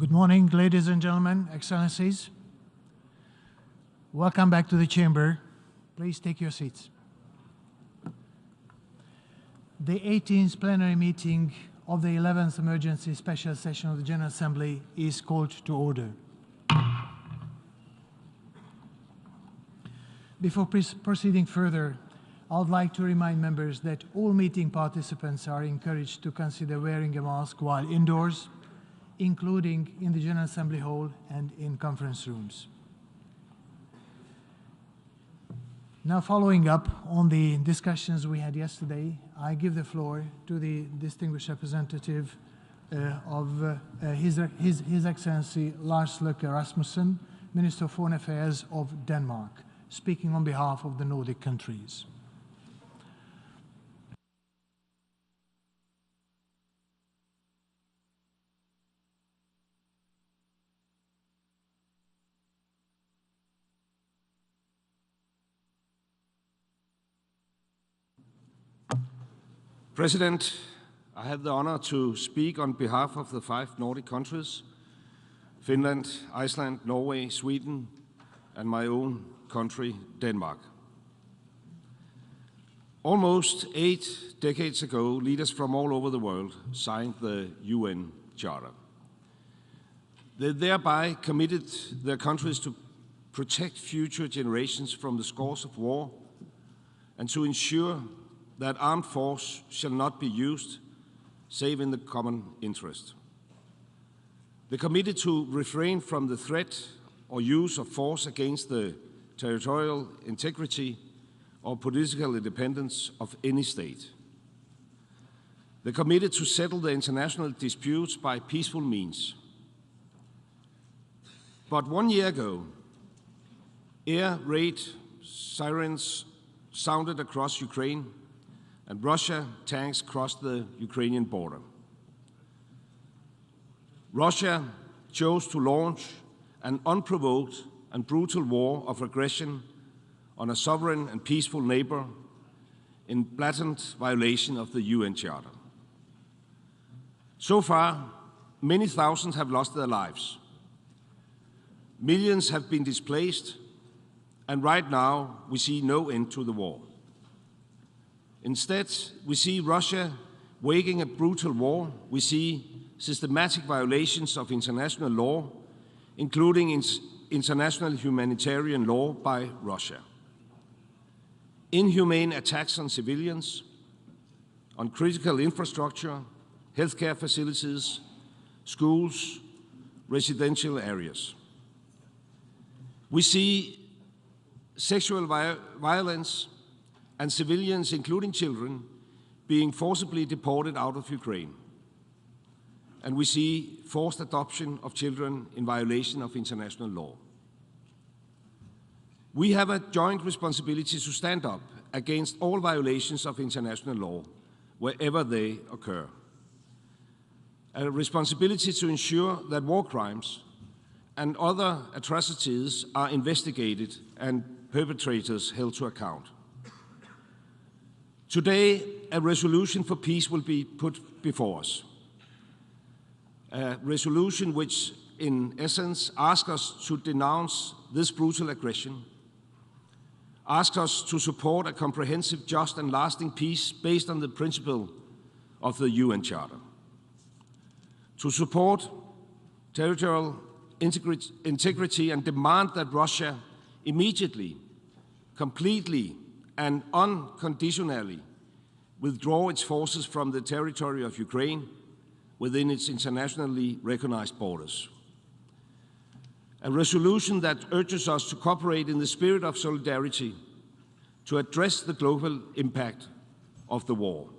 Good morning, ladies and gentlemen, excellencies. Welcome back to the chamber. Please take your seats. The 18th plenary meeting of the 11th emergency special session of the General Assembly is called to order. Before proceeding further, I would like to remind members that all meeting participants are encouraged to consider wearing a mask while indoors, including in the General Assembly Hall and in conference rooms. Now, following up on the discussions we had yesterday, I give the floor to the distinguished representative of His Excellency Lars Løkke Rasmussen, Minister of Foreign Affairs of Denmark, speaking on behalf of the Nordic countries. President, I have the honor to speak on behalf of the 5 Nordic countries, Finland, Iceland, Norway, Sweden, and my own country, Denmark. Almost 8 decades ago, leaders from all over the world signed the UN Charter. They thereby committed their countries to protect future generations from the scars of war and to ensure that armed force shall not be used save in the common interest. They committed to refrain from the threat or use of force against the territorial integrity or political independence of any state. They committed to settle the international disputes by peaceful means. But 1 year ago, air raid sirens sounded across Ukraine, and Russia tanks crossed the Ukrainian border. Russia chose to launch an unprovoked and brutal war of aggression on a sovereign and peaceful neighbor in blatant violation of the UN Charter. So far, many thousands have lost their lives. Millions have been displaced, and right now we see no end to the war. Instead, we see Russia waging a brutal war. We see systematic violations of international law, including international humanitarian law by Russia. Inhumane attacks on civilians, on critical infrastructure, healthcare facilities, schools, residential areas. We see sexual violence and civilians, including children, being forcibly deported out of Ukraine. And we see forced adoption of children in violation of international law. We have a joint responsibility to stand up against all violations of international law, wherever they occur. A responsibility to ensure that war crimes and other atrocities are investigated and perpetrators held to account. Today, a resolution for peace will be put before us. A resolution which, in essence, asks us to denounce this brutal aggression, asks us to support a comprehensive, just and lasting peace based on the principle of the UN Charter, to support territorial integrity and demand that Russia immediately, completely, and unconditionally withdraw its forces from the territory of Ukraine within its internationally recognized borders. A resolution that urges us to cooperate in the spirit of solidarity to address the global impact of the war.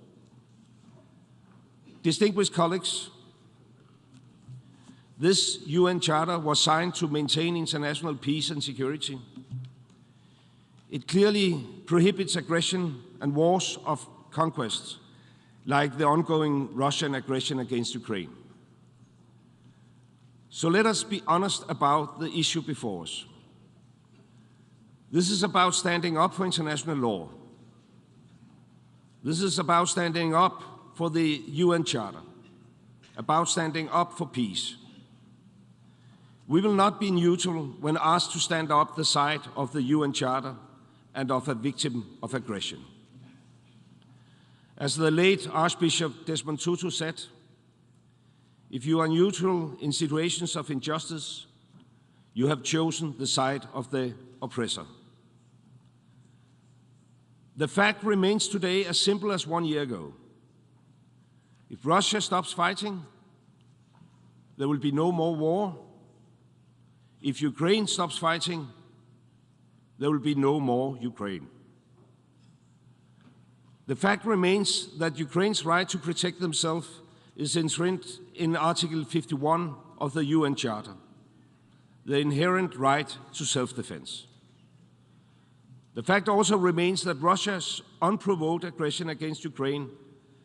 Distinguished colleagues, this UN Charter was signed to maintain international peace and security. It clearly prohibits aggression and wars of conquest, like the ongoing Russian aggression against Ukraine. So let us be honest about the issue before us. This is about standing up for international law. This is about standing up for the UN Charter, about standing up for peace. We will not be neutral when asked to stand up the side of the UN Charter and of a victim of aggression. As the late Archbishop Desmond Tutu said, if you are neutral in situations of injustice, you have chosen the side of the oppressor. The fact remains today as simple as 1 year ago. If Russia stops fighting, there will be no more war. If Ukraine stops fighting, there will be no more Ukraine. The fact remains that Ukraine's right to protect themselves is enshrined in Article 51 of the UN Charter, the inherent right to self-defense. The fact also remains that Russia's unprovoked aggression against Ukraine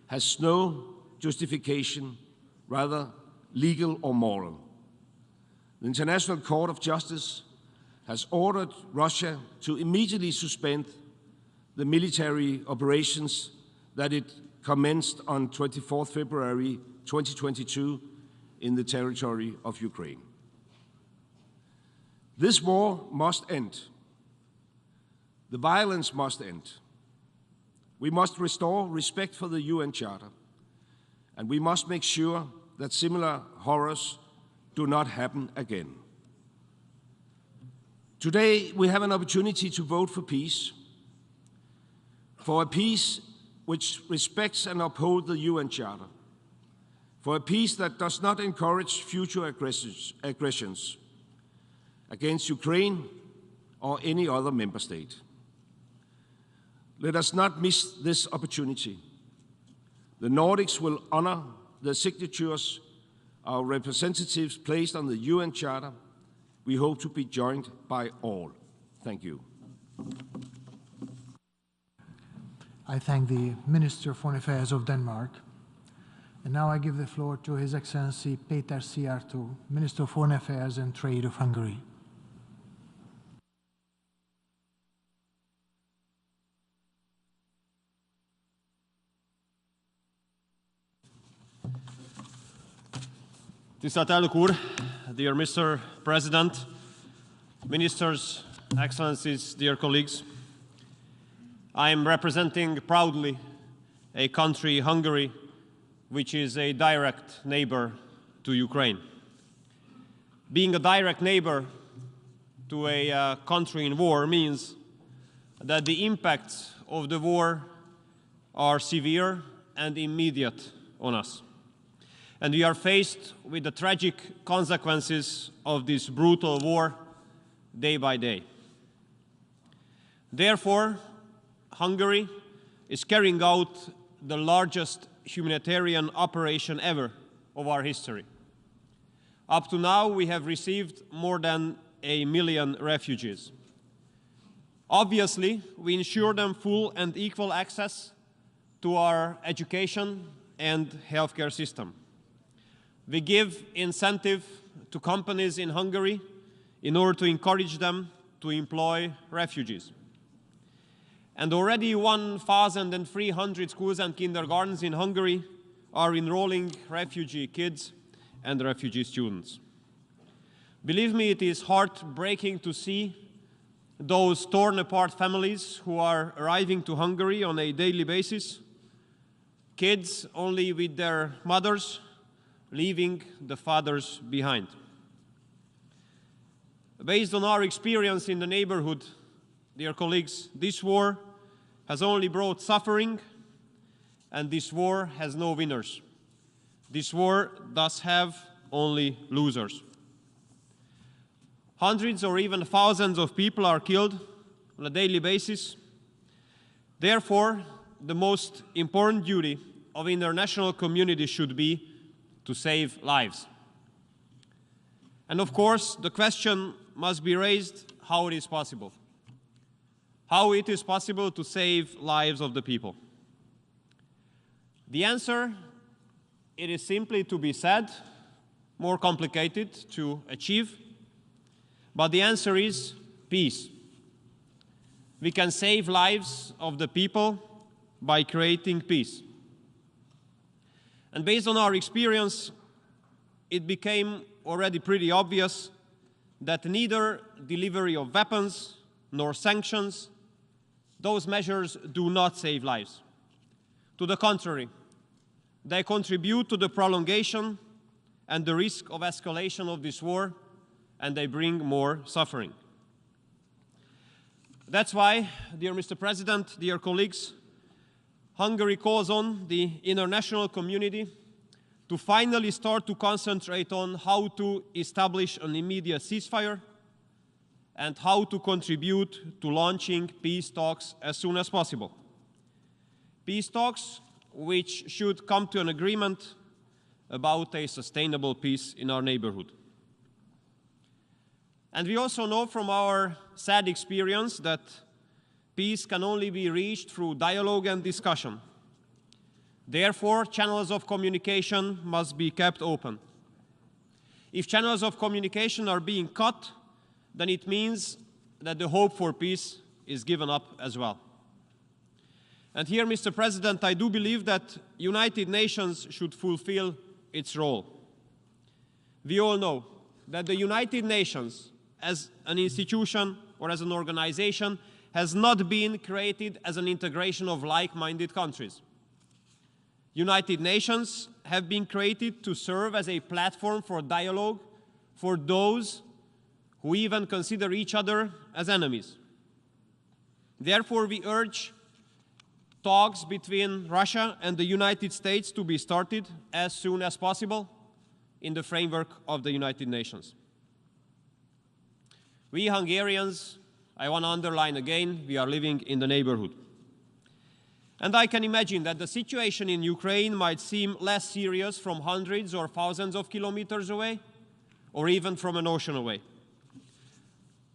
has no justification, rather legal or moral. The International Court of Justice has ordered Russia to immediately suspend the military operations that it commenced on 24 February 2022 in the territory of Ukraine. This war must end. The violence must end. We must restore respect for the UN Charter, and we must make sure that similar horrors do not happen again. Today, we have an opportunity to vote for peace, for a peace which respects and upholds the UN Charter, for a peace that does not encourage future aggressions against Ukraine or any other member state. Let us not miss this opportunity. The Nordics will honor the signatures our representatives placed on the UN Charter. We hope to be joined by all. Thank you. I thank the Minister of Foreign Affairs of Denmark. And now I give the floor to His Excellency Péter Szijjártó, Minister of Foreign Affairs and Trade of Hungary. Tisztelt Elnök úr, dear Mr. President, Ministers, Excellencies, dear colleagues, I am representing proudly a country, Hungary, which is a direct neighbor to Ukraine. Being a direct neighbor to a country in war means that the impacts of the war are severe and immediate on us. And we are faced with the tragic consequences of this brutal war day by day. Therefore, Hungary is carrying out the largest humanitarian operation ever of our history. Up to now, we have received more than 1 million refugees. Obviously, we ensure them full and equal access to our education and healthcare system. We give incentive to companies in Hungary in order to encourage them to employ refugees. And already 1,300 schools and kindergartens in Hungary are enrolling refugee kids and refugee students. Believe me, it is heartbreaking to see those torn apart families who are arriving to Hungary on a daily basis, kids only with their mothers, leaving the fathers behind. Based on our experience in the neighborhood, dear colleagues, this war has only brought suffering, and this war has no winners. This war does have only losers. Hundreds or even thousands of people are killed on a daily basis. Therefore, the most important duty of the international community should be to save lives. And of course, the question must be raised how it is possible. How it is possible to save lives of the people. The answer, it is simply to be said, more complicated to achieve, but the answer is peace. We can save lives of the people by creating peace. And based on our experience, it became already pretty obvious that neither delivery of weapons nor sanctions, those measures do not save lives. To the contrary, they contribute to the prolongation and the risk of escalation of this war, and they bring more suffering. That's why, dear Mr. President, dear colleagues, Hungary calls on the international community to finally start to concentrate on how to establish an immediate ceasefire and how to contribute to launching peace talks as soon as possible. Peace talks which should come to an agreement about a sustainable peace in our neighborhood. And we also know from our sad experience that peace can only be reached through dialogue and discussion. Therefore, channels of communication must be kept open. If channels of communication are being cut, then it means that the hope for peace is given up as well. And here, Mr. President, I do believe that United Nations should fulfill its role. We all know that the United Nations, as an institution or as an organization, has not been created as an integration of like-minded countries. United Nations have been created to serve as a platform for dialogue for those who even consider each other as enemies. Therefore, we urge talks between Russia and the United States to be started as soon as possible in the framework of the United Nations. We Hungarians, I want to underline again, we are living in the neighborhood. And I can imagine that the situation in Ukraine might seem less serious from hundreds or thousands of kilometers away, or even from an ocean away.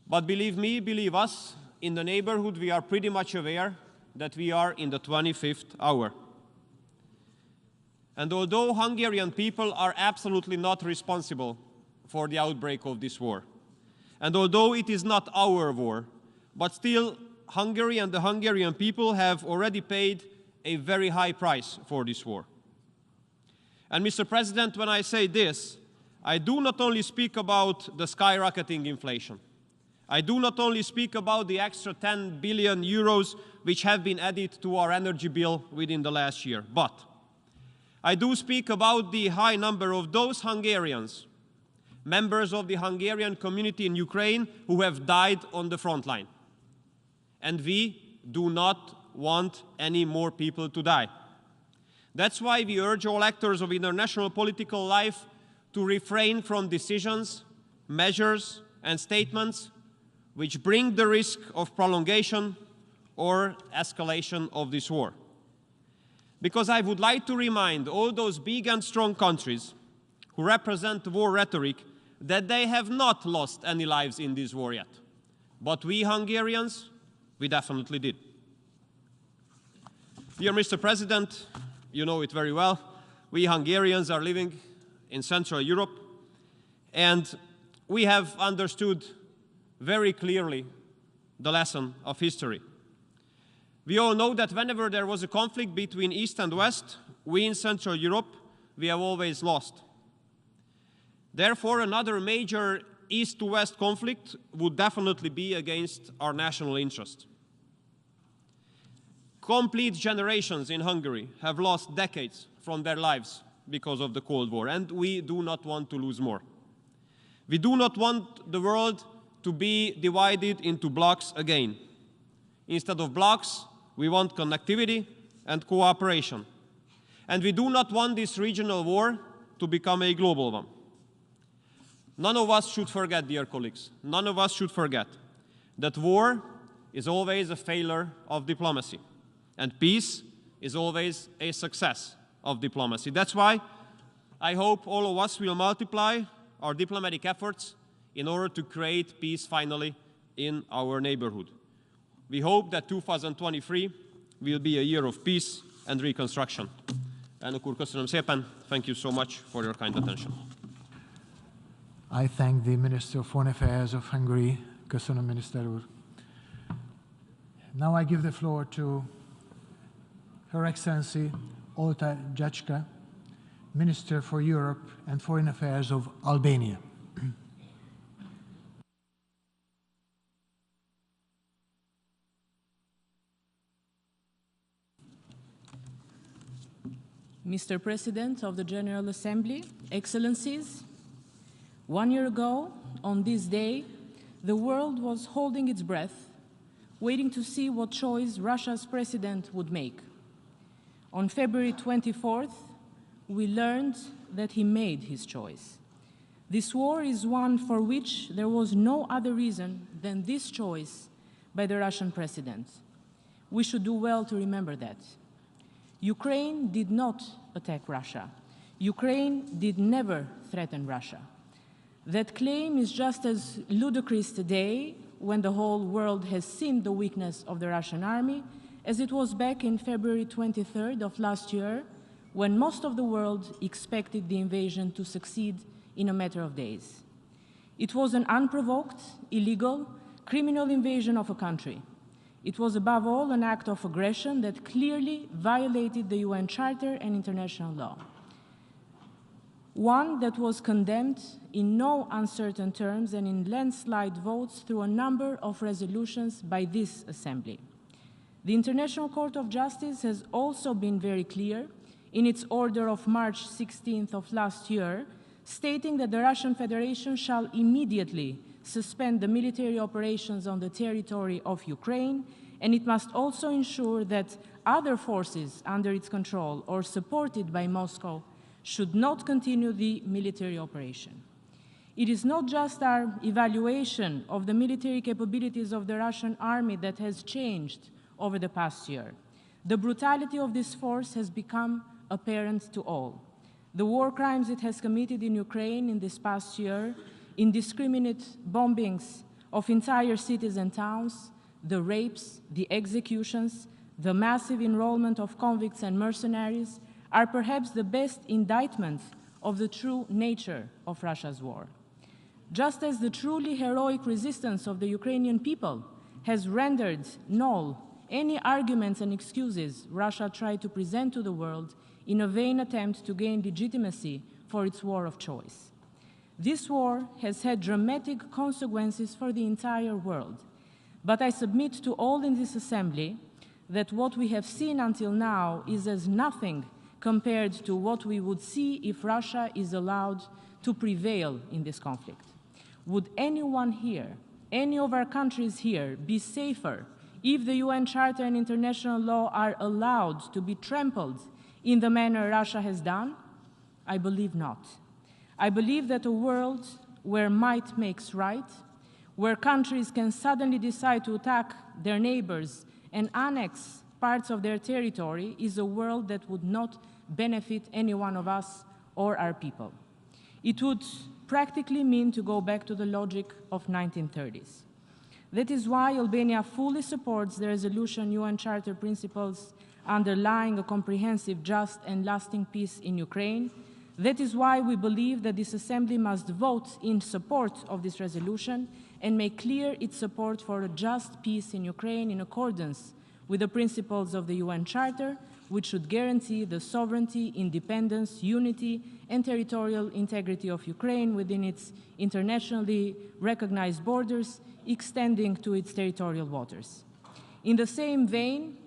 But believe me, believe us, in the neighborhood we are pretty much aware that we are in the 25th hour. And although Hungarian people are absolutely not responsible for the outbreak of this war, and although it is not our war, but still Hungary and the Hungarian people have already paid a very high price for this war. And Mr. President, when I say this, I do not only speak about the skyrocketing inflation. I do not only speak about the extra 10 billion euros which have been added to our energy bill within the last year, but I do speak about the high number of those Hungarians, members of the Hungarian community in Ukraine, who have died on the front line. And we do not want any more people to die. That's why we urge all actors of international political life to refrain from decisions, measures, and statements which bring the risk of prolongation or escalation of this war. Because I would like to remind all those big and strong countries who represent war rhetoric that they have not lost any lives in this war yet. But we Hungarians, we definitely did. Dear Mr. President, you know it very well, we Hungarians are living in Central Europe, and we have understood very clearly the lesson of history. We all know that whenever there was a conflict between East and West, we in Central Europe, we have always lost. Therefore, another major East-to-West conflict would definitely be against our national interest. Complete generations in Hungary have lost decades from their lives because of the Cold War, and we do not want to lose more. We do not want the world to be divided into blocks again. Instead of blocks, we want connectivity and cooperation. And we do not want this regional war to become a global one. None of us should forget, dear colleagues, none of us should forget that war is always a failure of diplomacy, and peace is always a success of diplomacy. That's why I hope all of us will multiply our diplomatic efforts in order to create peace finally in our neighborhood. We hope that 2023 will be a year of peace and reconstruction. Elnök úr, köszönöm szépen. Thank you so much for your kind attention. I thank the Minister of Foreign Affairs of Hungary. Köszönöm, Miniszter úr. Now I give the floor to Her Excellency Olta Jacska, Minister for Europe and Foreign Affairs of Albania. Mr. President of the General Assembly, Excellencies, 1 year ago, on this day, the world was holding its breath, waiting to see what choice Russia's president would make. On February 24th, we learned that he made his choice. This war is one for which there was no other reason than this choice by the Russian president. We should do well to remember that. Ukraine did not attack Russia. Ukraine did never threaten Russia. That claim is just as ludicrous today, when the whole world has seen the weakness of the Russian army, as it was back in February 23rd of last year, when most of the world expected the invasion to succeed in a matter of days. It was an unprovoked, illegal, criminal invasion of a country. It was above all an act of aggression that clearly violated the UN Charter and international law. One that was condemned in no uncertain terms and in landslide votes through a number of resolutions by this Assembly. The International Court of Justice has also been very clear in its order of March 16th of last year, stating that the Russian Federation shall immediately suspend the military operations on the territory of Ukraine, and it must also ensure that other forces under its control or supported by Moscow should not continue the military operation. It is not just our evaluation of the military capabilities of the Russian army that has changed over the past year. The brutality of this force has become apparent to all. The war crimes it has committed in Ukraine in this past year, indiscriminate bombings of entire cities and towns, the rapes, the executions, the massive enrollment of convicts and mercenaries, are perhaps the best indictment of the true nature of Russia's war. Just as the truly heroic resistance of the Ukrainian people has rendered null any arguments and excuses Russia tried to present to the world in a vain attempt to gain legitimacy for its war of choice. This war has had dramatic consequences for the entire world, but I submit to all in this Assembly that what we have seen until now is as nothing compared to what we would see if Russia is allowed to prevail in this conflict. Would anyone here, any of our countries here, be safer if the UN Charter and international law are allowed to be trampled in the manner Russia has done? I believe not. I believe that a world where might makes right, where countries can suddenly decide to attack their neighbors and annex parts of their territory, is a world that would not benefit any one of us or our people. It would practically mean to go back to the logic of 1930s. That is why Albania fully supports the resolution UN Charter principles underlying a comprehensive, just and lasting peace in Ukraine. That is why we believe that this Assembly must vote in support of this resolution and make clear its support for a just peace in Ukraine in accordance with the principles of the UN Charter, which should guarantee the sovereignty, independence, unity, and territorial integrity of Ukraine within its internationally recognized borders, extending to its territorial waters. In the same vein,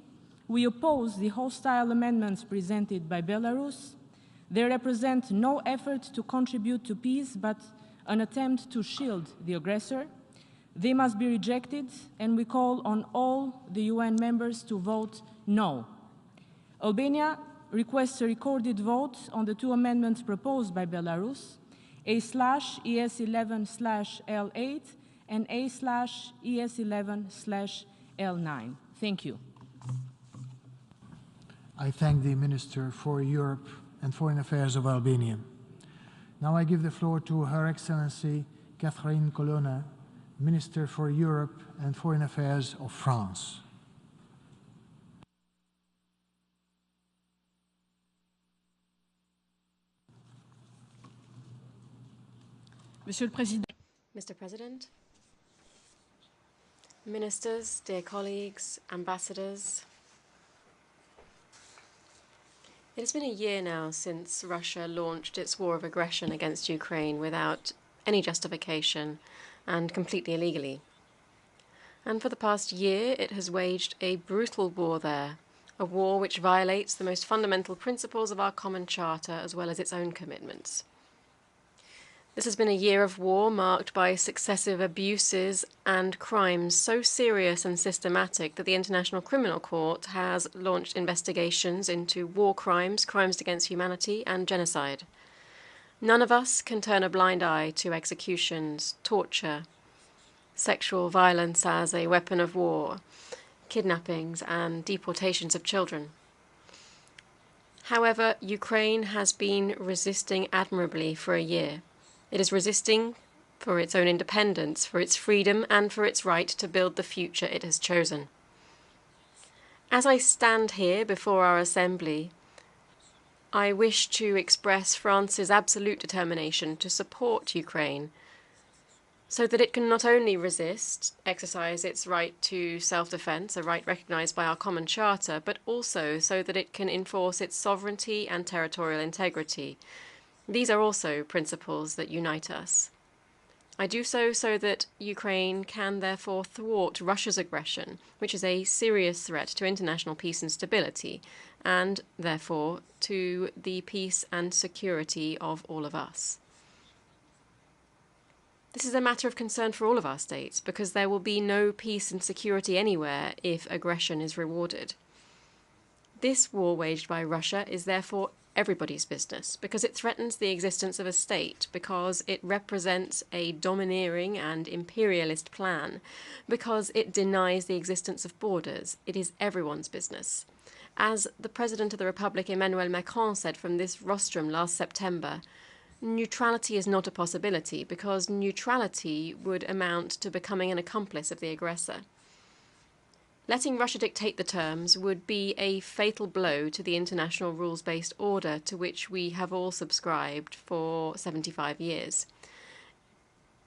we oppose the hostile amendments presented by Belarus. They represent no effort to contribute to peace, but an attempt to shield the aggressor. They must be rejected, and we call on all the UN members to vote no. Albania requests a recorded vote on the two amendments proposed by Belarus, A/ES11/L8 and A/ES11/L9. Thank you. I thank the Minister for Europe and Foreign Affairs of Albania. Now I give the floor to Her Excellency Catherine Colonna, Minister for Europe and Foreign Affairs of France. Mr. President, Ministers, dear colleagues, ambassadors. It has been a year now since Russia launched its war of aggression against Ukraine without any justification and completely illegally. And for the past year, it has waged a brutal war there a war which violates the most fundamental principles of our common charter as well as its own commitments. This has been a year of war marked by successive abuses and crimes so serious and systematic that the International Criminal Court has launched investigations into war crimes, crimes against humanity, and genocide. None of us can turn a blind eye to executions, torture, sexual violence as a weapon of war, kidnappings, and deportations of children. However, Ukraine has been resisting admirably for a year. It is resisting for its own independence, for its freedom, and for its right to build the future it has chosen. As I stand here before our Assembly, I wish to express France's absolute determination to support Ukraine so that it can not only resist, exercise its right to self-defense, a right recognized by our common charter, but also so that it can enforce its sovereignty and territorial integrity. These are also principles that unite us. I do so that Ukraine can therefore thwart Russia's aggression, which is a serious threat to international peace and stability, and therefore to the peace and security of all of us. This is a matter of concern for all of our states, because there will be no peace and security anywhere if aggression is rewarded. This war waged by Russia is therefore everybody's business, because it threatens the existence of a state, because it represents a domineering and imperialist plan, because it denies the existence of borders. It is everyone's business. As the President of the Republic, Emmanuel Macron, said from this rostrum last September, neutrality is not a possibility, because neutrality would amount to becoming an accomplice of the aggressor. Letting Russia dictate the terms would be a fatal blow to the international rules-based order to which we have all subscribed for 75 years.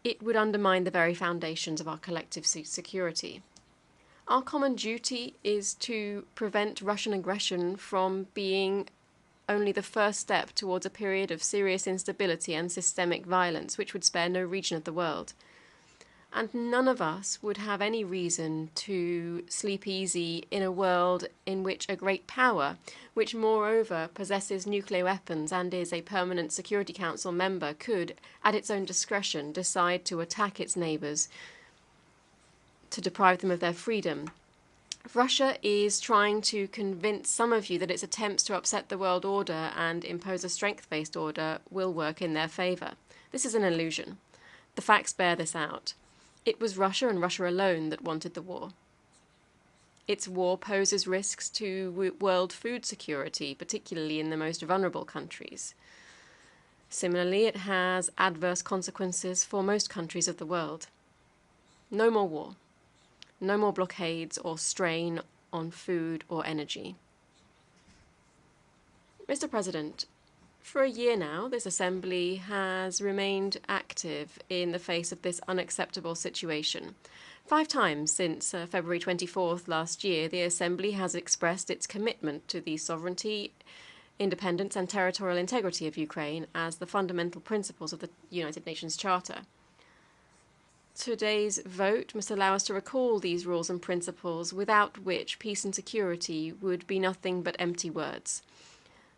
It would undermine the very foundations of our collective security. Our common duty is to prevent Russian aggression from being only the first step towards a period of serious instability and systemic violence which would spare no region of the world. And none of us would have any reason to sleep easy in a world in which a great power, which moreover possesses nuclear weapons and is a permanent Security Council member, could, at its own discretion, decide to attack its neighbours, to deprive them of their freedom. Russia is trying to convince some of you that its attempts to upset the world order and impose a strength-based order will work in their favour. This is an illusion. The facts bear this out. It was Russia and Russia alone that wanted the war. Its war poses risks to world food security, particularly in the most vulnerable countries. Similarly, it has adverse consequences for most countries of the world. No more war. No more blockades or strain on food or energy. Mr. President, for a year now, this Assembly has remained active in the face of this unacceptable situation. 5 times since February 24th last year, the Assembly has expressed its commitment to the sovereignty, independence and territorial integrity of Ukraine as the fundamental principles of the United Nations Charter. Today's vote must allow us to recall these rules and principles, without which peace and security would be nothing but empty words.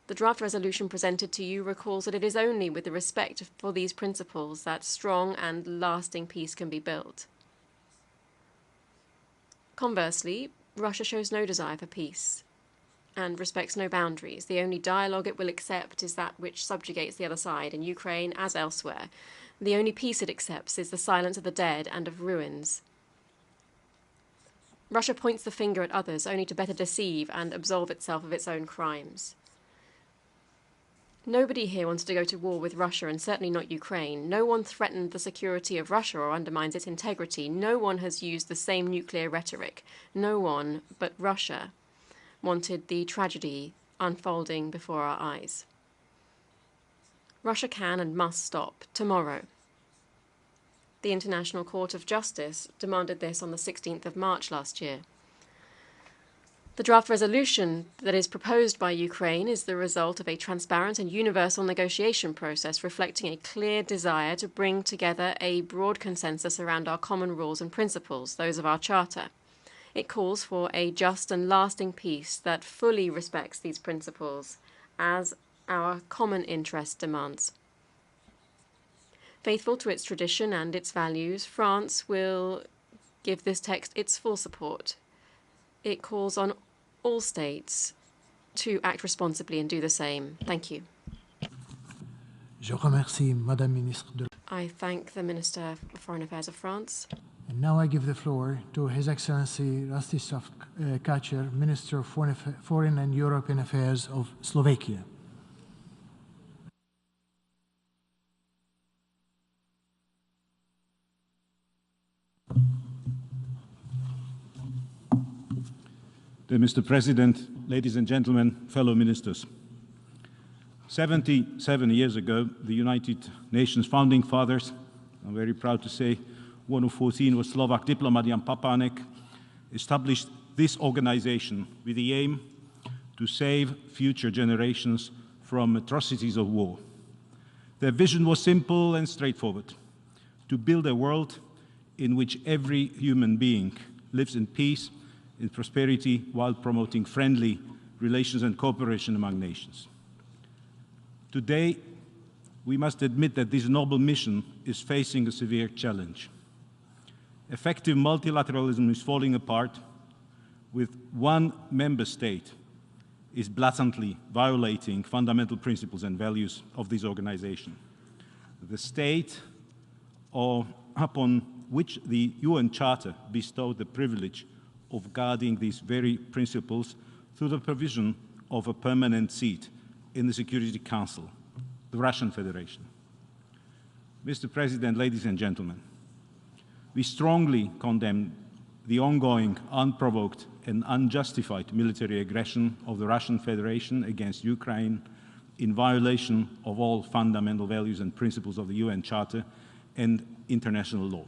The draft resolution presented to you recalls that it is only with the respect for these principles that strong and lasting peace can be built. Conversely, Russia shows no desire for peace and respects no boundaries. The only dialogue it will accept is that which subjugates the other side, in Ukraine as elsewhere. The only peace it accepts is the silence of the dead and of ruins. Russia points the finger at others only to better deceive and absolve itself of its own crimes. Nobody here wants to go to war with Russia, and certainly not Ukraine. No one threatened the security of Russia or undermines its integrity. No one has used the same nuclear rhetoric. No one but Russia wanted the tragedy unfolding before our eyes. Russia can and must stop tomorrow. The International Court of Justice demanded this on the 16th of March last year. The draft resolution that is proposed by Ukraine is the result of a transparent and universal negotiation process reflecting a clear desire to bring together a broad consensus around our common rules and principles, those of our Charter. It calls for a just and lasting peace that fully respects these principles, as our common interest demands. Faithful to its tradition and its values, France will give this text its full support. It calls on all states to act responsibly and do the same. Thank you. Je remercie Madame Ministre de... I thank the Minister of Foreign Affairs of France. And now I give the floor to His Excellency Rastislav Kačer, Minister of Foreign and European Affairs of Slovakia. Dear Mr. President, ladies and gentlemen, fellow ministers. 77 years ago, the United Nations founding fathers, I'm very proud to say, one of 14 was Slovak diplomat Jan Papánek, established this organization with the aim to save future generations from atrocities of war. Their vision was simple and straightforward: to build a world in which every human being lives in peace, in prosperity, while promoting friendly relations and cooperation among nations. Today, we must admit that this noble mission is facing a severe challenge. Effective multilateralism is falling apart, with one member state is blatantly violating fundamental principles and values of this organization. The state upon which the UN Charter bestowed the privilege of guarding these very principles through the provision of a permanent seat in the Security Council, the Russian Federation. Mr. President, ladies and gentlemen, we strongly condemn the ongoing, unprovoked and unjustified military aggression of the Russian Federation against Ukraine in violation of all fundamental values and principles of the UN Charter and international law.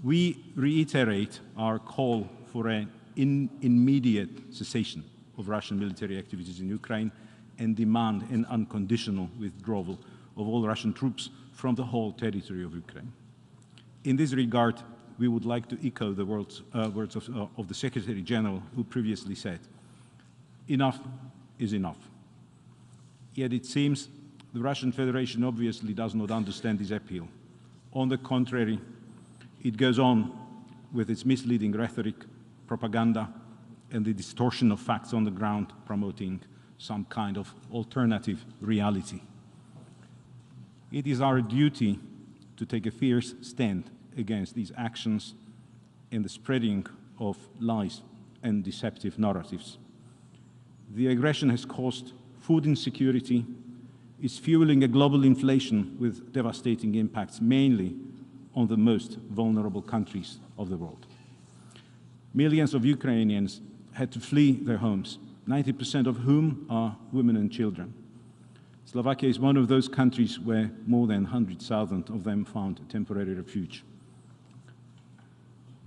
We reiterate our call for an immediate cessation of Russian military activities in Ukraine and demand an unconditional withdrawal of all Russian troops from the whole territory of Ukraine. In this regard, we would like to echo the words of the Secretary General, who previously said, "Enough is enough." Yet it seems the Russian Federation obviously does not understand this appeal. On the contrary, it goes on with its misleading rhetoric, propaganda, and the distortion of facts on the ground, promoting some kind of alternative reality. It is our duty to take a fierce stand against these actions and the spreading of lies and deceptive narratives. The aggression has caused food insecurity, is fueling a global inflation with devastating impacts, mainly on the most vulnerable countries of the world. Millions of Ukrainians had to flee their homes, 90% of whom are women and children. Slovakia is one of those countries where more than 100,000 of them found temporary refuge.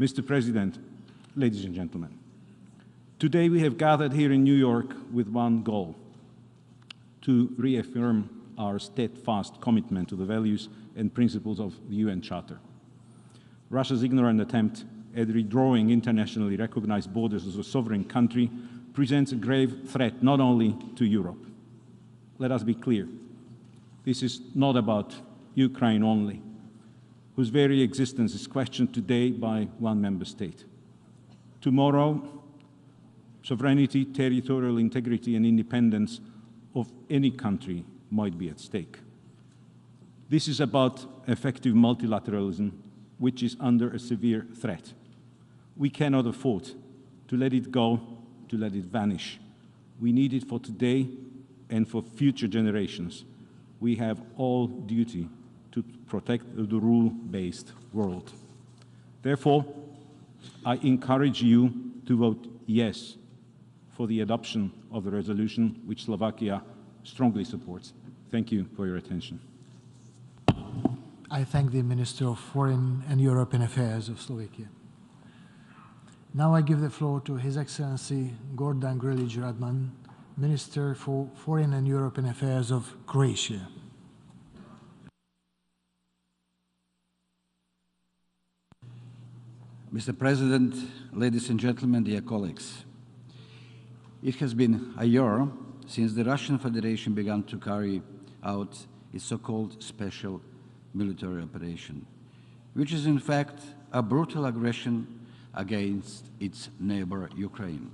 Mr. President, ladies and gentlemen, today we have gathered here in New York with one goal: to reaffirm our steadfast commitment to the values and principles of the UN Charter. Russia's ignorant attempt at redrawing internationally recognized borders as a sovereign country presents a grave threat not only to Europe. Let us be clear, this is not about Ukraine only, whose very existence is questioned today by one member state. Tomorrow, sovereignty, territorial integrity, and independence of any country might be at stake. This is about effective multilateralism, which is under a severe threat. We cannot afford to let it go, to let it vanish. We need it for today and for future generations. We have all duty to protect the rule-based world. Therefore, I encourage you to vote yes for the adoption of the resolution, which Slovakia strongly supports. Thank you for your attention. I thank the Minister of Foreign and European Affairs of Slovakia. Now I give the floor to His Excellency Gordan Grlić Radman, Minister for Foreign and European Affairs of Croatia. Mr. President, ladies and gentlemen, dear colleagues, it has been a year since the Russian Federation began to carry out its so-called special military operation, which is in fact a brutal aggression against its neighbor Ukraine.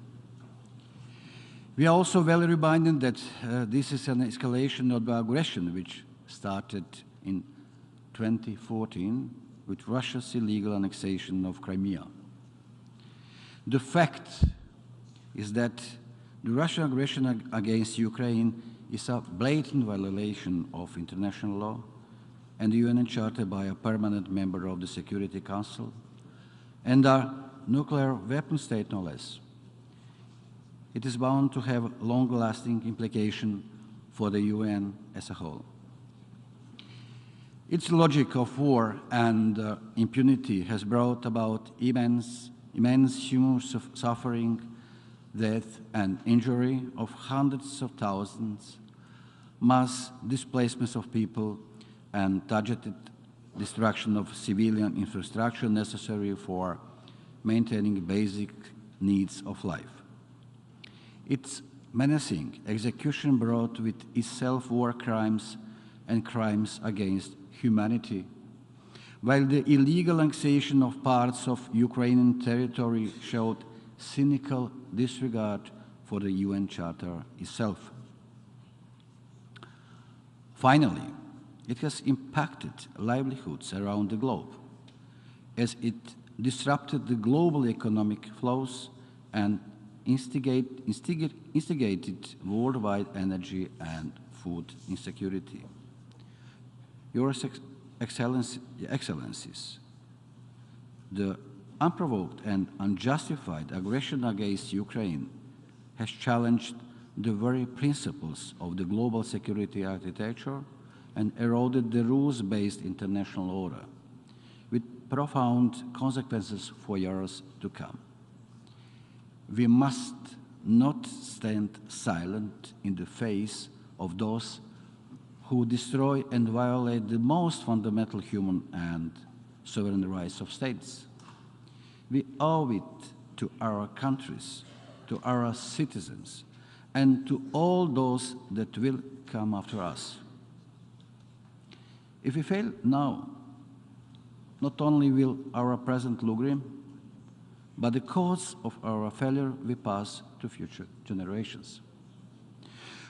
We are also well reminded that this is an escalation of the aggression which started in 2014 with Russia's illegal annexation of Crimea. The fact is that the Russian aggression against Ukraine is a blatant violation of international law and the UN Charter by a permanent member of the Security Council and a nuclear weapon state, no less. It is bound to have long-lasting implications for the UN as a whole. Its logic of war and impunity has brought about immense human suffering, death and injury of hundreds of thousands, mass displacements of people, and targeted destruction of civilian infrastructure necessary for maintaining basic needs of life. Its menacing execution brought with itself war crimes and crimes against humanity, while the illegal annexation of parts of Ukrainian territory showed cynical disregard for the UN Charter itself. Finally, it has impacted livelihoods around the globe, as it disrupted the global economic flows and instigated worldwide energy and food insecurity. Your Excellencies, the unprovoked and unjustified aggression against Ukraine has challenged the very principles of the global security architecture and eroded the rules-based international order, with profound consequences for years to come. We must not stand silent in the face of those who destroy and violate the most fundamental human and sovereign rights of states. We owe it to our countries, to our citizens, and to all those that will come after us. If we fail now, not only will our present look grim, but the cause of our failure will pass to future generations.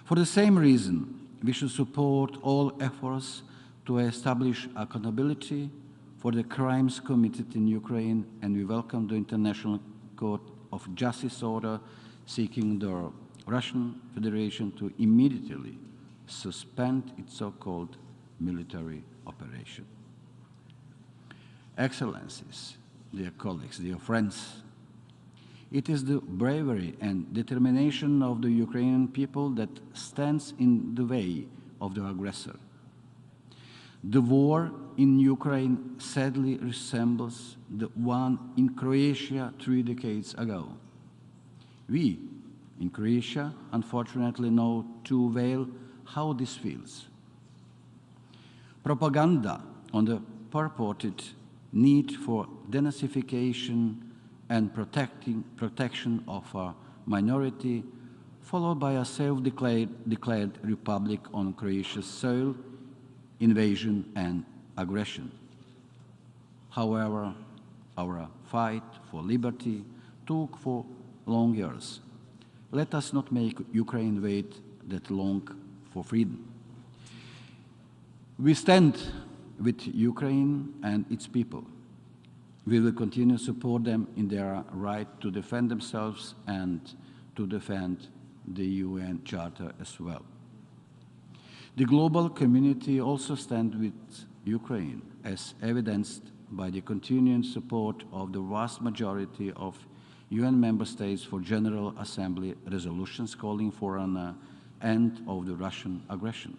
For the same reason, we should support all efforts to establish accountability for the crimes committed in Ukraine, and we welcome the International Court of Justice order seeking the Russian Federation to immediately suspend its so-called military operation. Excellencies, dear colleagues, dear friends, it is the bravery and determination of the Ukrainian people that stands in the way of the aggressor. The war in Ukraine sadly resembles the one in Croatia 3 decades ago. We, in Croatia, unfortunately know too well how this feels. Propaganda on the purported need for denazification and protection of a minority, followed by a self-declared republic on Croatia's soil, invasion and aggression. However, our fight for liberty took for long years. Let us not make Ukraine wait that long for freedom. We stand with Ukraine and its people. We will continue to support them in their right to defend themselves and to defend the UN Charter as well. The global community also stands with Ukraine, as evidenced by the continuing support of the vast majority of UN member states for General Assembly resolutions calling for an end of the Russian aggression.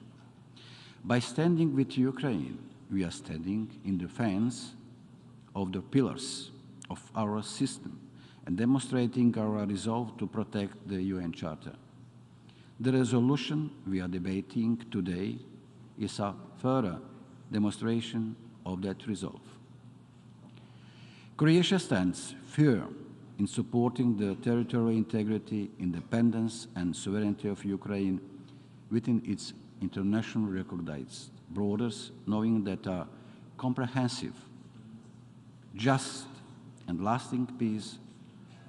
By standing with Ukraine, we are standing in defense of the pillars of our system and demonstrating our resolve to protect the UN Charter. The resolution we are debating today is a further demonstration of that resolve. Croatia stands firm in supporting the territorial integrity, independence, and sovereignty of Ukraine within its internationally recognized borders, knowing that a comprehensive, just, and lasting peace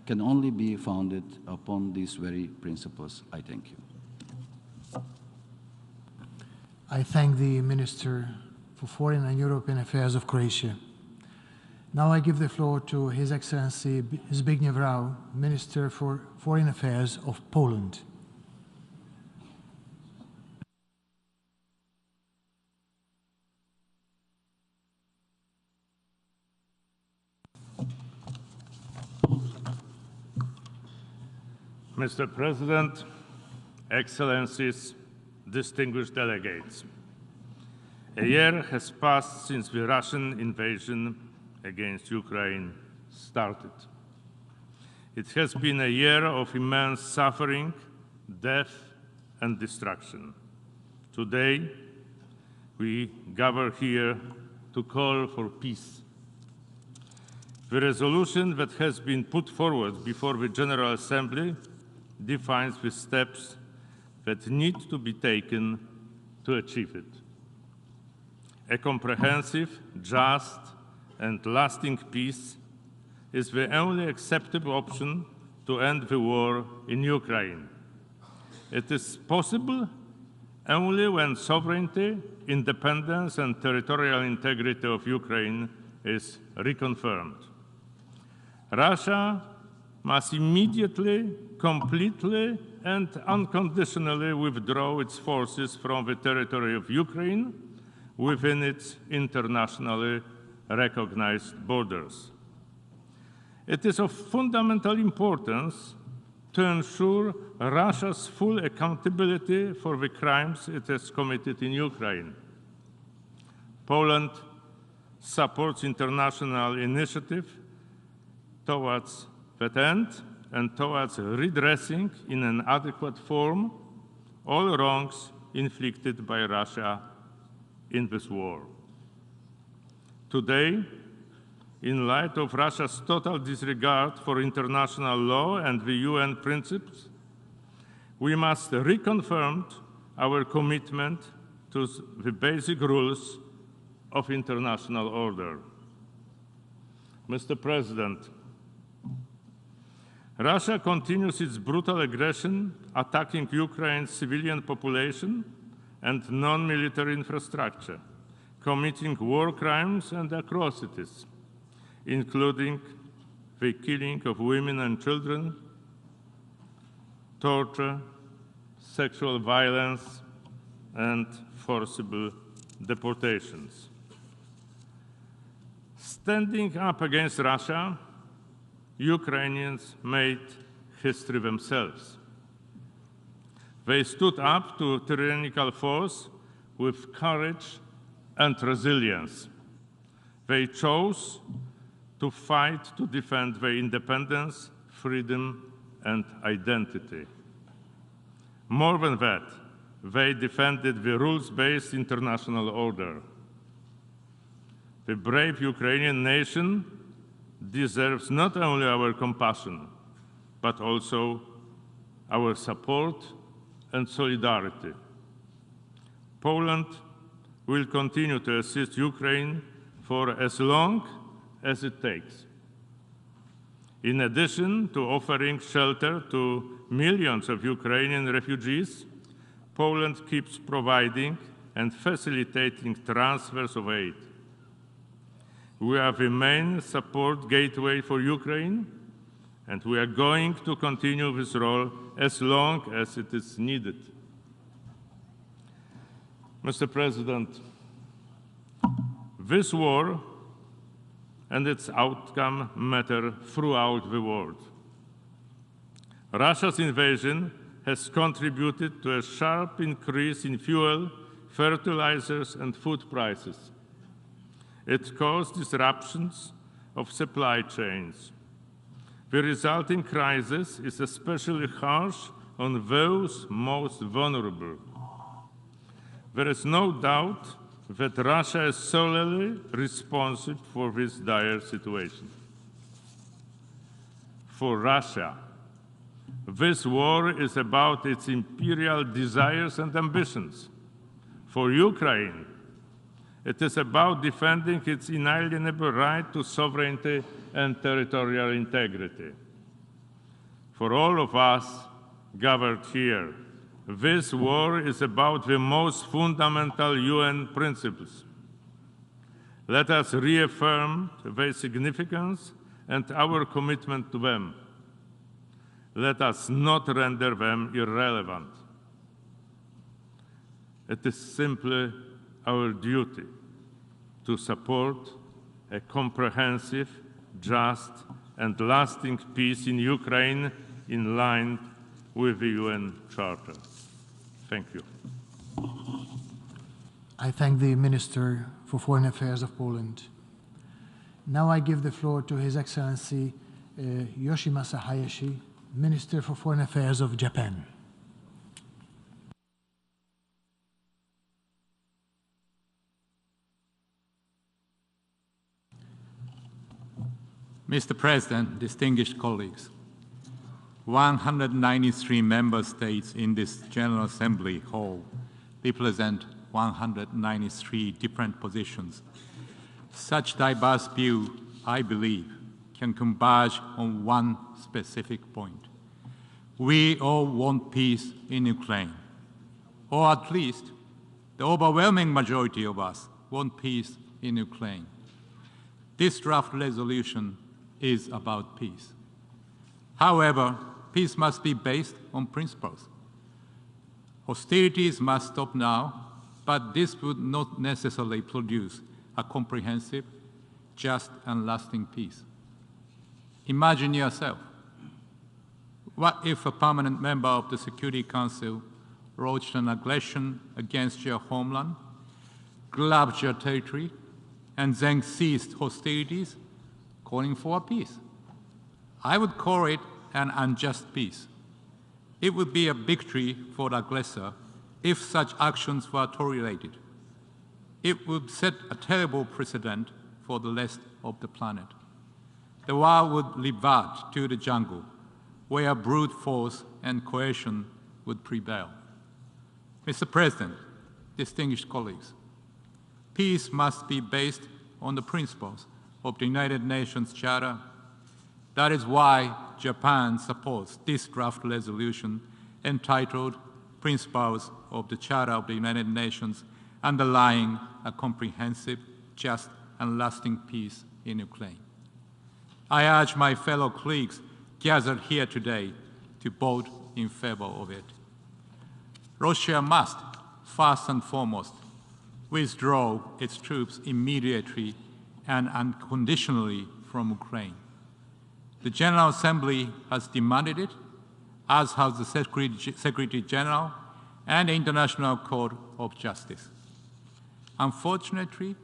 can only be founded upon these very principles. I thank you. I thank the Minister for Foreign and European Affairs of Croatia. Now I give the floor to His Excellency Zbigniew Rau, Minister for Foreign Affairs of Poland. Mr. President, Excellencies, distinguished delegates, a year has passed since the Russian invasion against Ukraine started. It has been a year of immense suffering, death, and destruction. Today, we gather here to call for peace. The resolution that has been put forward before the General Assembly defines the steps that need to be taken to achieve it. A comprehensive, just, and lasting peace is the only acceptable option to end the war in Ukraine. It is possible only when sovereignty, independence, and territorial integrity of Ukraine is reconfirmed. Russia must immediately, completely, and unconditionally withdraw its forces from the territory of Ukraine within its internationally recognized borders. It is of fundamental importance to ensure Russia's full accountability for the crimes it has committed in Ukraine. Poland supports international initiative towards that end and towards redressing in an adequate form all wrongs inflicted by Russia in this war. Today, in light of Russia's total disregard for international law and the UN principles, we must reconfirm our commitment to the basic rules of international order. Mr. President, Russia continues its brutal aggression, attacking Ukraine's civilian population and non-military infrastructure, committing war crimes and atrocities, including the killing of women and children, torture, sexual violence, and forcible deportations. Standing up against Russia, Ukrainians made history themselves. They stood up to tyrannical force with courage and resilience. They chose to fight to defend their independence, freedom, and identity. More than that, they defended the rules-based international order. The brave Ukrainian nation deserves not only our compassion, but also our support and solidarity. Poland will continue to assist Ukraine for as long as it takes. In addition to offering shelter to millions of Ukrainian refugees, Poland keeps providing and facilitating transfers of aid. We are the main support gateway for Ukraine, and we are going to continue this role as long as it is needed. Mr. President, this war and its outcome matter throughout the world. Russia's invasion has contributed to a sharp increase in fuel, fertilizers, and food prices. It caused disruptions of supply chains. The resulting crisis is especially harsh on those most vulnerable. There is no doubt that Russia is solely responsible for this dire situation. for Russia. This war is about its imperial desires and ambitions. For Ukraine, it is about defending its inalienable right to sovereignty and territorial integrity. For all of us gathered here, this war is about the most fundamental UN principles. Let us reaffirm their significance and our commitment to them. Let us not render them irrelevant. It is simply our duty to support a comprehensive, just, and lasting peace in Ukraine in line with the UN Charter. Thank you. I thank the Minister for Foreign Affairs of Poland. Now I give the floor to His Excellency Yoshimasa Hayashi, Minister for Foreign Affairs of Japan. Mr. President, distinguished colleagues, 193 member states in this General Assembly hall represent 193 different positions. Such diverse view, I believe, can converge on one specific point. We all want peace in Ukraine, or at least the overwhelming majority of us want peace in Ukraine. This draft resolution is about peace. However, peace must be based on principles. Hostilities must stop now, but this would not necessarily produce a comprehensive, just, and lasting peace. Imagine yourself. What if a permanent member of the Security Council launched an aggression against your homeland, grabbed your territory, and then ceased hostilities, calling for a peace? I would call it an unjust peace. It would be a victory for the aggressor if such actions were tolerated. It would set a terrible precedent for the rest of the planet. The world would revert to the jungle, where brute force and coercion would prevail. Mr. President, distinguished colleagues, peace must be based on the principles of the United Nations Charter. That is why Japan supports this draft resolution entitled Principles of the Charter of the United Nations, underlying a comprehensive, just, and lasting peace in Ukraine. I urge my fellow colleagues gathered here today to vote in favor of it. Russia must, first and foremost, withdraw its troops immediately and unconditionally from Ukraine. The General Assembly has demanded it, as has the Secretary General and the International Court of Justice. Unfortunately,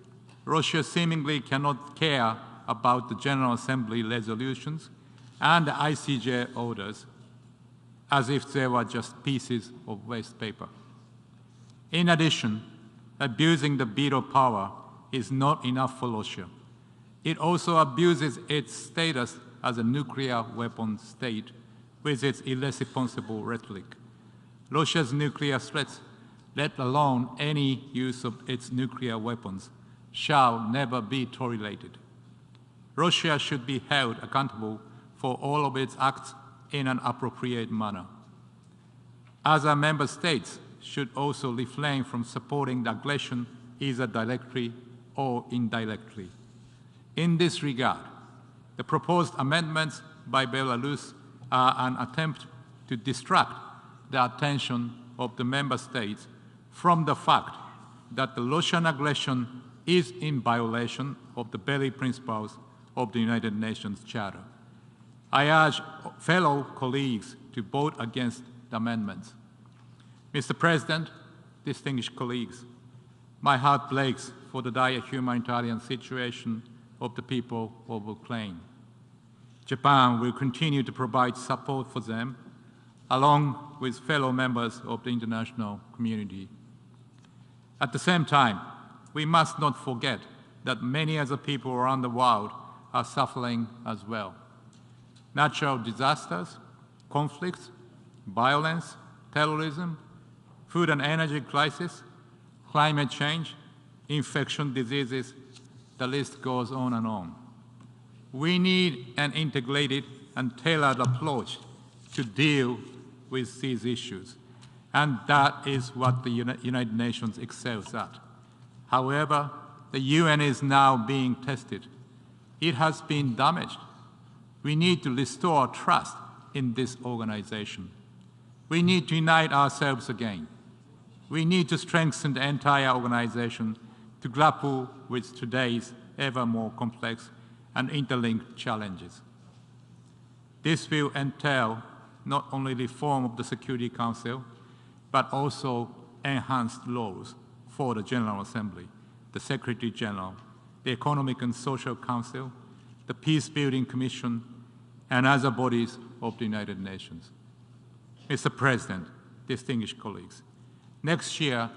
Russia seemingly cannot care about the General Assembly resolutions and the ICJ orders as if they were just pieces of waste paper. In addition, abusing the veto power is not enough for Russia. It also abuses its status as a nuclear weapon state with its irresponsible rhetoric. Russia's nuclear threats, let alone any use of its nuclear weapons, shall never be tolerated. Russia should be held accountable for all of its acts in an appropriate manner. Other member states should also refrain from supporting the aggression either directly or indirectly. In this regard, the proposed amendments by Belarus are an attempt to distract the attention of the member states from the fact that the Russian aggression is in violation of the very principles of the United Nations Charter. I urge fellow colleagues to vote against the amendments. Mr. President, distinguished colleagues, my heart breaks for the dire humanitarian situation of the people of Ukraine. Japan will continue to provide support for them, along with fellow members of the international community. At the same time, we must not forget that many other people around the world are suffering as well. natural disasters, conflicts, violence, terrorism, food and energy crisis, climate change, infection diseases, the list goes on and on. We need an integrated and tailored approach to deal with these issues, and that is what the United Nations excels at. However, the UN is now being tested. It has been damaged. We need to restore trust in this organization. We need to unite ourselves again. We need to strengthen the entire organization to grapple with today's ever more complex and interlinked challenges. This will entail not only reform of the Security Council, but also enhanced roles for the General Assembly, the Secretary General, the Economic and Social Council, the Peacebuilding Commission, and other bodies of the United Nations. Mr. President, distinguished colleagues, next year,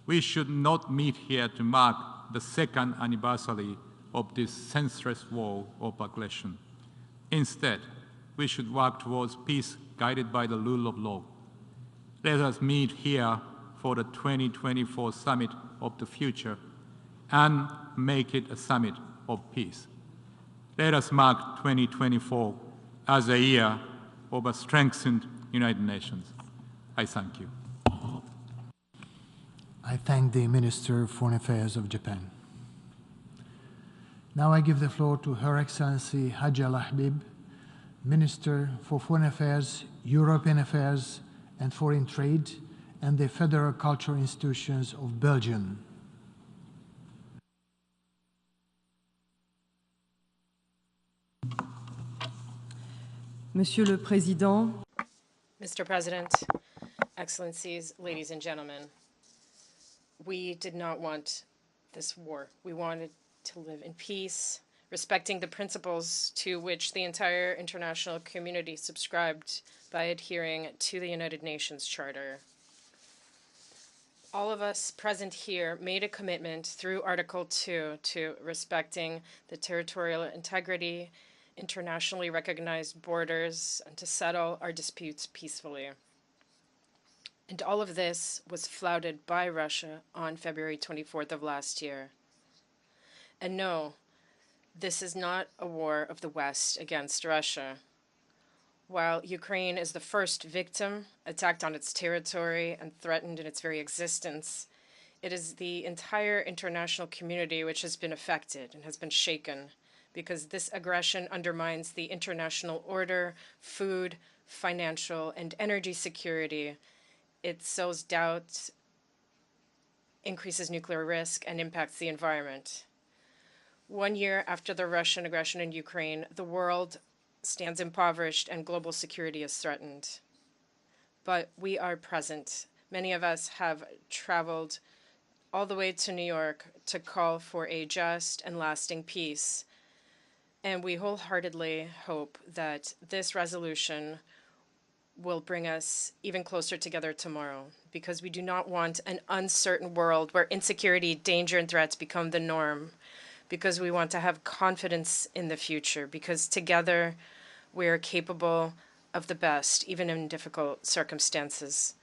we should not meet here to mark the second anniversary of this senseless war of aggression. Instead, we should work towards peace guided by the rule of law. Let us meet here for the 2024 Summit of the Future and make it a summit of peace. Let us mark 2024 as a year of a strengthened United Nations. I thank you. I thank the Minister of Foreign Affairs of Japan. Now I give the floor to Her Excellency Hajj Al Habib, Minister for Foreign Affairs, European Affairs and Foreign Trade, and the Federal Cultural Institutions of Belgium. Monsieur le Président, Mr. President, Excellencies, ladies and gentlemen, we did not want this war. We wanted to live in peace, respecting the principles to which the entire international community subscribed by adhering to the United Nations Charter. All of us present here made a commitment through Article 2 to respecting the territorial integrity, internationally recognized borders, and to settle our disputes peacefully. And all of this was flouted by Russia on February 24th of last year. And no, this is not a war of the West against Russia. While Ukraine is the first victim, attacked on its territory and threatened in its very existence, it is the entire international community which has been affected and has been shaken, because this aggression undermines the international order, food, financial, and energy security. It sows doubt, increases nuclear risk, and impacts the environment. 1 year after the Russian aggression in Ukraine, the world stands impoverished and global security is threatened. But we are present. Many of us have traveled all the way to New York to call for a just and lasting peace. And we wholeheartedly hope that this resolution will bring us even closer together tomorrow, because we do not want an uncertain world where insecurity, danger, and threats become the norm, because we want to have confidence in the future, because together we are capable of the best, even in difficult circumstances.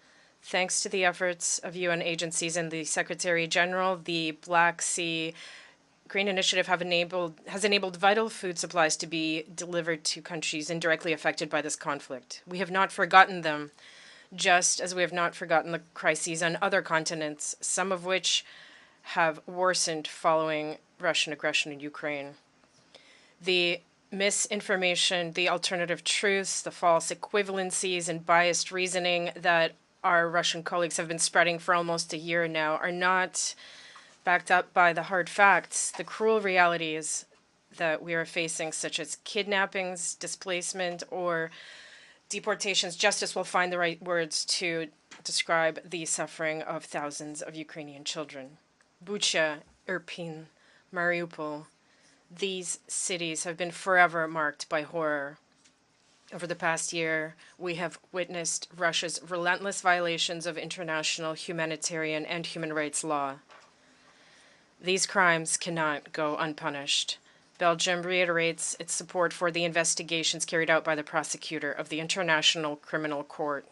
Thanks to the efforts of UN agencies and the Secretary General, the Black Sea Grain Initiative has enabled vital food supplies to be delivered to countries indirectly affected by this conflict. We have not forgotten them, just as we have not forgotten the crises on other continents, some of which have worsened following Russian aggression in Ukraine. The misinformation, the alternative truths, the false equivalencies, and biased reasoning that our Russian colleagues have been spreading for almost a year now are not backed up by the hard facts, the cruel realities that we are facing, such as kidnappings, displacement, or deportations. Justice will find the right words to describe the suffering of thousands of Ukrainian children. Bucha, Irpin, Mariupol, these cities have been forever marked by horror. Over the past year, we have witnessed Russia's relentless violations of international humanitarian and human rights law. These crimes cannot go unpunished. Belgium reiterates its support for the investigations carried out by the prosecutor of the International Criminal Court.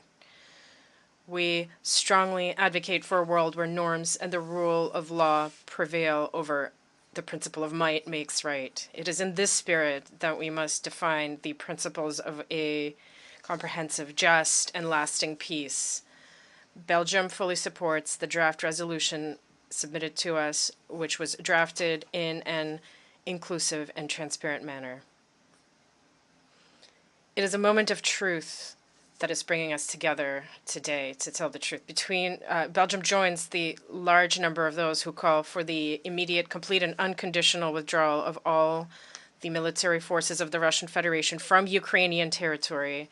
We strongly advocate for a world where norms and the rule of law prevail over the principle of might makes right. It is in this spirit that we must define the principles of a comprehensive, just, and lasting peace. Belgium fully supports the draft resolution submitted to us, which was drafted in an inclusive and transparent manner. It is a moment of truth that is bringing us together today to tell the truth. Belgium joins the large number of those who call for the immediate, complete, and unconditional withdrawal of all the military forces of the Russian Federation from Ukrainian territory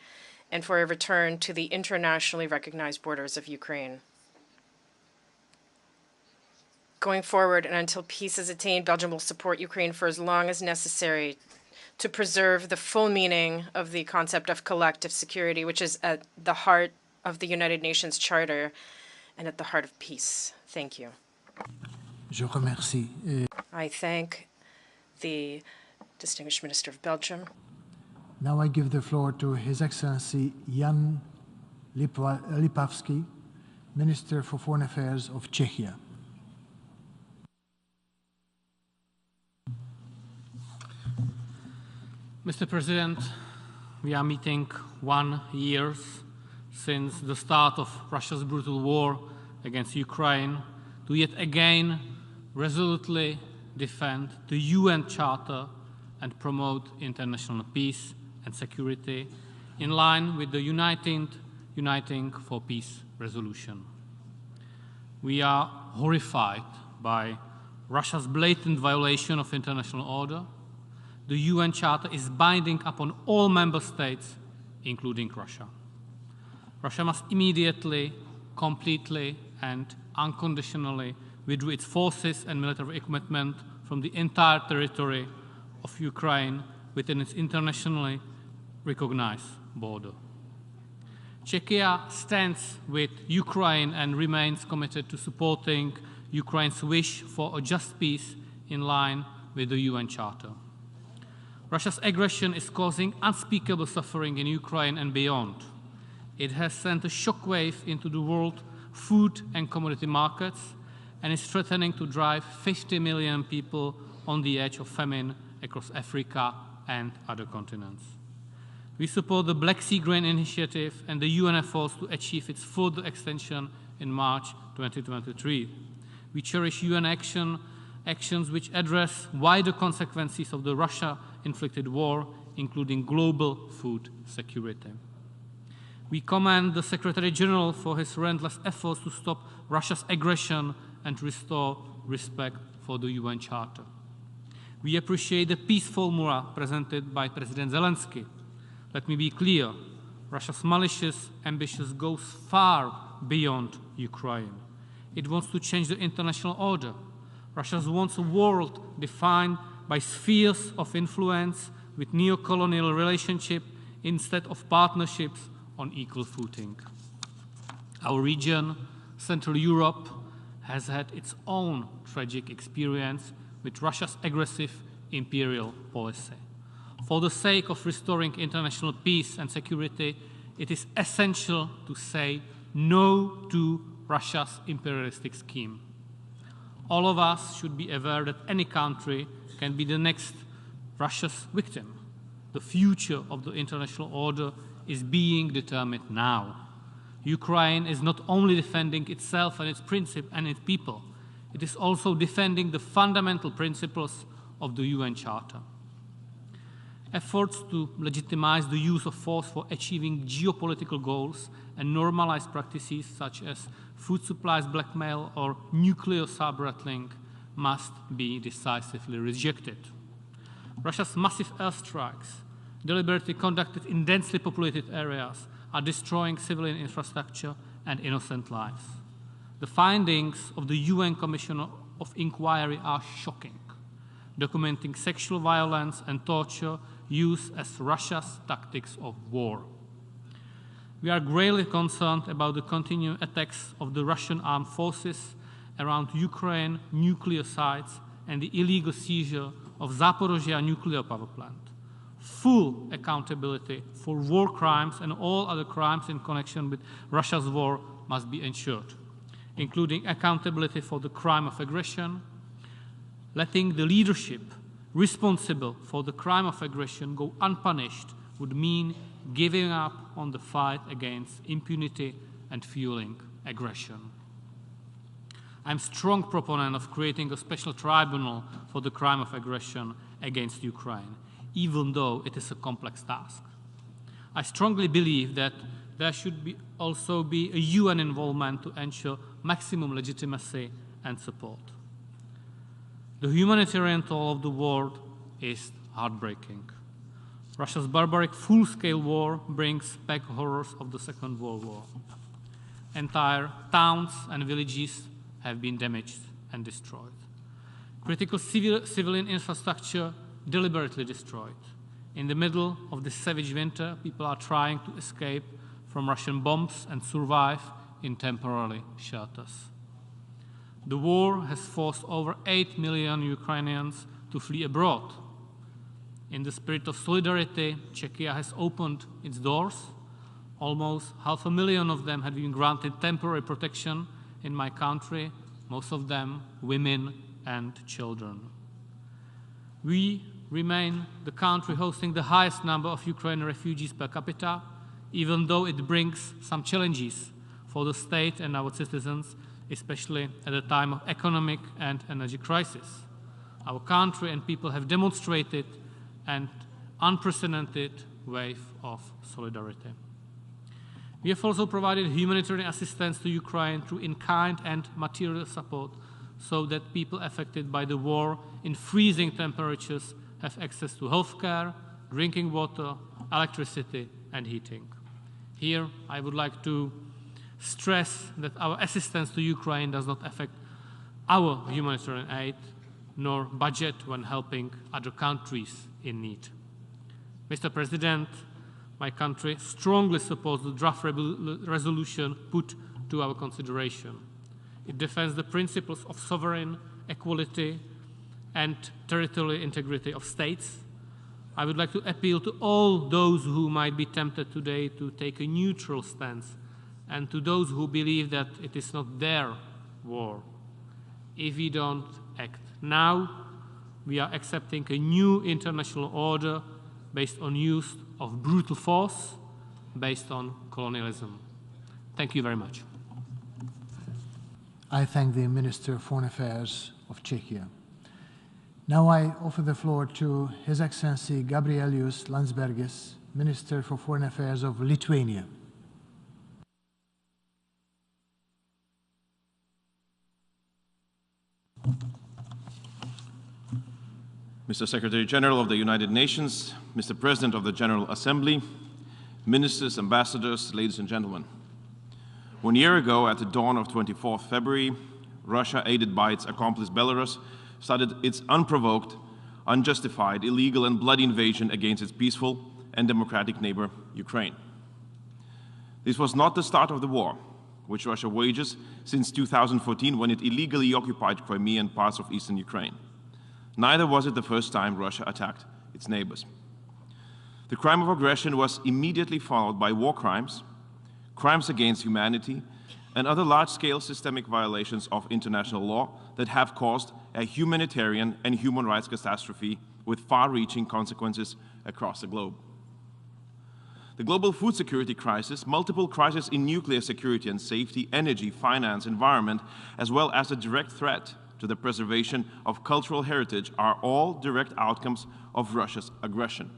and for a return to the internationally recognized borders of Ukraine. Going forward and until peace is attained, Belgium will support Ukraine for as long as necessary to preserve the full meaning of the concept of collective security, which is at the heart of the United Nations Charter and at the heart of peace. Thank you. Je remercie. I thank the distinguished Minister of Belgium. Now I give the floor to His Excellency Jan Lipavsky, Minister for Foreign Affairs of Czechia. Mr. President, we are meeting 1 year since the start of Russia's brutal war against Ukraine to yet again resolutely defend the UN Charter and promote international peace and security in line with the Uniting for Peace resolution. We are horrified by Russia's blatant violation of international order. The UN Charter is binding upon all member states, including Russia. Russia must immediately, completely, and unconditionally withdraw its forces and military equipment from the entire territory of Ukraine within its internationally recognized border. Czechia stands with Ukraine and remains committed to supporting Ukraine's wish for a just peace in line with the UN Charter. Russia's aggression is causing unspeakable suffering in Ukraine and beyond. It has sent a shockwave into the world food and commodity markets and is threatening to drive 50 million people on the edge of famine across Africa and other continents. We support the Black Sea Grain Initiative and the UN efforts to achieve its further extension in March 2023. We cherish UN actions which address wider consequences of the Russia-inflicted war, including global food security. We commend the Secretary General for his relentless efforts to stop Russia's aggression and restore respect for the UN Charter. We appreciate the peace formula presented by President Zelensky. Let me be clear, Russia's malicious ambitions goes far beyond Ukraine. It wants to change the international order. Russia wants a world defined by spheres of influence with neo-colonial relationship instead of partnerships on equal footing. Our region, Central Europe, has had its own tragic experience with Russia's aggressive imperial policy. For the sake of restoring international peace and security, it is essential to say no to Russia's imperialistic scheme. All of us should be aware that any country can be the next Russia's victim. The future of the international order is being determined now. Ukraine is not only defending itself and its principle and its people, it is also defending the fundamental principles of the UN Charter. Efforts to legitimize the use of force for achieving geopolitical goals and normalize practices such as food supplies blackmail or nuclear sub-rattling must be decisively rejected. Russia's massive airstrikes, deliberately conducted in densely populated areas, are destroying civilian infrastructure and innocent lives. The findings of the UN Commission of Inquiry are shocking, documenting sexual violence and torture used as Russia's tactics of war. We are gravely concerned about the continuing attacks of the Russian armed forces around Ukraine nuclear sites and the illegal seizure of Zaporozhye nuclear power plant. Full accountability for war crimes and all other crimes in connection with Russia's war must be ensured, including accountability for the crime of aggression. Letting the leadership responsible for the crime of aggression go unpunished would mean giving up on the fight against impunity and fueling aggression. I'm a strong proponent of creating a special tribunal for the crime of aggression against Ukraine, even though it is a complex task. I strongly believe that there should also be a UN involvement to ensure maximum legitimacy and support. The humanitarian toll of the war is heartbreaking. Russia's barbaric full-scale war brings back horrors of the Second World War. Entire towns and villages have been damaged and destroyed. Critical civilian infrastructure deliberately destroyed. In the middle of this savage winter, people are trying to escape from Russian bombs and survive in temporary shelters. The war has forced over 8 million Ukrainians to flee abroad. In the spirit of solidarity, Czechia has opened its doors. Almost 500,000 of them have been granted temporary protection in my country, most of them women and children. We remain the country hosting the highest number of Ukrainian refugees per capita, even though it brings some challenges for the state and our citizens, especially at a time of economic and energy crisis. Our country and people have demonstrated an unprecedented wave of solidarity. We have also provided humanitarian assistance to Ukraine through in-kind and material support so that people affected by the war in freezing temperatures have access to healthcare, drinking water, electricity, and heating. Here, I would like to stress that our assistance to Ukraine does not affect our humanitarian aid nor budget when helping other countries in need. Mr. President, my country strongly supports the draft resolution put to our consideration. It defends the principles of sovereign equality and territorial integrity of states. I would like to appeal to all those who might be tempted today to take a neutral stance and to those who believe that it is not their war. If we don't act now, we are accepting a new international order based on use of brutal force, based on colonialism. Thank you very much. I thank the Minister of Foreign Affairs of Czechia. Now I offer the floor to His Excellency Gabrielius Landsbergis, Minister for Foreign Affairs of Lithuania. Mr. Secretary General of the United Nations, Mr. President of the General Assembly, ministers, ambassadors, ladies and gentlemen. 1 year ago, at the dawn of 24th February, Russia, aided by its accomplice Belarus, started its unprovoked, unjustified, illegal and bloody invasion against its peaceful and democratic neighbor, Ukraine. This was not the start of the war, which Russia wages since 2014 when it illegally occupied Crimea and parts of eastern Ukraine. Neither was it the first time Russia attacked its neighbors. The crime of aggression was immediately followed by war crimes, crimes against humanity, and other large-scale systemic violations of international law that have caused a humanitarian and human rights catastrophe with far-reaching consequences across the globe. The global food security crisis, multiple crises in nuclear security and safety, energy, finance, environment, as well as a direct threat to the preservation of cultural heritage are all direct outcomes of Russia's aggression.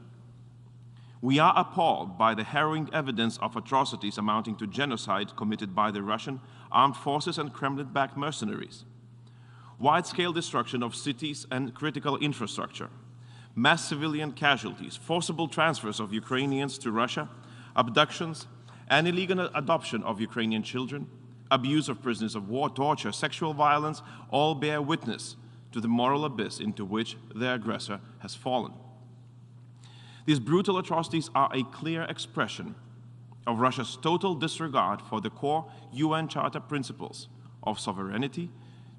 We are appalled by the harrowing evidence of atrocities amounting to genocide committed by the Russian armed forces and Kremlin-backed mercenaries. Wide-scale destruction of cities and critical infrastructure, mass civilian casualties, forcible transfers of Ukrainians to Russia, abductions, and illegal adoption of Ukrainian children, abuse of prisoners of war, torture, sexual violence, all bear witness to the moral abyss into which the aggressor has fallen. These brutal atrocities are a clear expression of Russia's total disregard for the core UN Charter principles of sovereignty,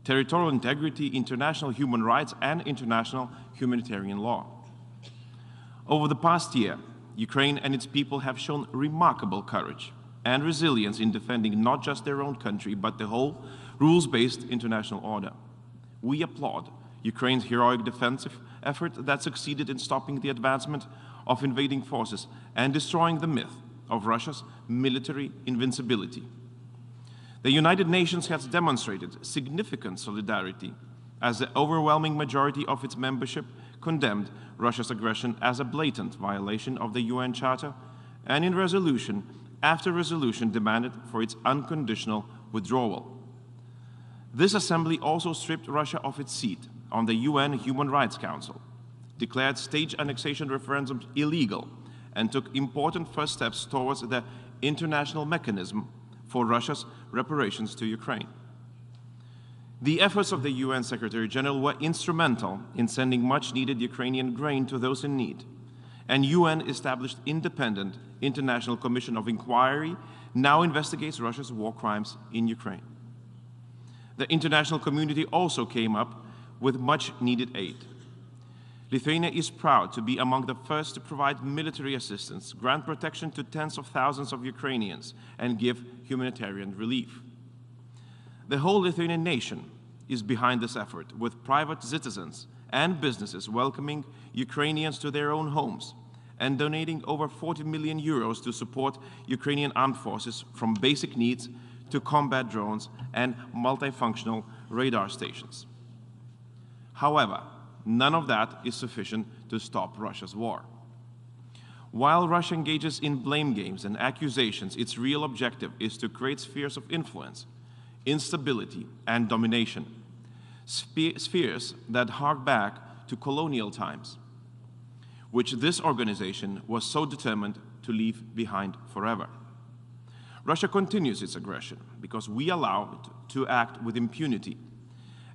territorial integrity, international human rights, and international humanitarian law. Over the past year, Ukraine and its people have shown remarkable courage and resilience in defending not just their own country, but the whole rules-based international order. We applaud Ukraine's heroic defensive effort that succeeded in stopping the advancement of invading forces and destroying the myth of Russia's military invincibility. The United Nations has demonstrated significant solidarity as the overwhelming majority of its membership condemned Russia's aggression as a blatant violation of the UN Charter, and in resolution after resolution demanded for its unconditional withdrawal. This assembly also stripped Russia of its seat on the UN Human Rights Council, declared state annexation referendums illegal, and took important first steps towards the international mechanism for Russia's reparations to Ukraine. The efforts of the UN Secretary General were instrumental in sending much-needed Ukrainian grain to those in need, and UN established independent International Commission of Inquiry now investigates Russia's war crimes in Ukraine. The international community also came up with much-needed aid. Lithuania is proud to be among the first to provide military assistance, grant protection to tens of thousands of Ukrainians, and give humanitarian relief. The whole Lithuanian nation is behind this effort, with private citizens and businesses welcoming Ukrainians to their own homes and donating over 40 million euros to support Ukrainian armed forces, from basic needs to combat drones and multifunctional radar stations. However, none of that is sufficient to stop Russia's war. While Russia engages in blame games and accusations, its real objective is to create spheres of influence, instability, and domination, spheres that hark back to colonial times, which this organization was so determined to leave behind forever. Russia continues its aggression because we allow it to act with impunity,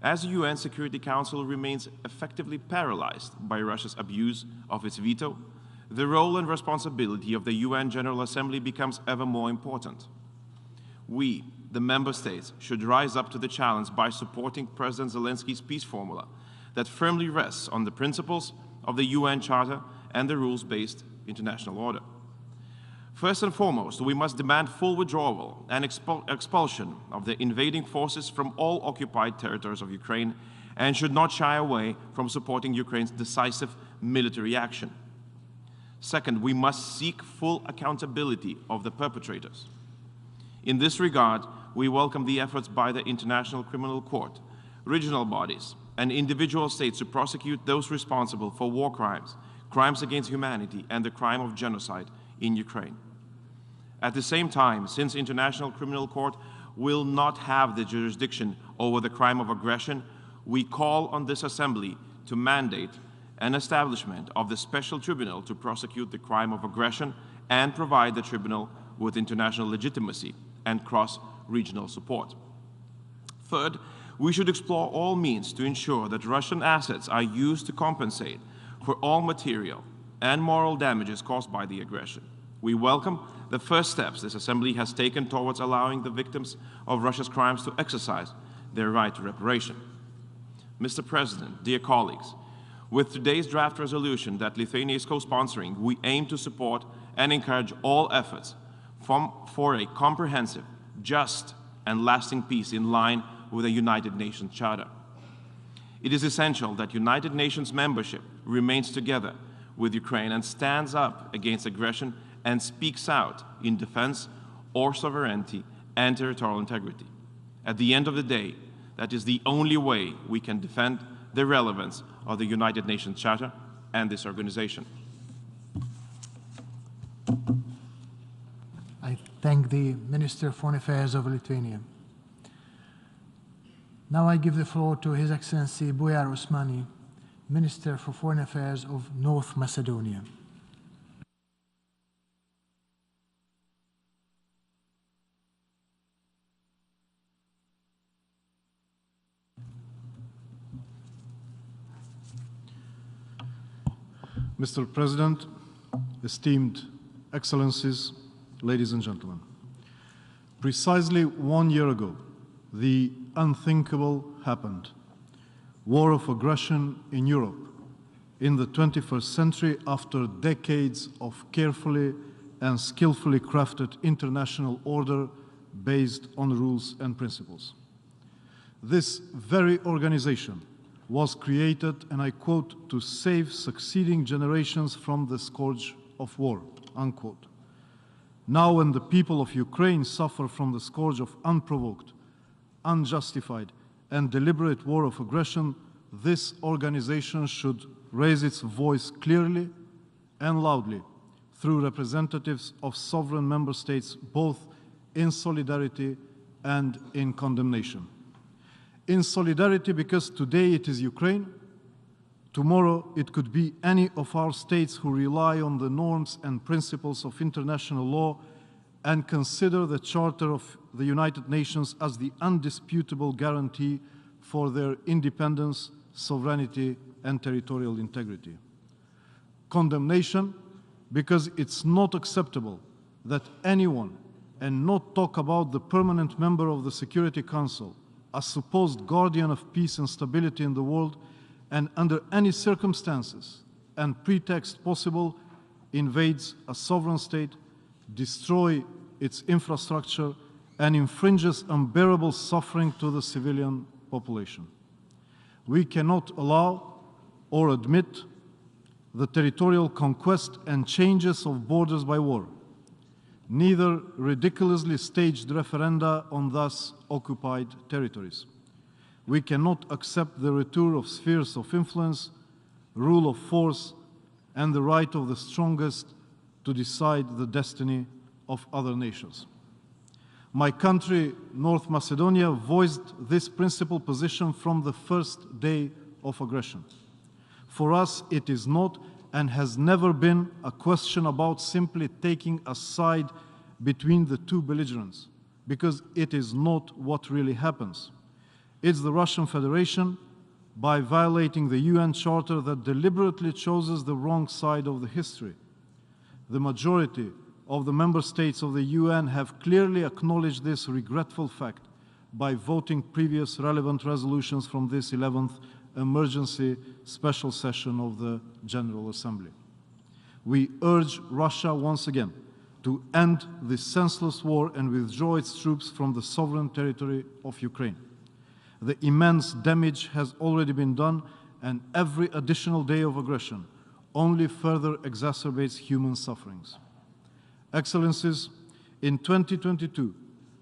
as the UN Security Council remains effectively paralyzed by Russia's abuse of its veto. The role and responsibility of the UN General Assembly becomes ever more important. We, the member states, should rise up to the challenge by supporting President Zelensky's peace formula that firmly rests on the principles of the UN Charter and the rules-based international order. First and foremost, we must demand full withdrawal and expulsion of the invading forces from all occupied territories of Ukraine, and should not shy away from supporting Ukraine's decisive military action. Second, we must seek full accountability of the perpetrators. In this regard, we welcome the efforts by the International Criminal Court, regional bodies, and individual states to prosecute those responsible for war crimes, crimes against humanity, and the crime of genocide in Ukraine. At the same time, since the International Criminal Court will not have the jurisdiction over the crime of aggression, we call on this Assembly to mandate an establishment of the Special Tribunal to prosecute the crime of aggression and provide the tribunal with international legitimacy and cross-regional support. Third, we should explore all means to ensure that Russian assets are used to compensate for all material and moral damages caused by the aggression. We welcome the first steps this Assembly has taken towards allowing the victims of Russia's crimes to exercise their right to reparation. Mr. President, dear colleagues, with today's draft resolution that Lithuania is co-sponsoring, we aim to support and encourage all efforts for a comprehensive, just, and lasting peace in line with the United Nations Charter. It is essential that United Nations membership remains together with Ukraine and stands up against aggression and speaks out in defense of sovereignty and territorial integrity. At the end of the day, that is the only way we can defend the relevance of the United Nations Charter and this organization. I thank the Minister of Foreign Affairs of Lithuania. Now I give the floor to His Excellency Bujar Osmani, Minister for Foreign Affairs of North Macedonia. Mr. President, esteemed Excellencies, ladies and gentlemen, precisely 1 year ago, the unthinkable happened. War of aggression in Europe, in the 21st century after decades of carefully and skillfully crafted international order based on rules and principles. This very organization was created, and I quote, to save succeeding generations from the scourge of war, unquote. Now when the people of Ukraine suffer from the scourge of unprovoked, unjustified, and deliberate war of aggression, this organization should raise its voice clearly and loudly through representatives of sovereign member states, both in solidarity and in condemnation. In solidarity because today it is Ukraine, tomorrow it could be any of our states who rely on the norms and principles of international law and consider the Charter of the United Nations as the undisputable guarantee for their independence, sovereignty, and territorial integrity. Condemnation, because it's not acceptable that anyone, and not talk about the permanent member of the Security Council, a supposed guardian of peace and stability in the world, and under any circumstances and pretext possible, invades a sovereign state, destroy its infrastructure, and infringes unbearable suffering to the civilian population. We cannot allow or admit the territorial conquest and changes of borders by war, neither ridiculously staged referenda on thus occupied territories. We cannot accept the return of spheres of influence, rule of force, and the right of the strongest to decide the destiny of other nations. My country, North Macedonia, voiced this principal position from the first day of aggression. For us, it is not and has never been a question about simply taking a side between the two belligerents, because it is not what really happens. It's the Russian Federation, by violating the UN Charter, that deliberately chooses the wrong side of the history. The majority of the member states of the UN have clearly acknowledged this regretful fact by voting previous relevant resolutions from this 11th emergency special session of the General Assembly. We urge Russia once again to end this senseless war and withdraw its troops from the sovereign territory of Ukraine. The immense damage has already been done, and every additional day of aggression only further exacerbates human sufferings. Excellencies, in 2022,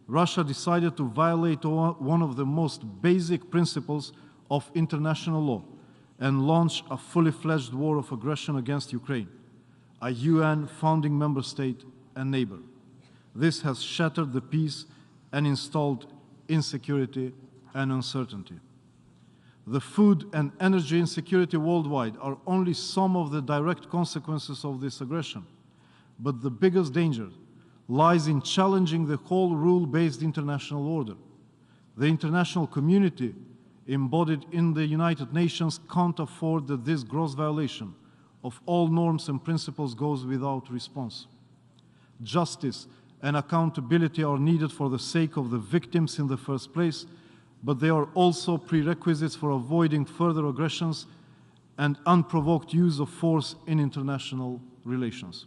Russia decided to violate one of the most basic principles of international law and launch a fully fledged war of aggression against Ukraine, a UN founding member state and neighbor. This has shattered the peace and installed insecurity and uncertainty. The food and energy insecurity worldwide are only some of the direct consequences of this aggression, but the biggest danger lies in challenging the whole rule-based international order. The international community embodied in the United Nations can't afford that this gross violation of all norms and principles goes without response. Justice and accountability are needed for the sake of the victims in the first place, but they are also prerequisites for avoiding further aggressions and unprovoked use of force in international relations.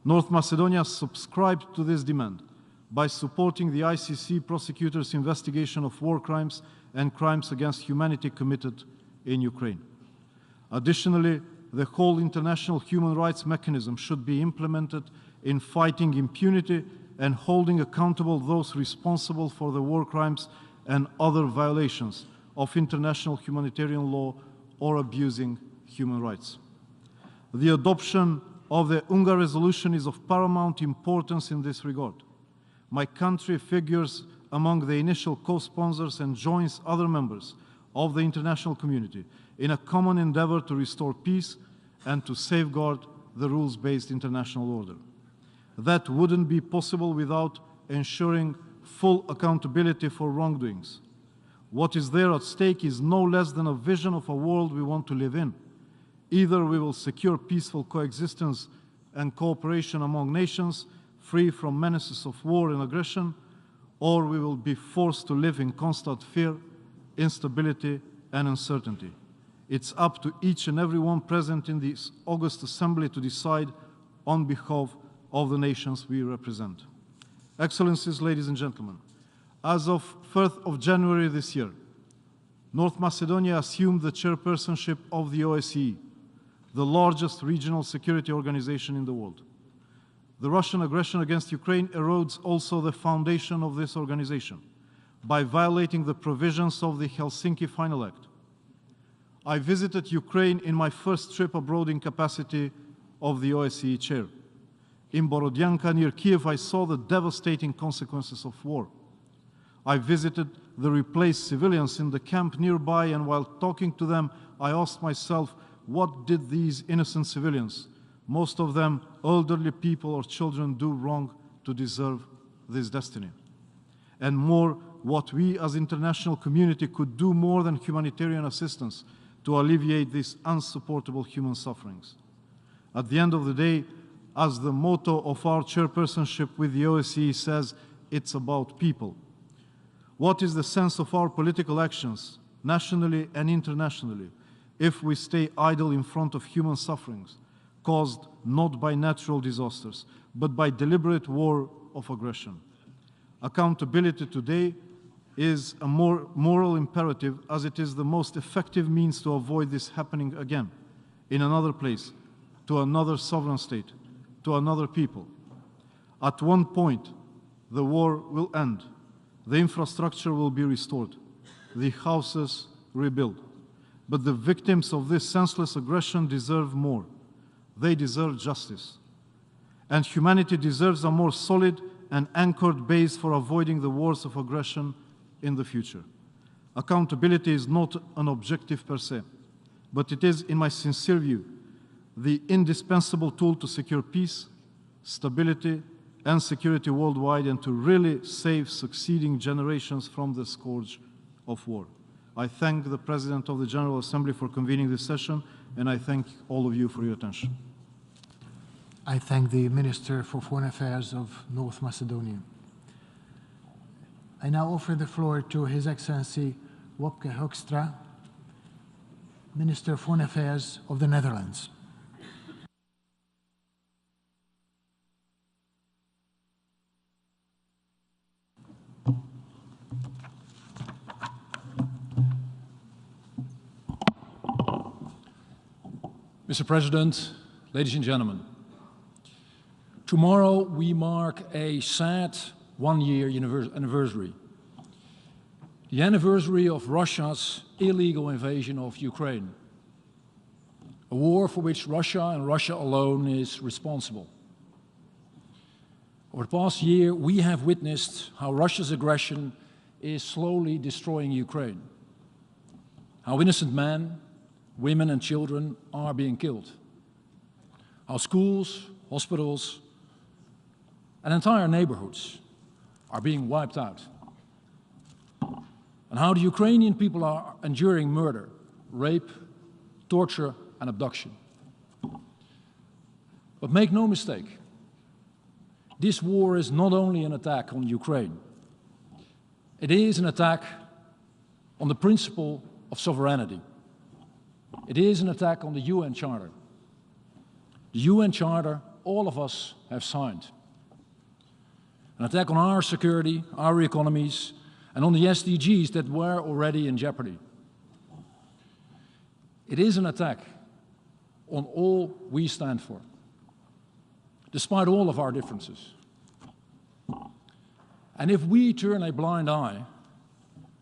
North Macedonia subscribed to this demand by supporting the ICC prosecutor's investigation of war crimes and crimes against humanity committed in Ukraine. Additionally, the whole international human rights mechanism should be implemented in fighting impunity and holding accountable those responsible for the war crimes and other violations of international humanitarian law or abusing human rights. The adoption of the UNGA resolution is of paramount importance in this regard. My country figures among the initial co-sponsors and joins other members of the international community in a common endeavor to restore peace and to safeguard the rules-based international order. That wouldn't be possible without ensuring full accountability for wrongdoings. What is there at stake is no less than a vision of a world we want to live in. Either we will secure peaceful coexistence and cooperation among nations, free from menaces of war and aggression, or we will be forced to live in constant fear, instability, and uncertainty. It's up to each and every one present in this August Assembly to decide on behalf of the nations we represent. Excellencies, ladies and gentlemen, as of 1st of January this year, North Macedonia assumed the chairpersonship of the OSCE, the largest regional security organization in the world. The Russian aggression against Ukraine erodes also the foundation of this organization by violating the provisions of the Helsinki Final Act. I visited Ukraine in my first trip abroad in capacity of the OSCE chair. In Borodyanka near Kiev, I saw the devastating consequences of war. I visited the replaced civilians in the camp nearby, and while talking to them, I asked myself, what did these innocent civilians, most of them elderly people or children, do wrong to deserve this destiny? And more, what we as international community could do more than humanitarian assistance to alleviate these unsupportable human sufferings. At the end of the day, as the motto of our chairpersonship with the OSCE says, it's about people. What is the sense of our political actions, nationally and internationally, if we stay idle in front of human sufferings caused not by natural disasters, but by deliberate war of aggression? Accountability today is a more moral imperative, as it is the most effective means to avoid this happening again, in another place, to another sovereign state, to another people. At one point, the war will end. The infrastructure will be restored, the houses rebuilt. But the victims of this senseless aggression deserve more. They deserve justice. And humanity deserves a more solid and anchored base for avoiding the wars of aggression in the future. Accountability is not an objective per se, but it is, in my sincere view, the indispensable tool to secure peace, stability, and security worldwide, and to really save succeeding generations from the scourge of war. I thank the President of the General Assembly for convening this session, and I thank all of you for your attention. I thank the Minister for Foreign Affairs of North Macedonia. I now offer the floor to His Excellency Wopke Hoekstra, Minister of Foreign Affairs of the Netherlands. Mr. President, ladies and gentlemen, tomorrow we mark a sad one-year anniversary. The anniversary of Russia's illegal invasion of Ukraine, a war for which Russia and Russia alone is responsible. Over the past year, we have witnessed how Russia's aggression is slowly destroying Ukraine, how innocent men, women and children are being killed, how schools, hospitals, and entire neighborhoods are being wiped out, and how the Ukrainian people are enduring murder, rape, torture, and abduction. But make no mistake, this war is not only an attack on Ukraine, it is an attack on the principle of sovereignty. It is an attack on the UN Charter. The UN Charter all of us have signed. An attack on our security, our economies, and on the SDGs that were already in jeopardy. It is an attack on all we stand for, despite all of our differences. And if we turn a blind eye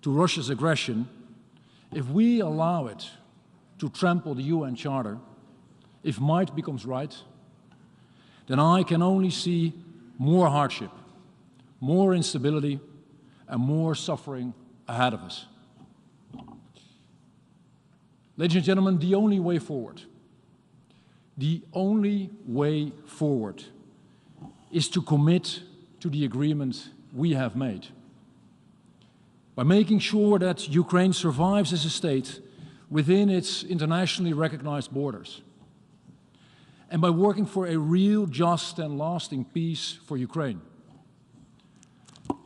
to Russia's aggression, if we allow it to trample the UN Charter, if might becomes right, then I can only see more hardship, more instability, and more suffering ahead of us. Ladies and gentlemen, the only way forward is to commit to the agreement we have made. By making sure that Ukraine survives as a state within its internationally recognized borders, and by working for a real, just, and lasting peace for Ukraine.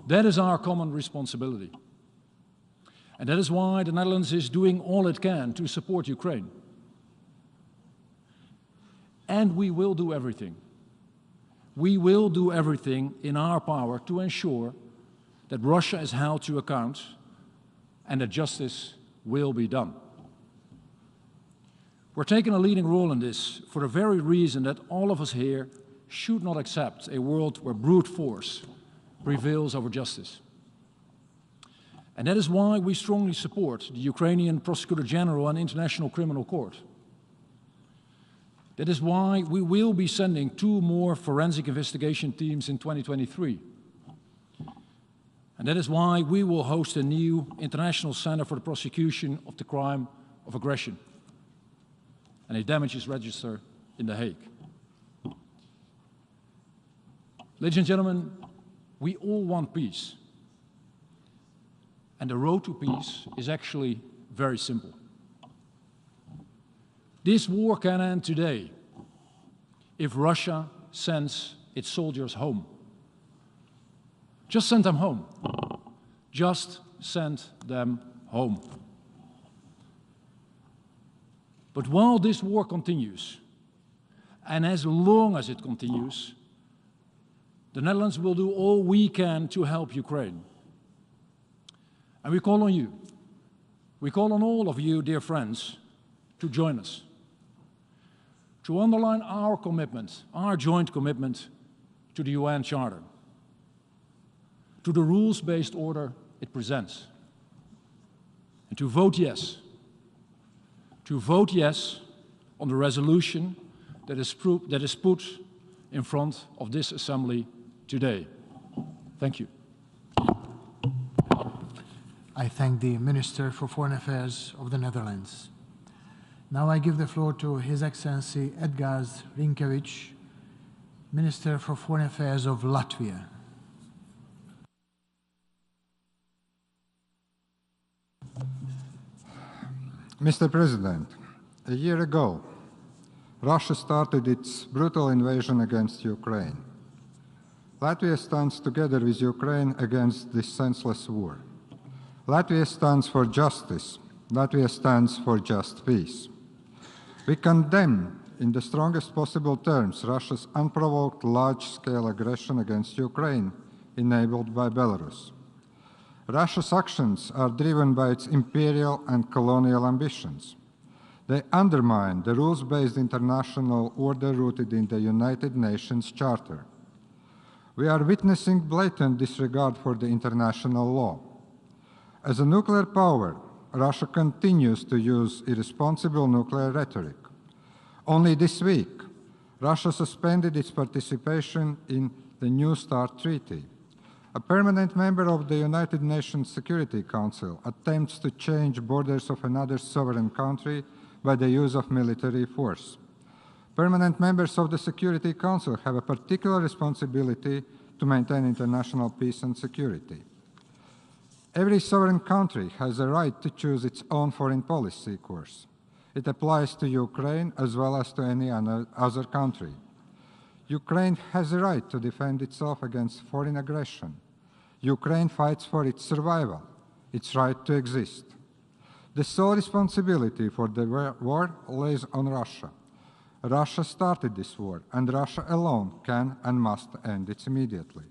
That is our common responsibility. And that is why the Netherlands is doing all it can to support Ukraine. And we will do everything. We will do everything in our power to ensure that Russia is held to account and that justice will be done. We're taking a leading role in this for the very reason that all of us here should not accept a world where brute force prevails over justice. And that is why we strongly support the Ukrainian Prosecutor General and International Criminal Court. That is why we will be sending 2 more forensic investigation teams in 2023. And that is why we will host a new International Center for the Prosecution of the Crime of Aggression and a damages register in The Hague. Ladies and gentlemen, we all want peace. And the road to peace is actually very simple. This war can end today if Russia sends its soldiers home. Just send them home. Just send them home. But while this war continues, and as long as it continues, the Netherlands will do all we can to help Ukraine. And we call on you. We call on all of you, dear friends, to join us. To underline our commitment, our joint commitment to the UN Charter, to the rules-based order it presents, and to vote yes. To vote yes on the resolution that is put in front of this Assembly today. Thank you. I thank the Minister for Foreign Affairs of the Netherlands. Now I give the floor to His Excellency Edgars Rinkēvičs, Minister for Foreign Affairs of Latvia. Mr. President, a year ago, Russia started its brutal invasion against Ukraine. Latvia stands together with Ukraine against this senseless war. Latvia stands for justice. Latvia stands for just peace. We condemn in the strongest possible terms Russia's unprovoked large-scale aggression against Ukraine enabled by Belarus. Russia's actions are driven by its imperial and colonial ambitions. They undermine the rules-based international order rooted in the United Nations Charter. We are witnessing blatant disregard for the international law. As a nuclear power, Russia continues to use irresponsible nuclear rhetoric. Only this week, Russia suspended its participation in the New START Treaty. A permanent member of the United Nations Security Council attempts to change borders of another sovereign country by the use of military force. Permanent members of the Security Council have a particular responsibility to maintain international peace and security. Every sovereign country has a right to choose its own foreign policy course. It applies to Ukraine as well as to any other country. Ukraine has a right to defend itself against foreign aggression. Ukraine fights for its survival, its right to exist. The sole responsibility for the war lays on Russia. Russia started this war, and Russia alone can and must end it immediately.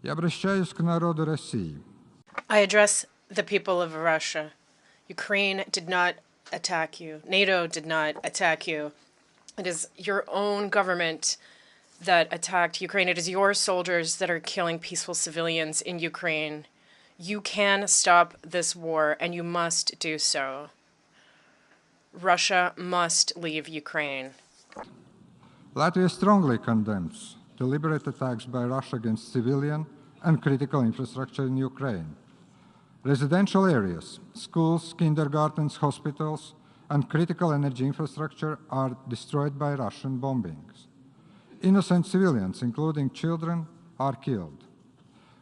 Я обращаюсь к народу России. I address the people of Russia. Ukraine did not attack you. NATO did not attack you. It is your own government that attacked Ukraine. It is your soldiers that are killing peaceful civilians in Ukraine. You can stop this war, and you must do so. Russia must leave Ukraine. Latvia strongly condemns deliberate attacks by Russia against civilian and critical infrastructure in Ukraine. Residential areas, schools, kindergartens, hospitals, and critical energy infrastructure are destroyed by Russian bombings. Innocent civilians, including children, are killed.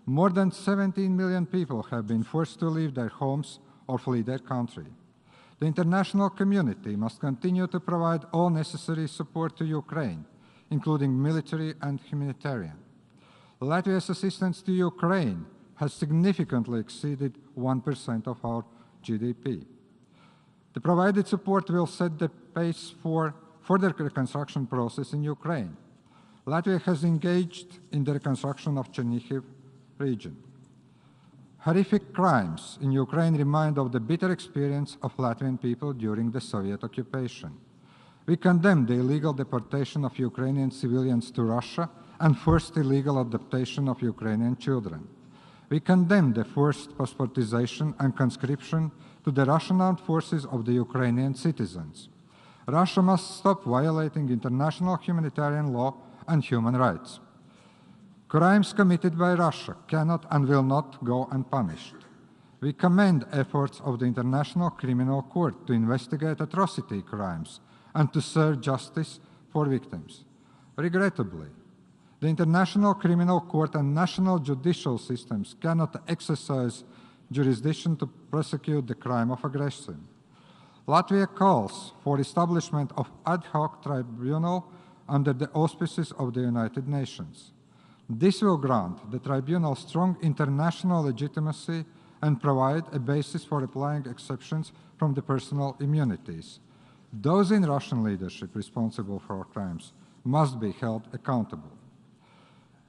More than 17 million people have been forced to leave their homes or flee their country. The international community must continue to provide all necessary support to Ukraine, including military and humanitarian. Latvia's assistance to Ukraine has significantly exceeded 1% of our GDP. The provided support will set the pace for further reconstruction process in Ukraine. Latvia has engaged in the reconstruction of Chernihiv region. Horrific crimes in Ukraine remind of the bitter experience of Latvian people during the Soviet occupation. We condemn the illegal deportation of Ukrainian civilians to Russia and forced illegal adaptation of Ukrainian children. We condemn the forced passportization and conscription to the Russian armed forces of the Ukrainian citizens. Russia must stop violating international humanitarian law and human rights. Crimes committed by Russia cannot and will not go unpunished. We commend efforts of the International Criminal Court to investigate atrocity crimes and to serve justice for victims. Regrettably, the International Criminal Court and national judicial systems cannot exercise jurisdiction to prosecute the crime of aggression. Latvia calls for establishment of ad hoc tribunal under the auspices of the United Nations. This will grant the tribunal strong international legitimacy and provide a basis for applying exceptions from the personal immunities. Those in Russian leadership responsible for crimes must be held accountable.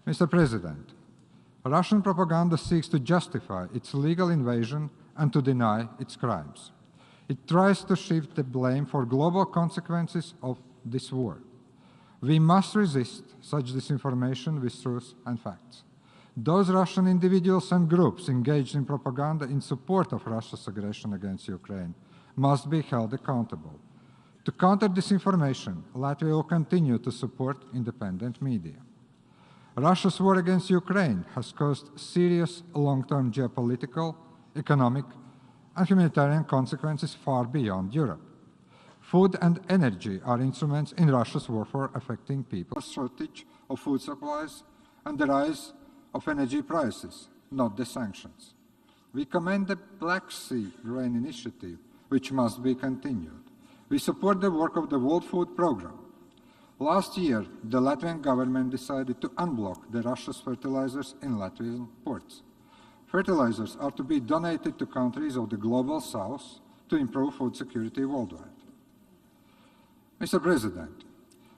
Mr. President, Russian propaganda seeks to justify its legal invasion and to deny its crimes. It tries to shift the blame for global consequences of this war. We must resist such disinformation with truth and facts. Those Russian individuals and groups engaged in propaganda in support of Russia's aggression against Ukraine must be held accountable. To counter disinformation, Latvia will continue to support independent media. Russia's war against Ukraine has caused serious long-term geopolitical, economic, and humanitarian consequences far beyond Europe. Food and energy are instruments in Russia's warfare affecting people. Shortage of food supplies and the rise of energy prices, not the sanctions. We commend the Black Sea Grain Initiative, which must be continued. We support the work of the World Food Programme. Last year, the Latvian government decided to unblock the Russia's fertilizers in Latvian ports. Fertilizers are to be donated to countries of the Global South to improve food security worldwide. Mr. President,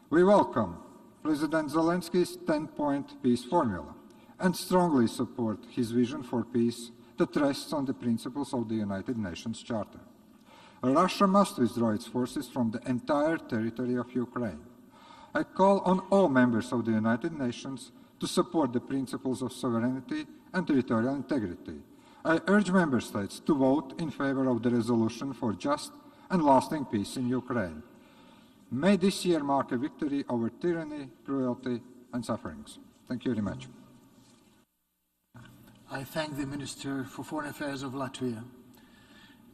we welcome President Zelensky's 10-point peace formula and strongly support his vision for peace that rests on the principles of the United Nations Charter. Russia must withdraw its forces from the entire territory of Ukraine. I call on all members of the United Nations to support the principles of sovereignty and territorial integrity. I urge member states to vote in favor of the resolution for just and lasting peace in Ukraine. May this year mark a victory over tyranny, cruelty, and sufferings. Thank you very much. I thank the Minister for Foreign Affairs of Latvia.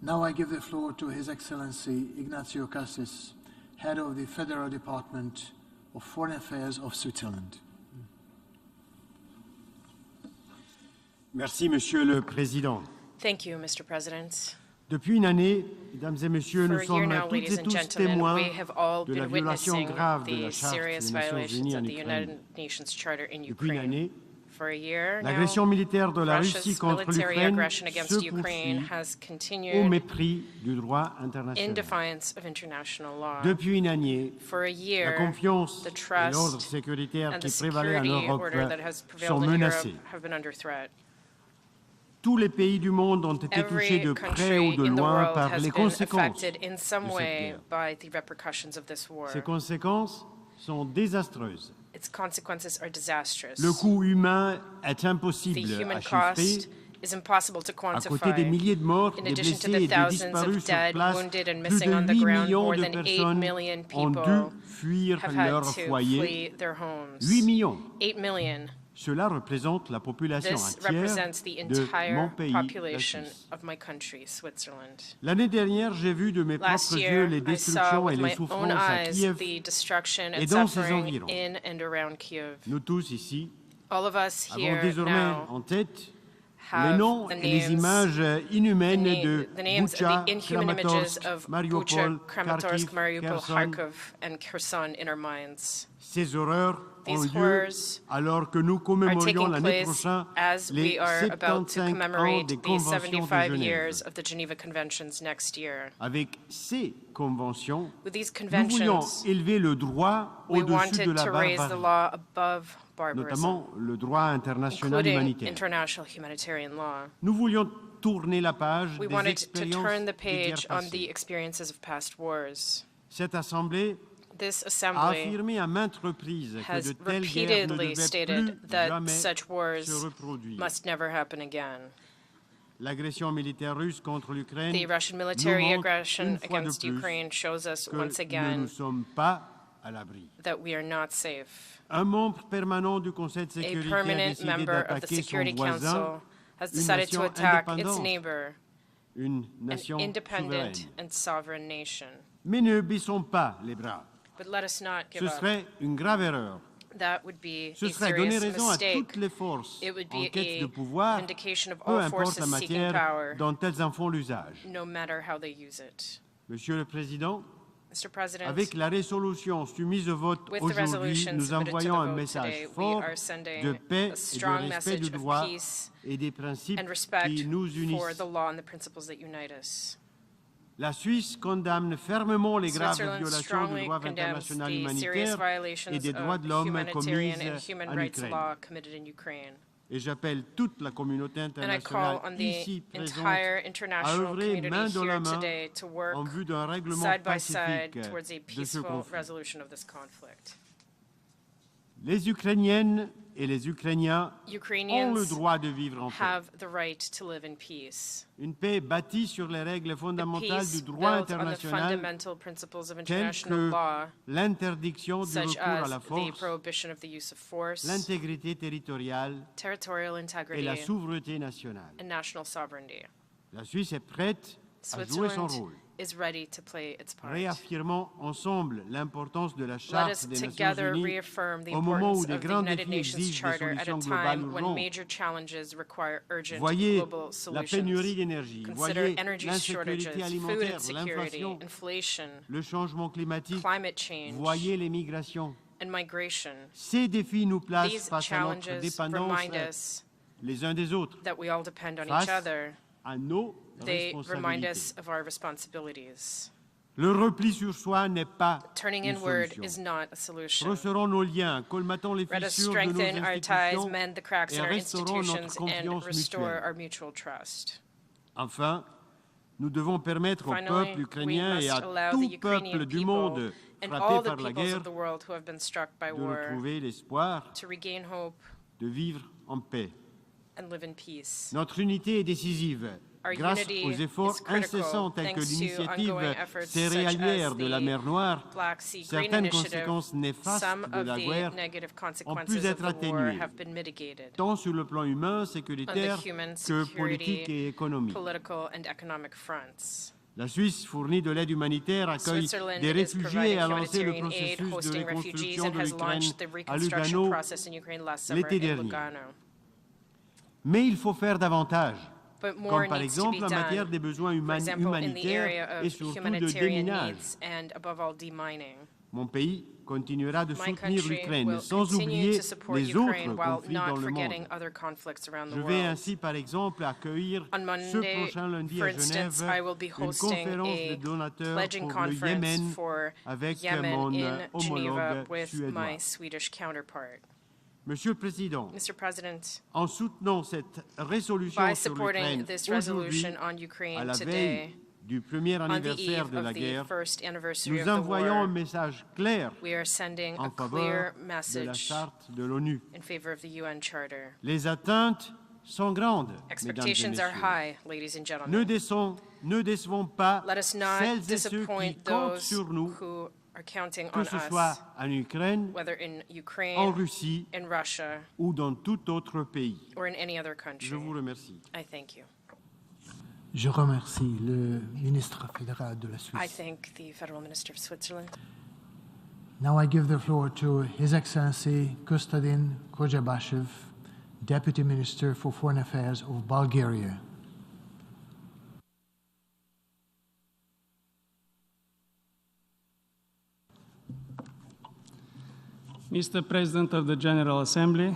Now I give the floor to His Excellency Ignacio Cassis, Head of the Federal Department of Foreign Affairs of Switzerland. Merci, Monsieur le Président. Thank you, Mr. President. Depuis une année, Mesdames et Messieurs, nous sommes toutes et tous témoins de la violation grave de la Charte des Nations Unies en Ukraine. Depuis une année, l'agression militaire de la Russie contre l'Ukraine se poursuit au mépris du droit international. Depuis une année, la confiance et l'ordre sécuritaire qui prévalait en Europe sont menacés. Tous les pays du monde ont été touchés de près ou de loin par les conséquences de cette guerre. Ces conséquences sont désastreuses. Le coût humain est impossible à chiffrer. À côté des milliers de morts, des blessés et des disparus sur place, plus de 8 millions de personnes ont dû fuir leur foyer. 8 millions. Cela représente la population entière de mon pays, la Suisse. L'année dernière, j'ai vu de mes propres yeux les destructions et les souffrances à Kiev et dans ses environs. Nous tous ici avons désormais en tête les noms et les images inhumaines de Bucha, Kramatorsk, Mariupol, Kharkiv, Kherson. Ces horreurs ont lieu alors que nous commémorions l'année prochaine les 75 ans des conventions de Genève. Avec ces conventions, nous voulions élever le droit au-dessus de la barbarie, notamment le droit international humanitaire. Nous voulions tourner la page des expériences des guerres passées. Cette Assemblée a affirmé à maintes reprises que de telles guerres ne devaient plus jamais se reproduire. L'agression militaire russe contre l'Ukraine nous montre une fois de plus que nous ne sommes pas à l'abri. Un membre permanent du Conseil de sécurité a décidé d'attaquer son voisin, une nation indépendante, une nation souveraine. Mais ne baissons pas les bras. Ce serait une grave erreur. Ce serait donner raison à toutes les forces en quête de pouvoir, peu importe la matière dont elles en font l'usage. Monsieur le Président, avec la résolution soumise au vote aujourd'hui, nous envoyons un message fort de paix et de respect du droit et des principes qui nous unissent. La Suisse condamne fermement les graves violations du droit international humanitaire et des droits de l'homme commises en Ukraine. Et j'appelle toute la communauté internationale ici présente à œuvrer main dans la main en vue d'un règlement pacifique de ce conflit. Les Ukrainiennes et les Ukrainiens ont le droit de vivre en paix. Une paix bâtie sur les règles fondamentales du droit international, telles que l'interdiction du recours à la force, l'intégrité territoriale et la souveraineté nationale. La Suisse est prête à jouer son rôle. Réaffirmons ensemble l'importance de la Charte des Nations Unies au moment où de grands défis exigent des solutions globales urgentes. Voyez la pénurie d'énergie, voyez l'insécurité alimentaire, l'inflation, le changement climatique, voyez les migrations. Ces défis nous placent face à notre dépendance les uns des autres, face à nos responsabilités. Le repli sur soi n'est pas une solution. Resserrons nos liens, colmatons les fissures de nos institutions et restaurons notre confiance mutuelle. Enfin, nous devons permettre au peuple ukrainien et à tout peuple du monde frappé par la guerre de retrouver l'espoir de vivre en paix. Notre unité est décisive. Grâce aux efforts incessants tels que l'initiative céréalière de la mer Noire, certaines conséquences néfastes de la guerre ont pu être atténuées, tant sur le plan humain, sécuritaire que politique et économique. La Suisse fournit de l'aide humanitaire, accueille des réfugiés et a lancé le processus de reconstruction de l'Ukraine à Lugano l'été dernier. Mais il faut faire davantage, comme par exemple en matière des besoins humanitaires et surtout de déminage. Mon pays continuera de soutenir l'Ukraine, sans oublier les autres conflits dans le monde. Je vais ainsi, par exemple, accueillir ce prochain lundi à Genève une conférence de donateurs pour le Yémen avec mon homologue suédois. Monsieur le Président, en soutenant cette résolution sur l'Ukraine aujourd'hui, à la veille du premier anniversaire de la guerre, nous envoyons un message clair en faveur de la Charte de l'ONU. Les atteintes sont grandes, mesdames et messieurs. Ne décevons pas celles et ceux qui comptent sur nous, que ce soit en Ukraine, en Russie ou dans tout autre pays. Je vous remercie. Je remercie le ministre fédéral de la Suisse. Now I give the floor to His Excellency Kostadin Kojabashev, Deputy Minister for Foreign Affairs of Bulgaria. Mr. President of the General Assembly,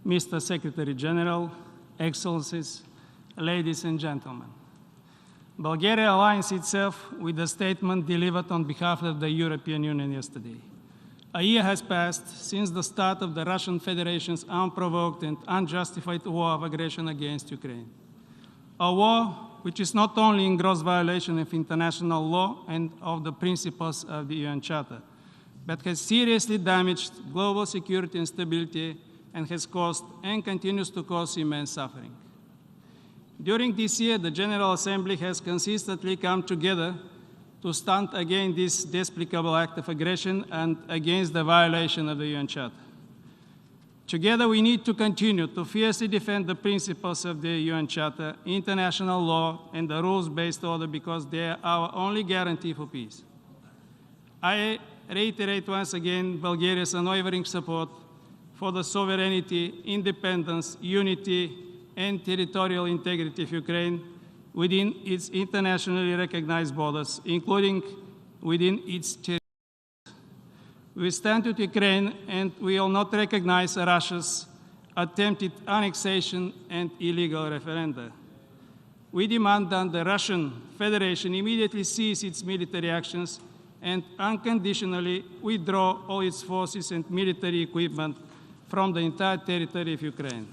Mr. Secretary General, Excellencies, ladies and gentlemen. Bulgaria aligns itself with the statement delivered on behalf of the European Union yesterday. A year has passed since the start of the Russian Federation's unprovoked and unjustified war of aggression against Ukraine. A war which is not only in gross violation of international law and of the principles of the UN Charter, but has seriously damaged global security and stability and has caused and continues to cause immense suffering. During this year, the General Assembly has consistently come together to stand against this despicable act of aggression and against the violation of the UN Charter. Together, we need to continue to fiercely defend the principles of the UN Charter, international law, and the rules-based order because they are our only guarantee for peace. I reiterate once again Bulgaria's unwavering support for the sovereignty, independence, unity, and territorial integrity of Ukraine within its internationally recognized borders, including within its territory. We stand with Ukraine and we will not recognize Russia's attempted annexation and illegal referenda. We demand that the Russian Federation immediately cease its military actions and unconditionally withdraw all its forces and military equipment from the entire territory of Ukraine.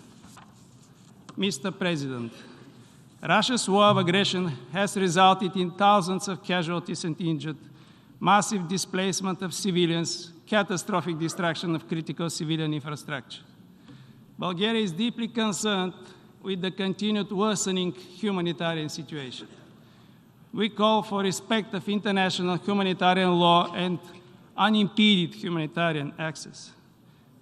Mr. President, Russia's war of aggression has resulted in thousands of casualties and injured, massive displacement of civilians, catastrophic destruction of critical civilian infrastructure. Bulgaria is deeply concerned with the continued worsening humanitarian situation. We call for respect of international humanitarian law and unimpeded humanitarian access.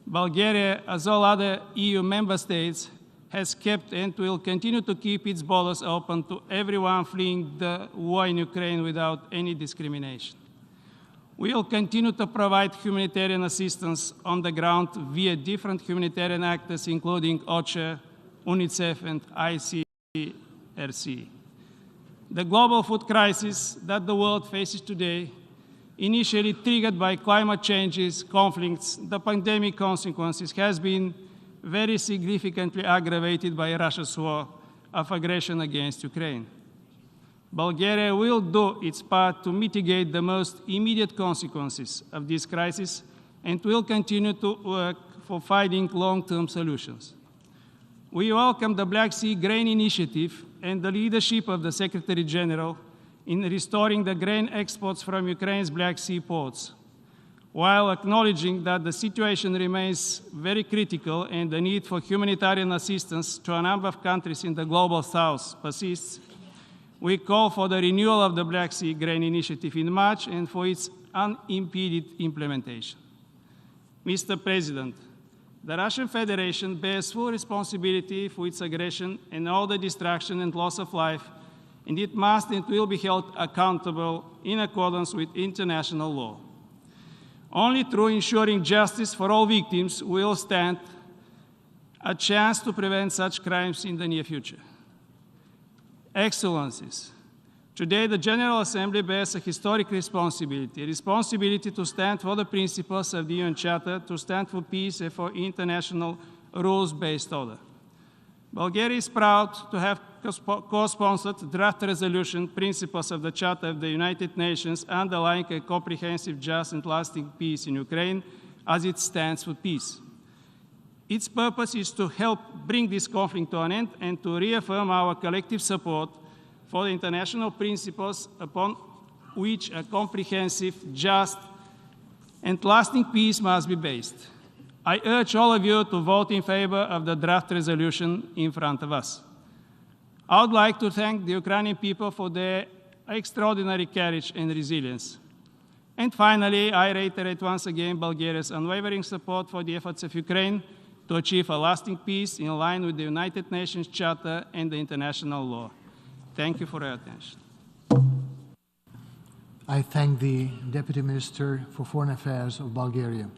Bulgaria, as all other EU member states, has kept and will continue to keep its borders open to everyone fleeing the war in Ukraine without any discrimination. We will continue to provide humanitarian assistance on the ground via different humanitarian actors, including OCHA, UNICEF, and ICRC. The global food crisis that the world faces today, initially triggered by climate changes, conflicts, the pandemic consequences, has been very significantly aggravated by Russia's war of aggression against Ukraine. Bulgaria will do its part to mitigate the most immediate consequences of this crisis and will continue to work for finding long-term solutions. We welcome the Black Sea Grain Initiative and the leadership of the Secretary General in restoring the grain exports from Ukraine's Black Sea ports, while acknowledging that the situation remains very critical and the need for humanitarian assistance to a number of countries in the Global South persists. We call for the renewal of the Black Sea Grain Initiative in March and for its unimpeded implementation. Mr. President, the Russian Federation bears full responsibility for its aggression and all the destruction and loss of life, and it must and will be held accountable in accordance with international law. Only through ensuring justice for all victims will stand a chance to prevent such crimes in the near future. Excellencies, today the General Assembly bears a historic responsibility to stand for the principles of the UN Charter, to stand for peace and for international rules-based order. Bulgaria is proud to have co-sponsored draft resolution principles of the Charter of the United Nations underlying a comprehensive, just and lasting peace in Ukraine as it stands for peace. Its purpose is to help bring this conflict to an end and to reaffirm our collective support for the international principles upon which a comprehensive, just, and lasting peace must be based. I urge all of you to vote in favor of the draft resolution in front of us. I would like to thank the Ukrainian people for their extraordinary courage and resilience. And finally, I reiterate once again Bulgaria's unwavering support for the efforts of Ukraine to achieve a lasting peace in line with the United Nations Charter and the international law. Thank you for your attention. I thank the Deputy Minister for Foreign Affairs of Bulgaria.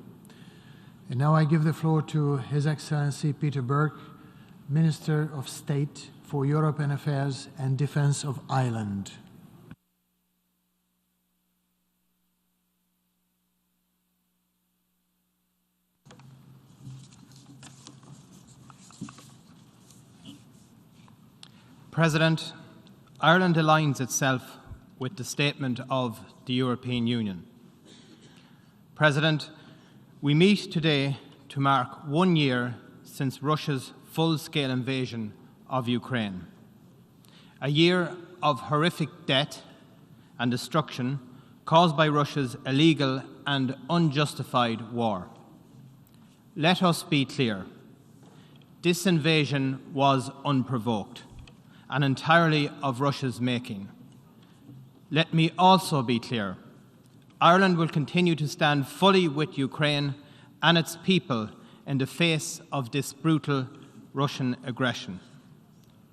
And now I give the floor to His Excellency Peter Burke, Minister of State for European Affairs and Defence of Ireland. President, Ireland aligns itself with the statement of the European Union. President, we meet today to mark 1 year since Russia's full-scale invasion of Ukraine. A year of horrific death and destruction caused by Russia's illegal and unjustified war. Let us be clear. This invasion was unprovoked and entirely of Russia's making. Let me also be clear. Ireland will continue to stand fully with Ukraine and its people in the face of this brutal Russian aggression.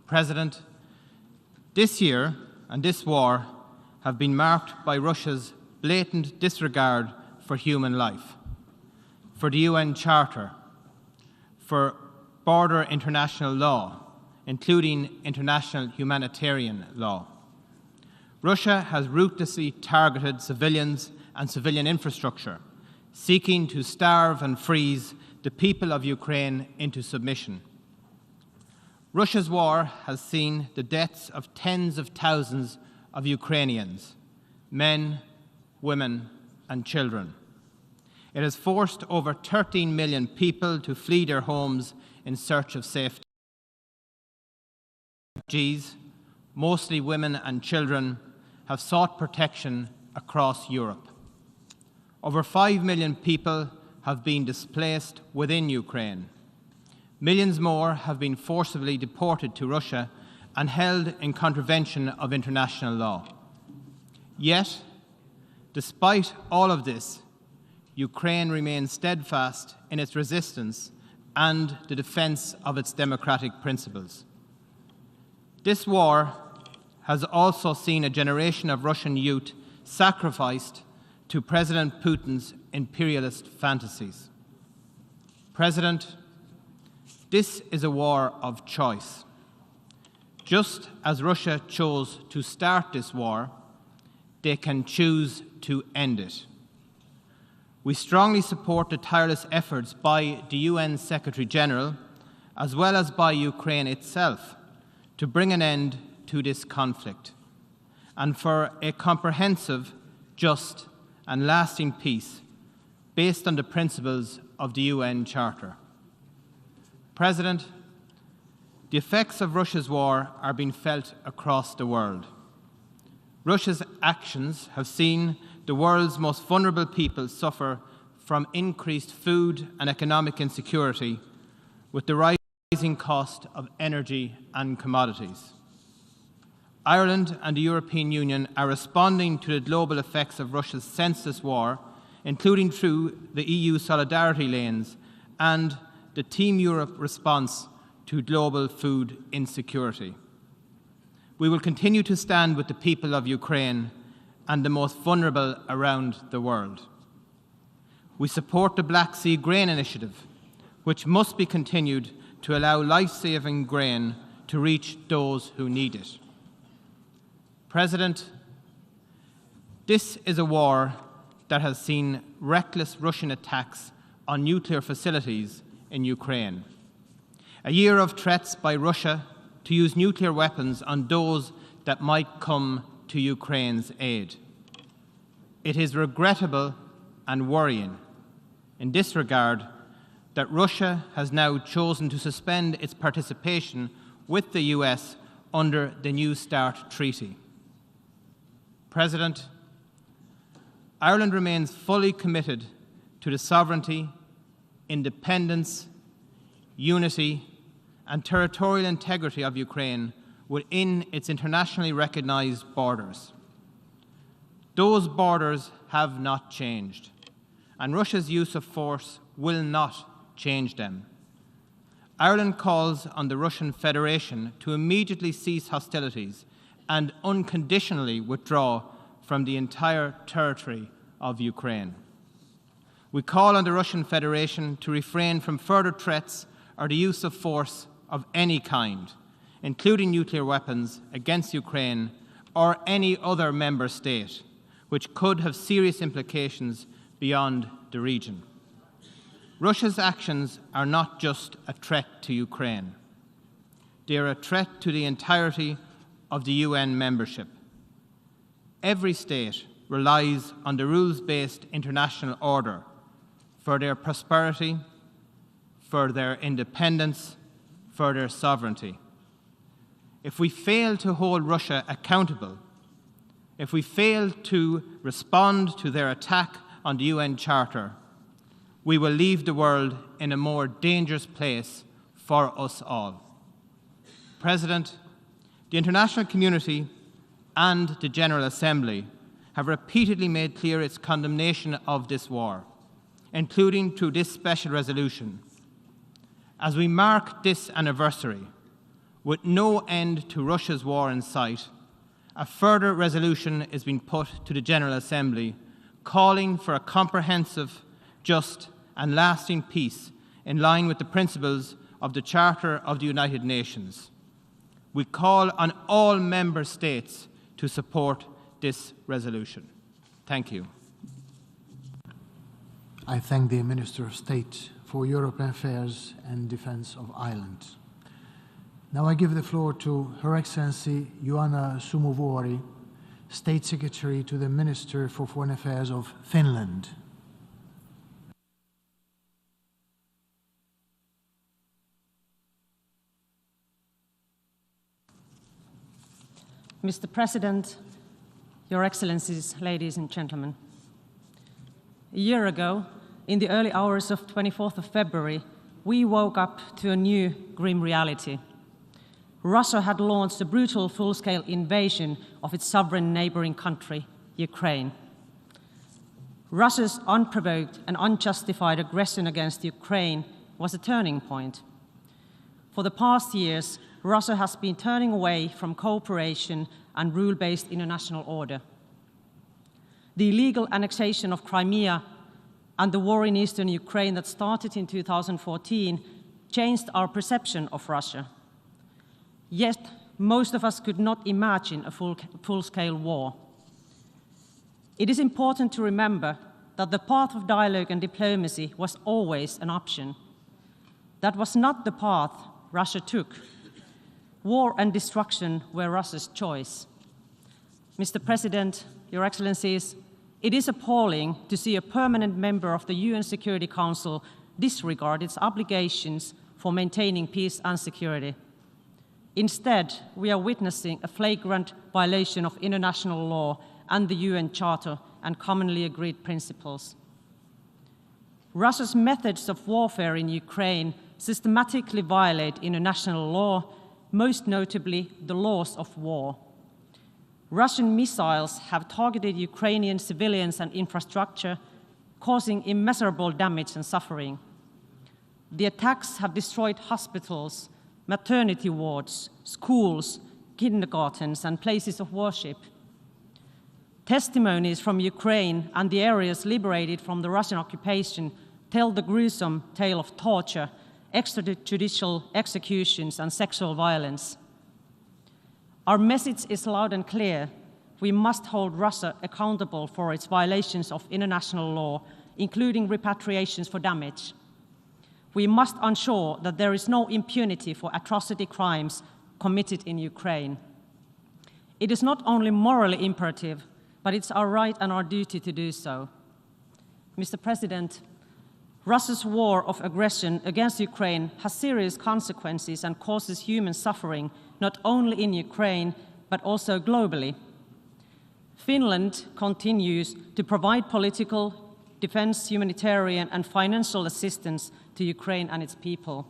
President, this year and this war have been marked by Russia's blatant disregard for human life, for the UN Charter, for border international law, including international humanitarian law. Russia has ruthlessly targeted civilians and civilian infrastructure, seeking to starve and freeze the people of Ukraine into submission. Russia's war has seen the deaths of tens of thousands of Ukrainians, men, women, and children. It has forced over 13 million people to flee their homes in search of safety. Refugees, mostly women and children, have sought protection across Europe. Over 5 million people have been displaced within Ukraine. Millions more have been forcibly deported to Russia and held in contravention of international law. Yet, despite all of this, Ukraine remains steadfast in its resistance and the defense of its democratic principles. This war has also seen a generation of Russian youth sacrificed to President Putin's imperialist fantasies. President, this is a war of choice. Just as Russia chose to start this war, they can choose to end it. We strongly support the tireless efforts by the UN Secretary-General, as well as by Ukraine itself, to bring an end to this conflict and for a comprehensive, just, and lasting peace based on the principles of the UN Charter. President, the effects of Russia's war are being felt across the world. Russia's actions have seen the world's most vulnerable people suffer from increased food and economic insecurity with the rising cost of energy and commodities. Ireland and the European Union are responding to the global effects of Russia's senseless war, including through the EU solidarity lanes and the Team Europe response to global food insecurity. We will continue to stand with the people of Ukraine and the most vulnerable around the world. We support the Black Sea Grain Initiative, which must be continued to allow life-saving grain to reach those who need it. President, this is a war that has seen reckless Russian attacks on nuclear facilities in Ukraine. A year of threats by Russia to use nuclear weapons on those that might come to Ukraine's aid. It is regrettable and worrying in this regard that Russia has now chosen to suspend its participation with the US under the New START treaty. President, Ireland remains fully committed to the sovereignty, independence, unity, and territorial integrity of Ukraine within its internationally recognized borders. Those borders have not changed, and Russia's use of force will not change them. Ireland calls on the Russian Federation to immediately cease hostilities and unconditionally withdraw from the entire territory of Ukraine. We call on the Russian Federation to refrain from further threats or the use of force of any kind, including nuclear weapons, against Ukraine or any other member state, which could have serious implications beyond the region. Russia's actions are not just a threat to Ukraine. they are a threat to the entirety of the UN membership. Every state relies on the rules-based international order for their prosperity, for their independence, for their sovereignty. If we fail to hold Russia accountable, if we fail to respond to their attack on the UN Charter, we will leave the world in a more dangerous place for us all. President, the international community and the General Assembly have repeatedly made clear its condemnation of this war, including through this special resolution. As we mark this anniversary, with no end to Russia's war in sight, a further resolution is being put to the General Assembly calling for a comprehensive, just and lasting peace in line with the principles of the Charter of the United Nations. We call on all member states to support this resolution. Thank you. I thank the Minister of State for European Affairs and Defence of Ireland. Now I give the floor to Her Excellency Joanna Sumuvuori, State Secretary to the Minister for Foreign Affairs of Finland. Mr. President, Your Excellencies, ladies and gentlemen. A year ago, in the early hours of 24th of February, we woke up to a new grim reality. Russia had launched a brutal full-scale invasion of its sovereign neighboring country, Ukraine. Russia's unprovoked and unjustified aggression against Ukraine was a turning point. For the past years, Russia has been turning away from cooperation and rule-based international order. The illegal annexation of Crimea and the war in eastern Ukraine that started in 2014 changed our perception of Russia. Yet, most of us could not imagine a full-scale war. It is important to remember that the path of dialogue and diplomacy was always an option. That was not the path Russia took. War and destruction were Russia's choice. Mr. President, Your Excellencies, it is appalling to see a permanent member of the UN Security Council disregard its obligations for maintaining peace and security. Instead, we are witnessing a flagrant violation of international law and the UN Charter and commonly agreed principles. Russia's methods of warfare in Ukraine systematically violate international law, most notably the laws of war. Russian missiles have targeted Ukrainian civilians and infrastructure, causing immeasurable damage and suffering. The attacks have destroyed hospitals, maternity wards, schools, kindergartens, and places of worship. Testimonies from Ukraine and the areas liberated from the Russian occupation tell the gruesome tale of torture, extrajudicial executions, and sexual violence. Our message is loud and clear. We must hold Russia accountable for its violations of international law, including repatriations for damage. We must ensure that there is no impunity for atrocity crimes committed in Ukraine. It is not only morally imperative, but it's our right and our duty to do so. Mr. President, Russia's war of aggression against Ukraine has serious consequences and causes human suffering, not only in Ukraine, but also globally. Finland continues to provide political, defense, humanitarian, and financial assistance to Ukraine and its people.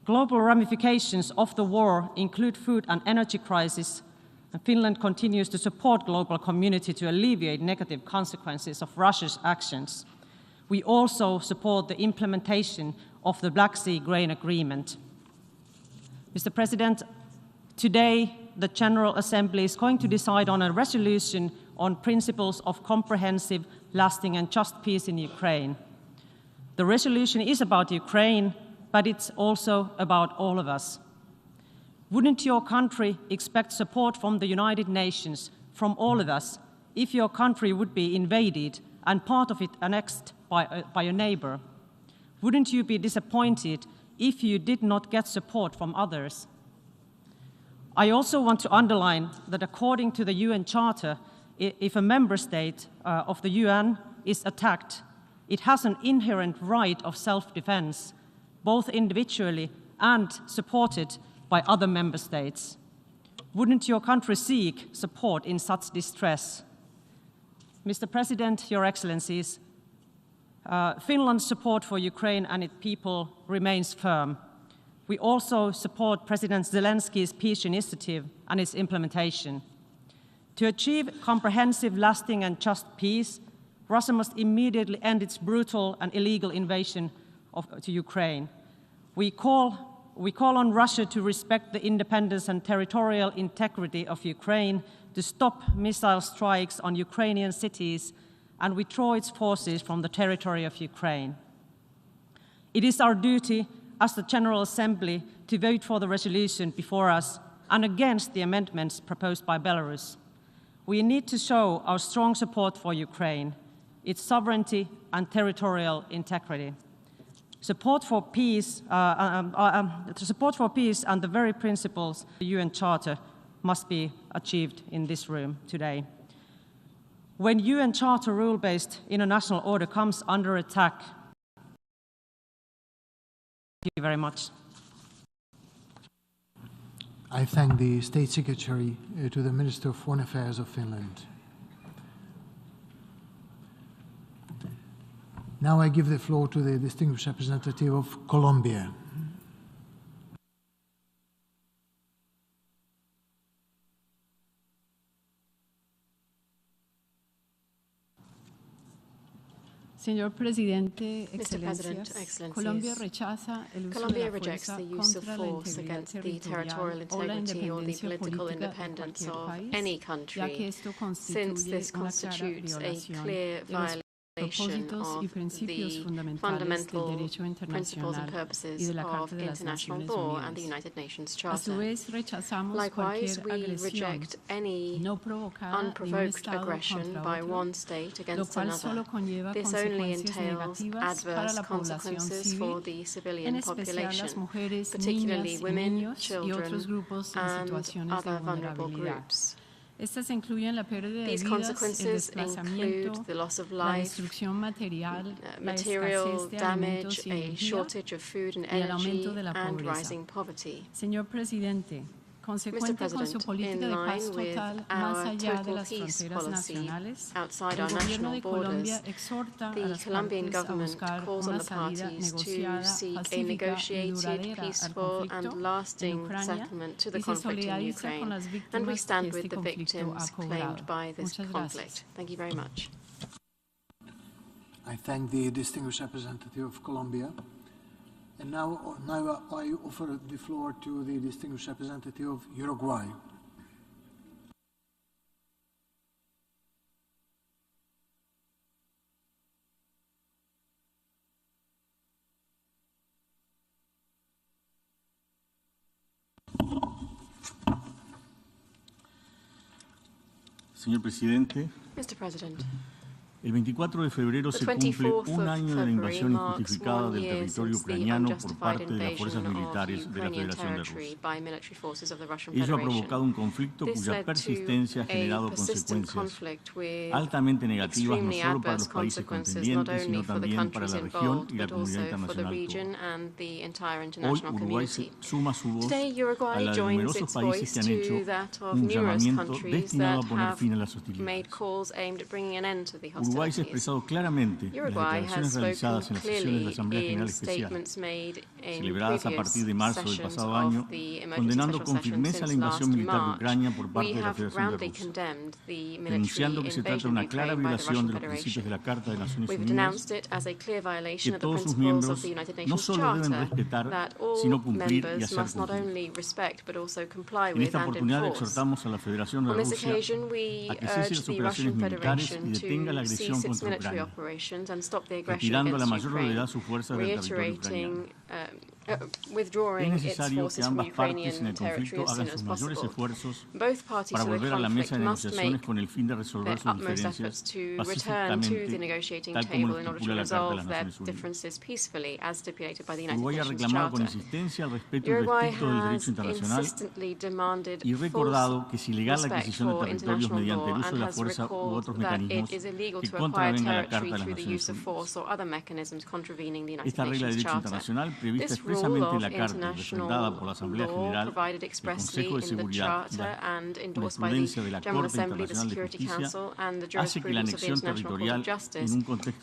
Global ramifications of the war include food and energy crisis, and Finland continues to support global community to alleviate negative consequences of Russia's actions. We also support the implementation of the Black Sea Grain Agreement. Mr. President, today the General Assembly is going to decide on a resolution on principles of comprehensive, lasting and just peace in Ukraine. The resolution is about Ukraine, but it's also about all of us. Wouldn't your country expect support from the United Nations, from all of us, if your country would be invaded and part of it annexed by a neighbor? Wouldn't you be disappointed if you did not get support from others? I also want to underline that according to the UN Charter, if a member state of the UN is attacked, it has an inherent right of self-defense, both individually and supported by other member states. Wouldn't your country seek support in such distress? Mr. President, Your Excellencies, Finland's support for Ukraine and its people remains firm. We also support President Zelensky's peace initiative and its implementation. To achieve comprehensive, lasting and just peace, Russia must immediately end its brutal and illegal invasion to Ukraine. We call on Russia to respect the independence and territorial integrity of Ukraine, to stop missile strikes on Ukrainian cities and withdraw its forces from the territory of Ukraine. It is our duty as the General Assembly to vote for the resolution before us and against the amendments proposed by Belarus. We need to show our strong support for Ukraine, its sovereignty and territorial integrity. Support for peace and the very principles of the UN Charter must be achieved in this room today. When UN Charter rule-based international order comes under attack, thank you very much. I thank the State Secretary to the Minister of Foreign Affairs of Finland. Now I give the floor to the distinguished representative of Colombia. Señor Presidente, Mr. President, Excellencias, Colombia rechaza el uso de la rejects the use of force against the territorial integrity or the political independence of any country, since this constitutes a clear violation of the fundamental principles and purposes of international law and the United Nations Charter. Likewise, we reject any unprovoked aggression by one state against another. This only entails adverse consequences for the civilian population, particularly women, children, and other vulnerable groups. These consequences include the loss of life, material damage, a shortage of food and energy, and rising poverty. Mr. President, in line with our total peace policy outside our national borders, the Colombian government calls on the parties to seek a negotiated, peaceful and lasting settlement to the conflict in Ukraine, and we stand with the victims claimed by this conflict. Thank you very much. I thank the distinguished representative of Colombia. And now I offer the floor to the distinguished representative of Uruguay. Señor Presidente, Mr. President, el 24 de febrero se cumple un año de la invasión injustificada del territorio ucraniano por parte de las fuerzas militares de la Federación de Rusia. Ello ha provocado un conflicto cuya persistencia ha generado consecuencias altamente negativas no solo para los países contendientes, sino también para la región y la comunidad internacional toda. Hoy Uruguay suma su voz a la de numerosos países que han hecho un llamamiento destinado a poner fin a las hostilidades. Uruguay se ha expresado claramente en las declaraciones realizadas en las sesiones de la Asamblea General Especial, celebradas a partir de marzo del pasado año, condenando con firmeza la invasión militar de Ucrania por parte de la Federación de Rusia, denunciando que se trata de una clara violación de los principios de la Carta de Naciones Unidas, que todos sus miembros no solo deben respetar, sino cumplir y hacer cumplir. En esta oportunidad exhortamos a la Federación de Rusia a que cese las operaciones militares y detenga la agresión contra Ucrania, retirando a la mayor brevedad sus fuerzas del territorio ucraniano. withdrawing its forces from Ukrainian territory as soon as possible. Both parties to the conflict must make their utmost efforts to return to the negotiating table in order to resolve their differences peacefully, as stipulated by the United Nations Charter. Uruguay has insistently demanded full respect for international law and has recalled that it is illegal to acquire territory through the use of force or other mechanisms contravening the United Nations Charter. This rule of international law, provided expressly in the Charter and endorsed by the General Assembly, the Security Council, and the jurisprudence of the International Court of Justice,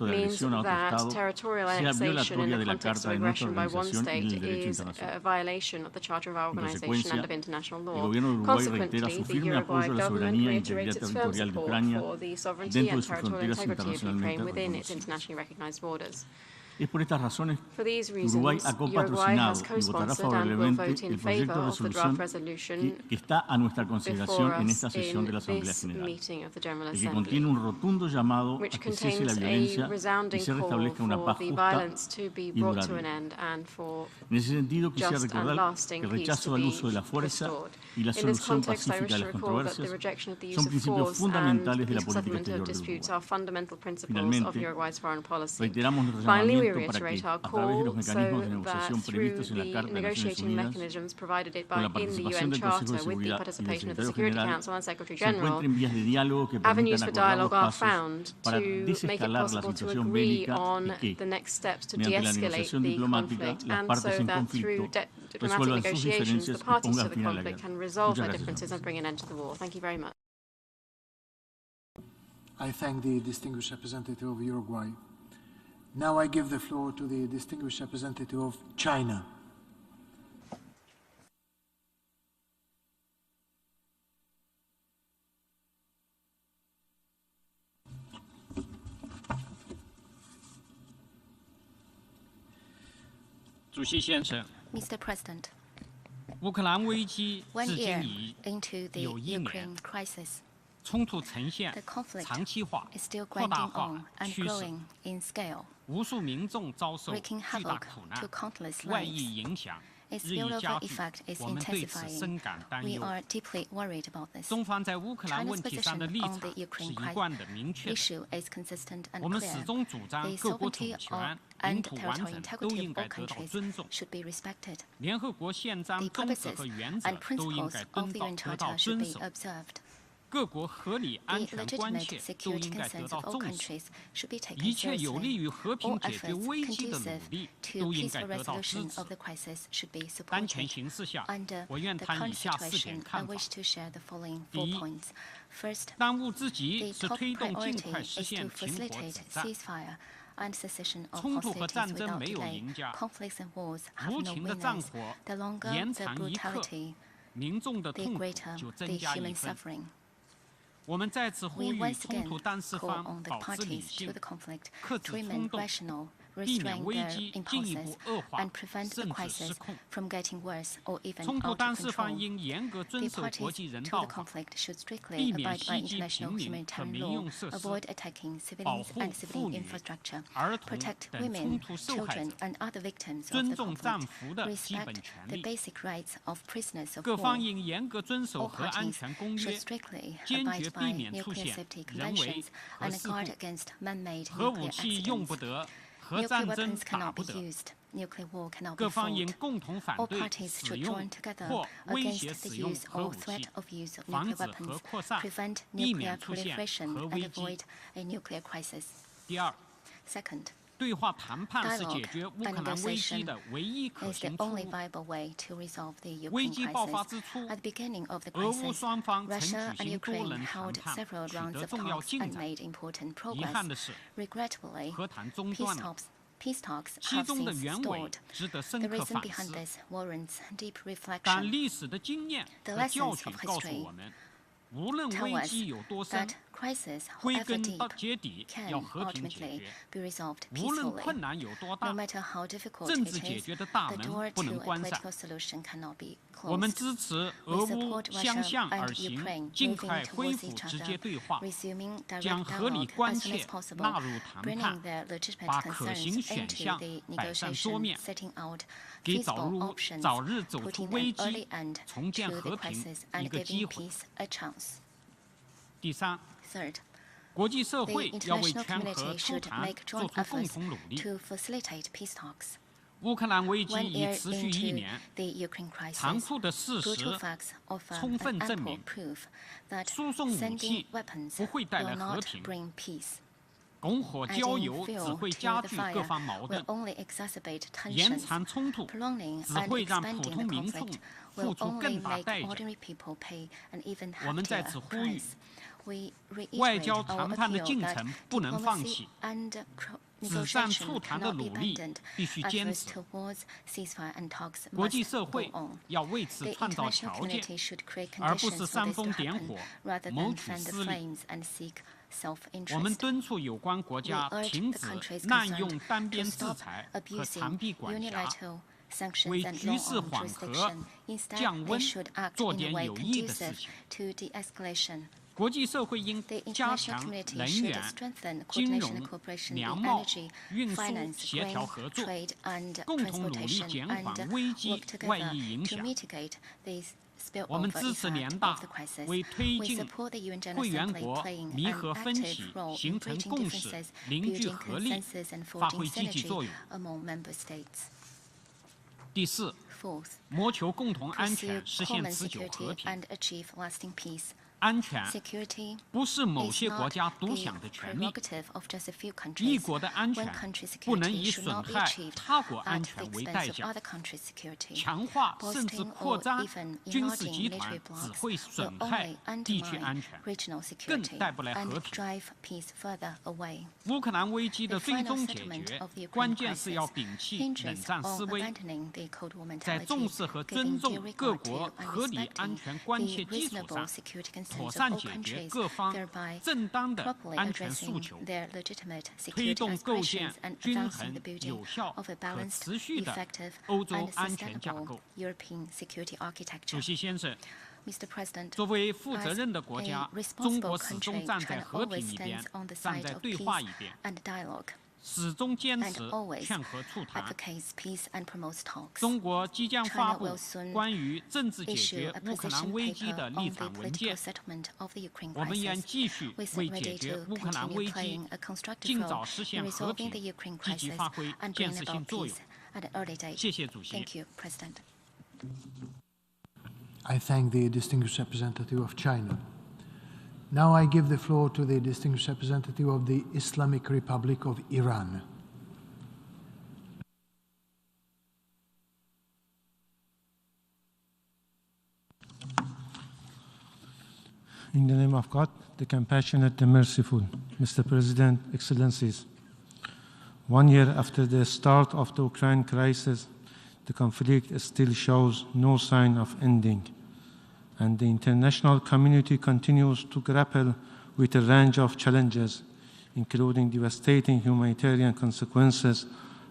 means that territorial annexation in the context of aggression by one state is a violation of the Charter of our Organization and of international law. Consequently, the Uruguay government reiterates its firm support for the sovereignty and territorial integrity of Ukraine within its internationally recognized borders. For these reasons, Uruguay has co-sponsored and will vote in favor of the draft resolution before us in this meeting of the General Assembly, which contains a resounding call for the violence to be brought to an end and for just and lasting peace to be restored. In this context, I wish to recall that the rejection of the use of force and peaceful settlement of disputes are fundamental principles of Uruguay's foreign policy. Finally, we reiterate our call so that through the negotiating mechanisms provided in the UN Charter with the participation of the Security Council and Secretary General, avenues for dialogue are found to make it possible to agree on the next steps to de-escalate the conflict, and so that through diplomatic negotiations the parties to the conflict can resolve their differences and bring an end to the war. Thank you very much. I thank the distinguished representative of Uruguay. Now I give the floor to the distinguished representative of China. Mr. President, 1 year into the Ukraine crisis, the conflict is still grinding on and growing in scale, wreaking havoc to countless lives. Its spillover effect is intensifying. We are deeply worried about this. China's position on the Ukraine issue is consistent and clear. The sovereignty and territorial integrity of all countries should be respected. The purposes and principles of the UN Charter should be observed. The legitimate security concerns of all countries should be taken seriously. All efforts conducive to peaceful resolution of the crisis should be supported. Under the current situation, I wish to share the following 4 points. First, the top priority is to facilitate ceasefire and cessation of hostilities without delay. Conflicts and wars have no winners. The longer the brutality, the greater the human suffering. We once again call on the parties to the conflict to remain rational, restrain their impulses, and prevent the crisis from getting worse or even out of control. The parties to the conflict should strictly abide by international humanitarian law, avoid attacking civilians and civilian infrastructure, protect women, children, and other victims of the conflict, respect the basic rights of prisoners of war. All parties should strictly abide by nuclear safety conventions and guard against man-made nuclear accidents. Nuclear weapons cannot be used. Nuclear war cannot be fought. All parties should join together against the use or threat of use of nuclear weapons, prevent nuclear proliferation, and avoid a nuclear crisis. Second, dialogue and negotiation is the only viable way to resolve the Ukraine crisis. At the beginning of the crisis, Russia and Ukraine held several rounds of talks and made important progress. Regrettably, peace talks have since stalled. The reason behind this warrants deep reflection. The lessons of history tell us that crisis, however deep, can ultimately be resolved peacefully. No matter how difficult it is, the door to a political solution cannot be closed. We support Russia and Ukraine moving towards each other, resuming direct dialogue as soon as possible, bringing their legitimate concerns into the negotiation, setting out feasible options, putting an early end to the crisis, and giving peace a chance. Third, the international community should make joint efforts to facilitate peace talks. 乌克兰危机 1已 year 持续1 into 年， the Ukraine crisis, 残酷的事实 brutal facts offer 充分 an 证 ample 明 proof that 输送武 sending 器 weapons 不会带来 will 和 not 平， bring peace. 拱火 Adding 浇油只 fuel 会 to 加 the 剧各 fire 方矛 will 盾， only exacerbate 延 tensions. 长冲突 Prolonging 只 and 会让普 expanding 通 the 民众 conflict 付 will 出 only 更大 make 代价。 ordinary people pay an even 我们在 heftier 此呼吁， price. We 外 reiterate 交 our 谈判的 appeal 进 that 程不能放 diplomacy 弃， and 止战促 negotiation 谈的 cannot be 努力 abandoned. 必须坚 Efforts 持。 towards ceasefire and talks 国 must 际社 go 会 on. 要为此 The 创造 international 条件， community should create 而不 conditions 是 for 煽 this to 风点 happen, 火， rather 谋 than 取 fan the 私利。 flames and seek 我们 self-interest. 敦促有关国 We 家 urge 停 the 止 countries 滥 concerned 用单 to 边制 stop 裁和 abusing 长臂管辖， unilateral sanctions 为 and 局势 law on 缓和、 jurisdiction. Instead, 降 they 温 should act 做 in a 点 way 有益的事 conducive 情。 to de-escalation. 国际社会应 The 加 international 强 community 能 should 源、 strengthen 金 coordination 融 and cooperation 粮 in 贸、 energy, 运输 finance, 协调 grain, 合作， trade, and 共同努力 transportation, 减 and 缓危机 work 外 together 溢影 to 响。 mitigate these 我们 spillover 支持 effect 联 of 大 the crisis. 为推 We 进 support the UN General 会员 Assembly 国 playing 弥 an 合分 active 歧、 role in 形成 bridging 共识、 differences, 凝聚 building 合力， consensus, and 发 forging 挥积极 synergy 作用。 among member states. 第四， Fourth, 谋求共同安 pursue 全，实 common 现持久和 security 平。 and achieve lasting peace. 安全 Security 不是某 is 些国 not 家独 the 享的权利， prerogative of just a few 一 countries. 国的安 One 全 country's 不能 security 以 should 损 not be 害 achieved 他国 at 安 the 全为代 expense of 价。 other countries' security. 强化甚至 Boasting 扩 or 张 even 军事 enlarging 集 military 团，只 blocs 会 will 损害 only 地区 undermine 安全， regional 更 security 带不来和 and 平。 drive peace further away. 乌克兰危机 The 的最 final 终解 settlement 决 of the， 关 Ukraine 键是要 crisis 摒弃冷 hinges 战思 on 维， abandoning the Cold War 在 mentality, 重视和 giving 尊 due 重各 regard 国 to and 合理 respecting 安全关 the 切基础 reasonable 上， security 妥 concerns of 善 all 解决 countries, 各方 thereby 正当的 properly 安全诉 addressing 求， their legitimate 推 security 动构建 aspirations and 均 advancing 衡 the、building 有效、 of a 可 balanced, 持续的 effective, 欧洲 and 安全架 sustainable 构。 European security 主 architecture. 席先生， Mr. President, 作为负责 as 任的国 a 家，中 responsible 国始终 country, 站在 China 和平 always 一边 stands on the，站 side 在 of 对话 peace 一边， and dialogue, 始终坚 and 持 always 劝和促谈。 advocates peace and promotes talks. 中国即将发 China 布 will soon 关于政治解 issue 决 a 乌克兰 position 危机 paper 的 on 立 the 场文 political 件。 settlement of the Ukraine 我们愿 crisis. 继续 We stand 为解 ready 决 to 乌克兰 continue 危机 playing a constructive 尽 role 早实 in 现和 resolving 平 the Ukraine 积极 crisis 发挥 and 建 bringing 设性 about 作用。 peace at an early date. 谢谢主席。 Thank you, President. I thank the distinguished representative of China. Now I give the floor to the distinguished representative of the Islamic Republic of Iran. In the name of God, the compassionate, the merciful, Mr. President, Excellencies, 1 year after the start of the Ukraine crisis, the conflict still shows no sign of ending, and the international community continues to grapple with a range of challenges, including devastating humanitarian consequences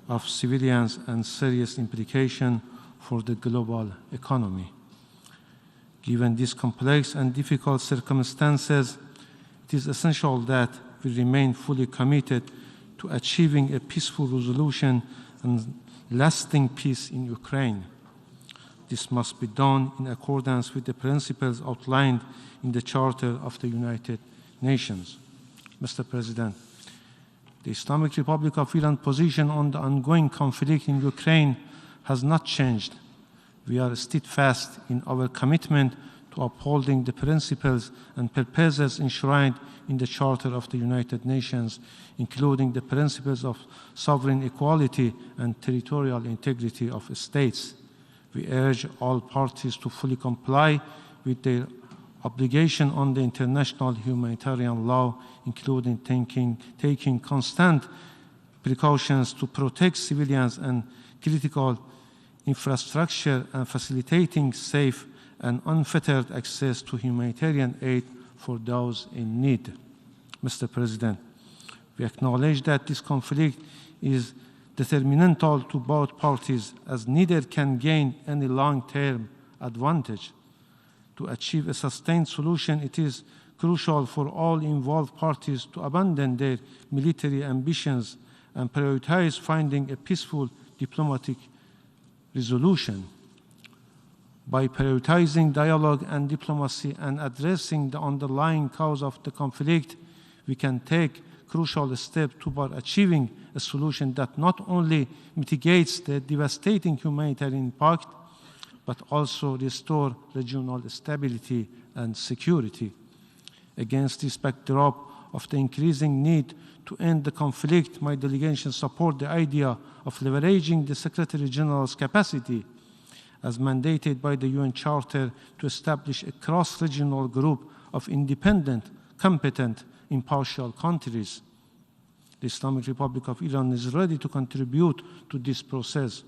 of civilians and serious implications for the global economy. Given these complex and difficult circumstances, it is essential that we remain fully committed to achieving a peaceful resolution and lasting peace in Ukraine. This must be done in accordance with the principles outlined in the Charter of the United Nations. Mr. President, the Islamic Republic of Iran's position on the ongoing conflict in Ukraine has not changed. We are steadfast in our commitment to upholding the principles and purposes enshrined in the Charter of the United Nations, including the principles of sovereign equality and territorial integrity of states. We urge all parties to fully comply with their obligation under international humanitarian law, including taking constant precautions to protect civilians and critical infrastructure and facilitating safe and unfettered access to humanitarian aid for those in need. Mr. President. We acknowledge that this conflict is detrimental to both parties, as neither can gain any long-term advantage. To achieve a sustained solution, it is crucial for all involved parties to abandon their military ambitions and prioritize finding a peaceful diplomatic resolution. By prioritizing dialogue and diplomacy and addressing the underlying cause of the conflict, we can take crucial steps toward achieving a solution that not only mitigates the devastating humanitarian impact, but also restore regional stability and security. Against this backdrop of the increasing need to end the conflict, my delegation supports the idea of leveraging the Secretary General's capacity as mandated by the UN Charter to establish a cross-regional group of independent, competent, impartial countries. The Islamic Republic of Iran is ready to contribute to this process,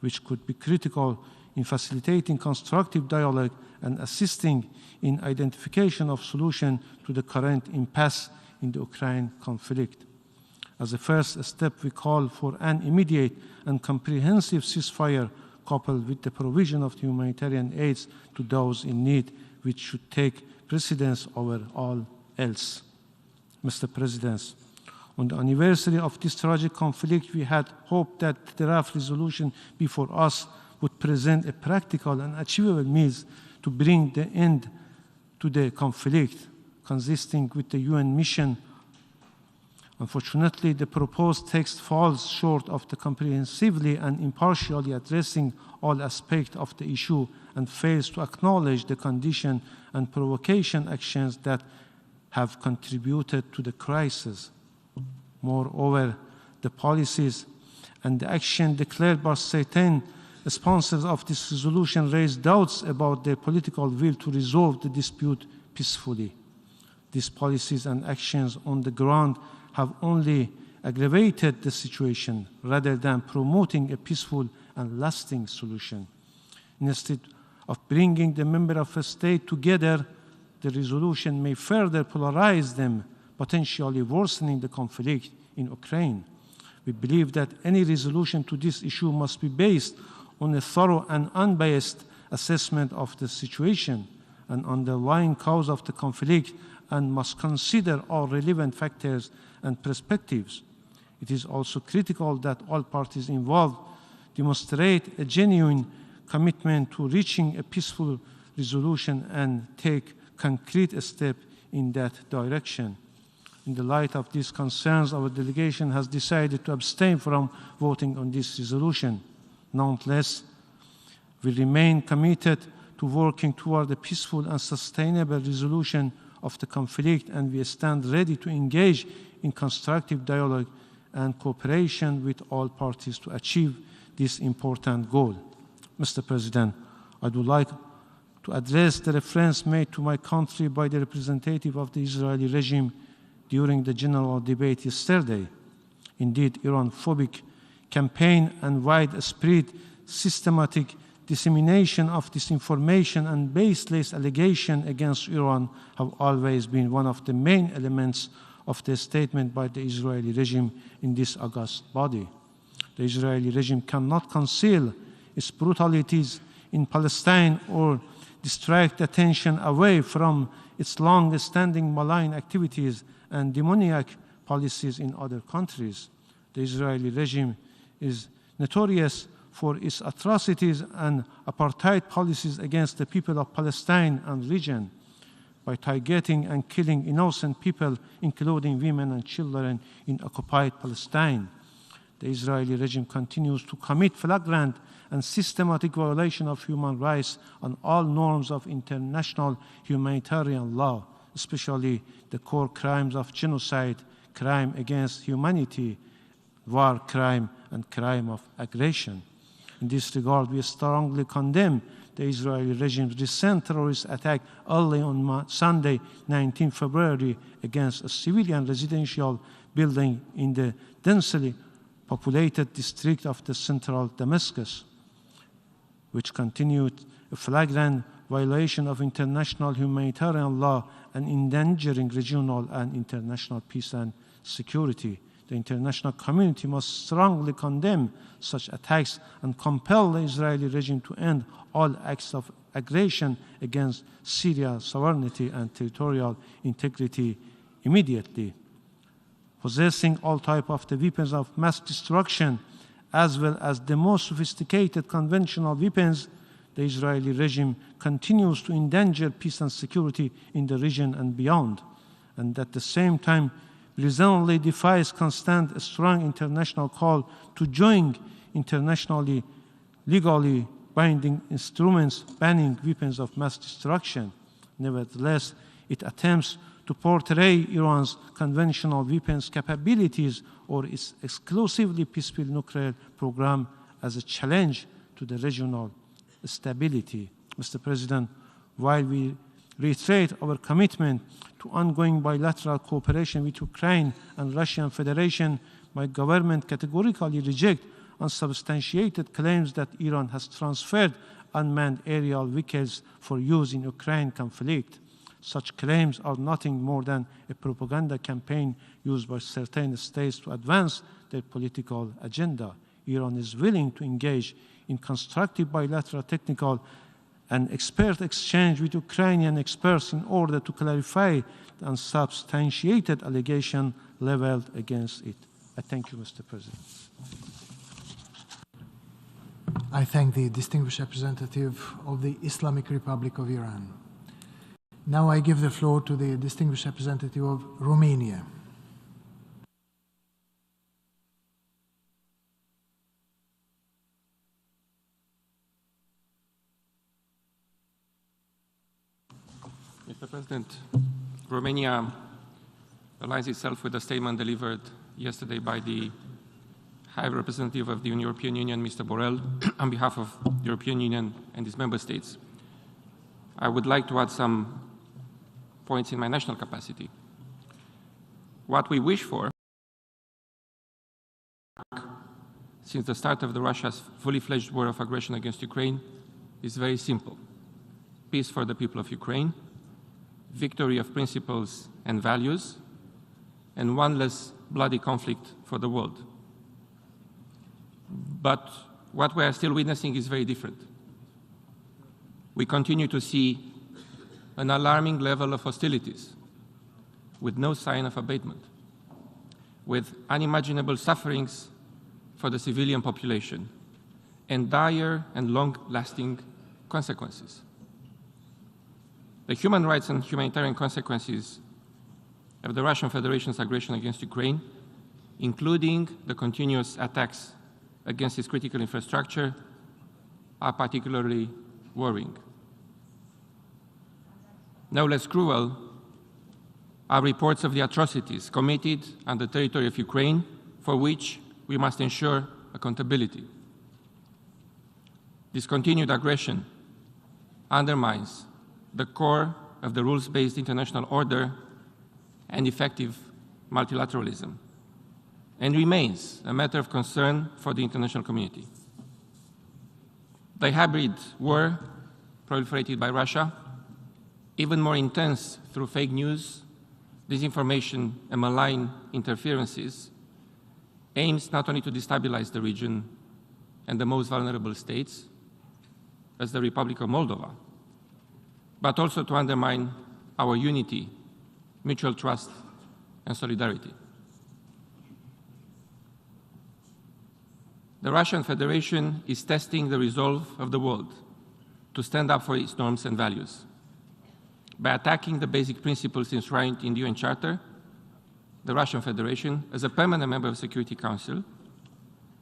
which could be critical in facilitating constructive dialogue and assisting in identification of solution to the current impasse in the Ukraine conflict. As a first step, we call for an immediate and comprehensive ceasefire coupled with the provision of humanitarian aid to those in need, which should take precedence over all else. Mr. President, on the anniversary of this tragic conflict, we had hoped that the draft resolution before us would present a practical and achievable means to bring the end to the conflict, consisting with the UN mission. Unfortunately, the proposed text falls short of the comprehensively and impartially addressing all aspects of the issue and fails to acknowledge the condition and provocation actions that have contributed to the crisis. Moreover, the policies and the action declared by certain sponsors of this resolution raise doubts about their political will to resolve the dispute peacefully. These policies and actions on the ground have only aggravated the situation rather than promoting a peaceful and lasting solution. Instead of bringing the member of a state together, the resolution may further polarize them, potentially worsening the conflict in Ukraine. We believe that any resolution to this issue must be based on a thorough and unbiased assessment of the situation and underlying cause of the conflict, and must consider all relevant factors and perspectives. It is also critical that all parties involved demonstrate a genuine commitment to reaching a peaceful resolution and take concrete steps in that direction. In the light of these concerns, our delegation has decided to abstain from voting on this resolution. Nonetheless, we remain committed to working toward a peaceful and sustainable resolution of the conflict, and we stand ready to engage in constructive dialogue and cooperation with all parties to achieve this important goal. Mr. President, I would like to address the reference made to my country by the representative of the Israeli regime during the general debate yesterday. Indeed, Iran-phobic campaign and widespread systematic dissemination of disinformation and baseless allegations against Iran have always been one of the main elements of the statement by the Israeli regime in this august body. The Israeli regime cannot conceal its brutalities in Palestine or distract attention away from its long-standing malign activities and demoniac policies in other countries. The Israeli regime is notorious for its atrocities and apartheid policies against the people of Palestine and region by targeting and killing innocent people, including women and children, in occupied Palestine. The Israeli regime continues to commit flagrant and systematic violation of human rights and all norms of international humanitarian law, especially the core crimes of genocide, crime against humanity, war crime, and crime of aggression. In this regard, we strongly condemn the Israeli regime's recent terrorist attack early on Sunday, 19 February, against a civilian residential building in the densely populated district of the central Damascus, which continued a flagrant violation of international humanitarian law and endangering regional and international peace and security. The international community must strongly condemn such attacks and compel the Israeli regime to end all acts of aggression against Syria's sovereignty and territorial integrity immediately. Possessing all types of the weapons of mass destruction, as well as the most sophisticated conventional weapons, the Israeli regime continues to endanger peace and security in the region and beyond, and at the same time reasonably defies constant strong international call to join internationally legally binding instruments banning weapons of mass destruction. Nevertheless, it attempts to portray Iran's conventional weapons capabilities or its exclusively peaceful nuclear program as a challenge to the regional stability. Mr. President, while we reiterate our commitment to ongoing bilateral cooperation with Ukraine and Russian Federation, my government categorically rejects unsubstantiated claims that Iran has transferred unmanned aerial vehicles for use in Ukraine conflict. Such claims are nothing more than a propaganda campaign used by certain states to advance their political agenda. Iran is willing to engage in constructive bilateral technical and expert exchange with Ukrainian experts in order to clarify the unsubstantiated allegation leveled against it. I thank you, Mr. President. I thank the distinguished representative of the Islamic Republic of Iran. Now I give the floor to the distinguished representative of Romania. Mr. President, Romania aligns itself with the statement delivered yesterday by the High Representative of the European Union, Mr. Borrell, on behalf of the European Union and its member states. I would like to add some points in my national capacity. What we wish for since the start of Russia's fully fledged war of aggression against Ukraine is very simple. Peace for the people of Ukraine, victory of principles and values, and one less bloody conflict for the world. But what we are still witnessing is very different. We continue to see an alarming level of hostilities with no sign of abatement, with unimaginable sufferings for the civilian population and dire and long-lasting consequences. The human rights and humanitarian consequences of the Russian Federation's aggression against Ukraine, including the continuous attacks against its critical infrastructure, are particularly worrying. No less cruel are reports of the atrocities committed on the territory of Ukraine, for which we must ensure accountability. This continued aggression undermines the core of the rules-based international order and effective multilateralism, and remains a matter of concern for the international community. The hybrid war proliferated by Russia, even more intense through fake news, disinformation, and malign interferences, aims not only to destabilize the region and the most vulnerable states, as the Republic of Moldova, but also to undermine our unity, mutual trust, and solidarity. The Russian Federation is testing the resolve of the world to stand up for its norms and values. By attacking the basic principles enshrined in the UN Charter, the Russian Federation, as a permanent member of the Security Council,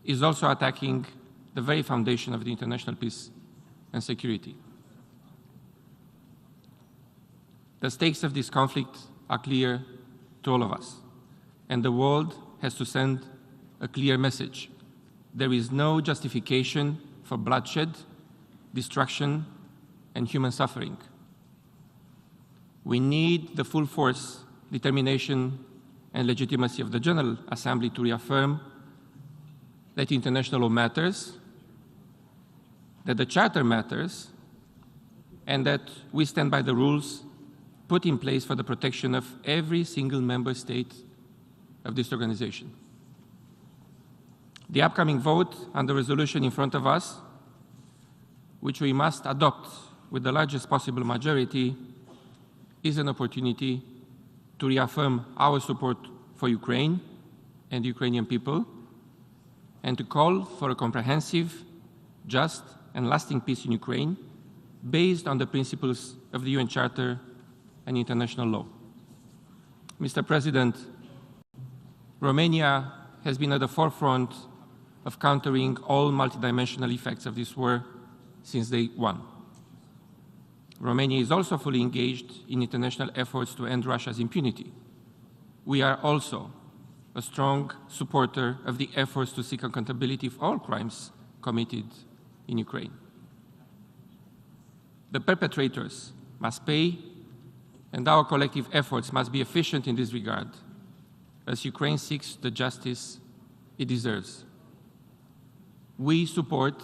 is also attacking the very foundation of the international peace and security. The stakes of this conflict are clear to all of us, and the world has to send a clear message. There is no justification for bloodshed, destruction, and human suffering. We need the full force, determination, and legitimacy of the General Assembly to reaffirm that international law matters, that the Charter matters, and that we stand by the rules put in place for the protection of every single member state of this organization. The upcoming vote on the resolution in front of us, which we must adopt with the largest possible majority, is an opportunity to reaffirm our support for Ukraine and the Ukrainian people, and to call for a comprehensive, just, and lasting peace in Ukraine based on the principles of the UN Charter and international law. Mr. President, Romania has been at the forefront of countering all multidimensional effects of this war since day one. Romania is also fully engaged in international efforts to end Russia's impunity. We are also a strong supporter of the efforts to seek accountability for all crimes committed in Ukraine. The perpetrators must pay, and our collective efforts must be efficient in this regard, as Ukraine seeks the justice it deserves. We support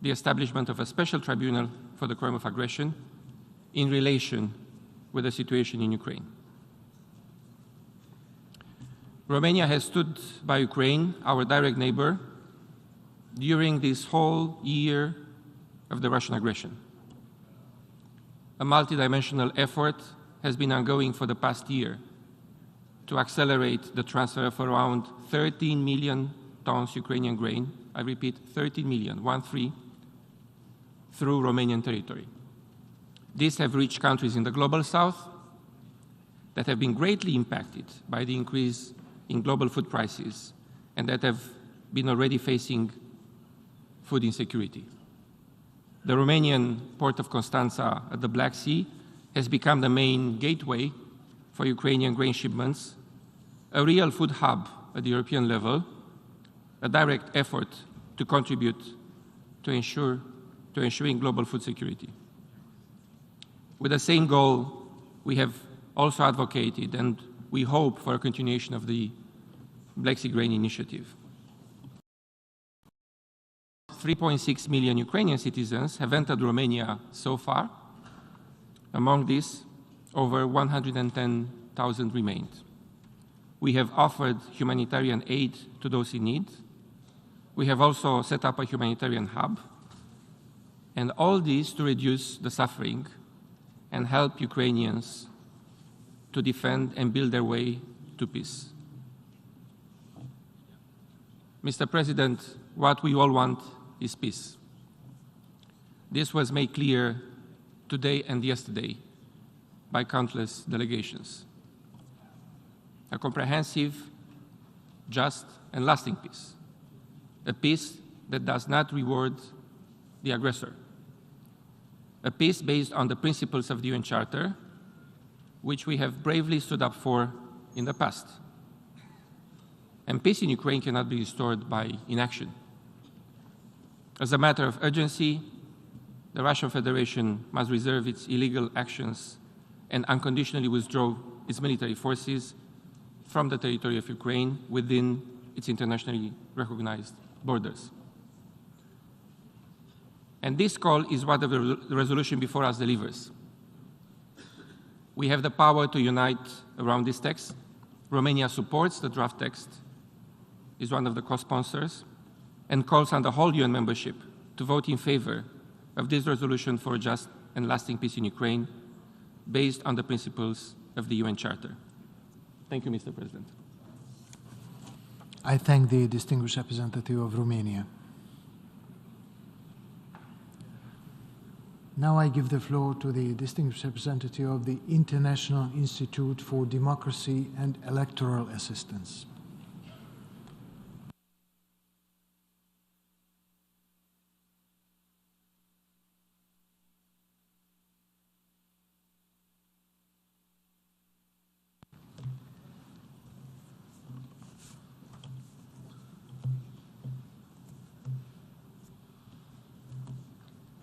the establishment of a special tribunal for the crime of aggression in relation with the situation in Ukraine. Romania has stood by Ukraine, our direct neighbor, during this whole year of the Russian aggression. A multidimensional effort has been ongoing for the past year to accelerate the transfer of around 13 million tons Ukrainian grain, I repeat, 13 million, 1-3, through Romanian territory. These have reached countries in the global south that have been greatly impacted by the increase in global food prices and that have been already facing food insecurity. The Romanian port of Constanța at the Black Sea has become the main gateway for Ukrainian grain shipments, a real food hub at the European level, a direct effort to contribute to ensuring global food security. With the same goal, we have also advocated and we hope for a continuation of the Black Sea Grain Initiative. 3.6 million Ukrainian citizens have entered Romania so far. Among these, over 110,000 remained. We have offered humanitarian aid to those in need. We have also set up a humanitarian hub, and all this to reduce the suffering and help Ukrainians to defend and build their way to peace. Mr. President, what we all want is peace. This was made clear today and yesterday by countless delegations. A comprehensive, just, and lasting peace. A peace that does not reward the aggressor. A peace based on the principles of the UN Charter, which we have bravely stood up for in the past. And peace in Ukraine cannot be restored by inaction. As a matter of urgency, the Russian Federation must reserve its illegal actions and unconditionally withdraw its military forces from the territory of Ukraine within its internationally recognized borders. And this call is what the resolution before us delivers. We have the power to unite around this text. Romania supports the draft text, is one of the co-sponsors, and calls on the whole UN membership to vote in favor of this resolution for a just and lasting peace in Ukraine based on the principles of the UN Charter. Thank you, Mr. President. I thank the distinguished representative of Romania. Now I give the floor to the distinguished representative of the International Institute for Democracy and Electoral Assistance.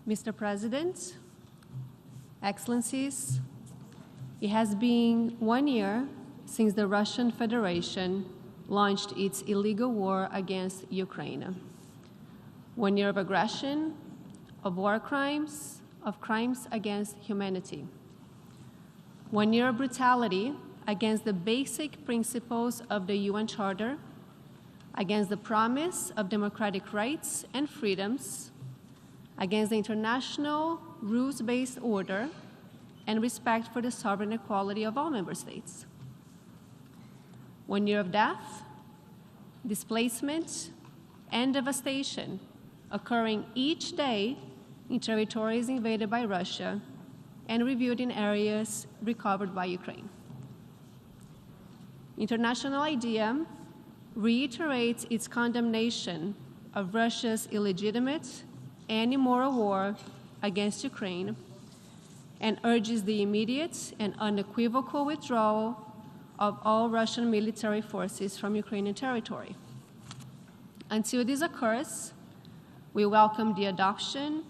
Mr. President, Excellencies, it has been 1 year since the Russian Federation launched its illegal war against Ukraine. 1 year of aggression, of war crimes, of crimes against humanity. 1 year of brutality against the basic principles of the UN Charter, against the promise of democratic rights and freedoms, against the international rules-based order, and respect for the sovereign equality of all member states. 1 year of death, displacement, and devastation occurring each day in territories invaded by Russia and reviewed in areas recovered by Ukraine. International IDEA reiterates its condemnation of Russia's illegitimate and immoral war against Ukraine and urges the immediate and unequivocal withdrawal of all Russian military forces from Ukrainian territory. Until this occurs, we welcome the adoption,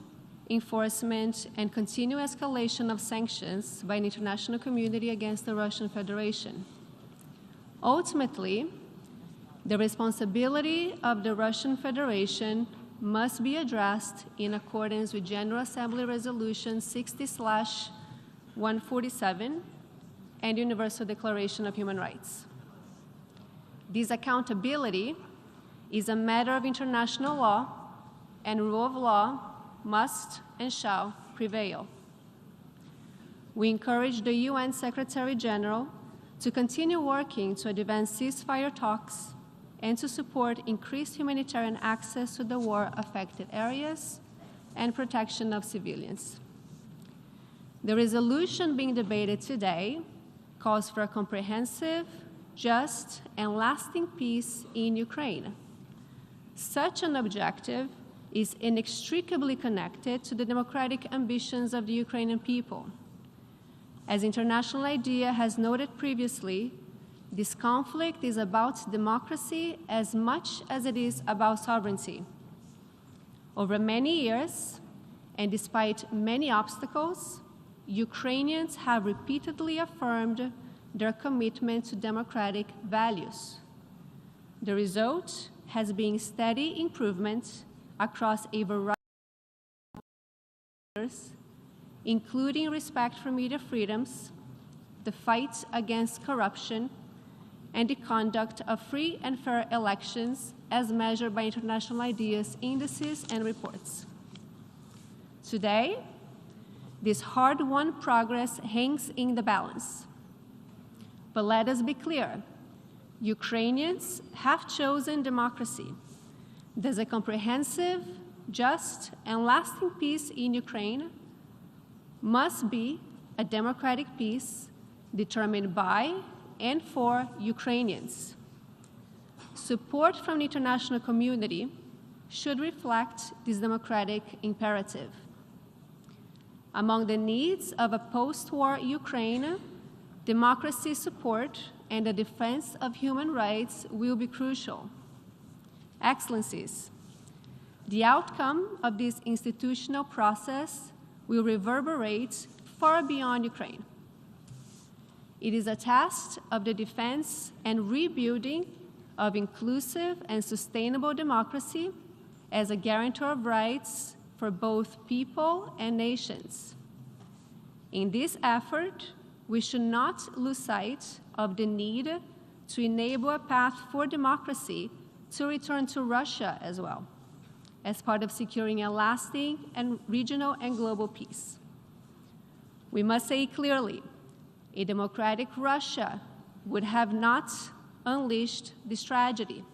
enforcement, and continued escalation of sanctions by the international community against the Russian Federation. Ultimately, the responsibility of the Russian Federation must be addressed in accordance with General Assembly Resolution 60/147 and Universal Declaration of Human Rights. This accountability is a matter of international law, and rule of law must and shall prevail. We encourage the UN Secretary General to continue working to advance ceasefire talks and to support increased humanitarian access to the war-affected areas and protection of civilians. The resolution being debated today calls for a comprehensive, just, and lasting peace in Ukraine. Such an objective is inextricably connected to the democratic ambitions of the Ukrainian people. As International IDEA has noted previously, this conflict is about democracy as much as it is about sovereignty. Over many years, and despite many obstacles, Ukrainians have repeatedly affirmed their commitment to democratic values. The result has been steady improvement across a variety of areas, including respect for media freedoms, the fight against corruption, and the conduct of free and fair elections as measured by International IDEA's indices and reports. Today, this hard-won progress hangs in the balance. But let us be clear, Ukrainians have chosen democracy. Thus, a comprehensive, just, and lasting peace in Ukraine must be a democratic peace determined by and for Ukrainians. Support from the international community should reflect this democratic imperative. Among the needs of a post-war Ukraine, democracy support and the defense of human rights will be crucial. Excellencies, the outcome of this institutional process will reverberate far beyond Ukraine. It is a test of the defense and rebuilding of inclusive and sustainable democracy as a guarantor of rights for both people and nations. In this effort, we should not lose sight of the need to enable a path for democracy to return to Russia as well, as part of securing a lasting and regional and global peace. We must say clearly, a democratic Russia would have not unleashed this tragedy.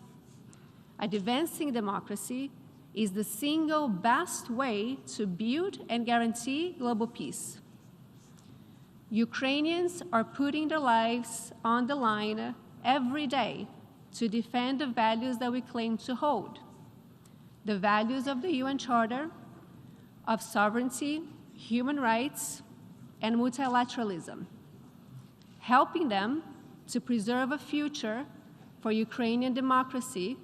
Advancing democracy is the single best way to build and guarantee global peace. Ukrainians are putting their lives on the line every day to defend the values that we claim to hold, the values of the UN Charter, of sovereignty, human rights, and multilateralism, helping them to preserve a future for Ukrainian democracy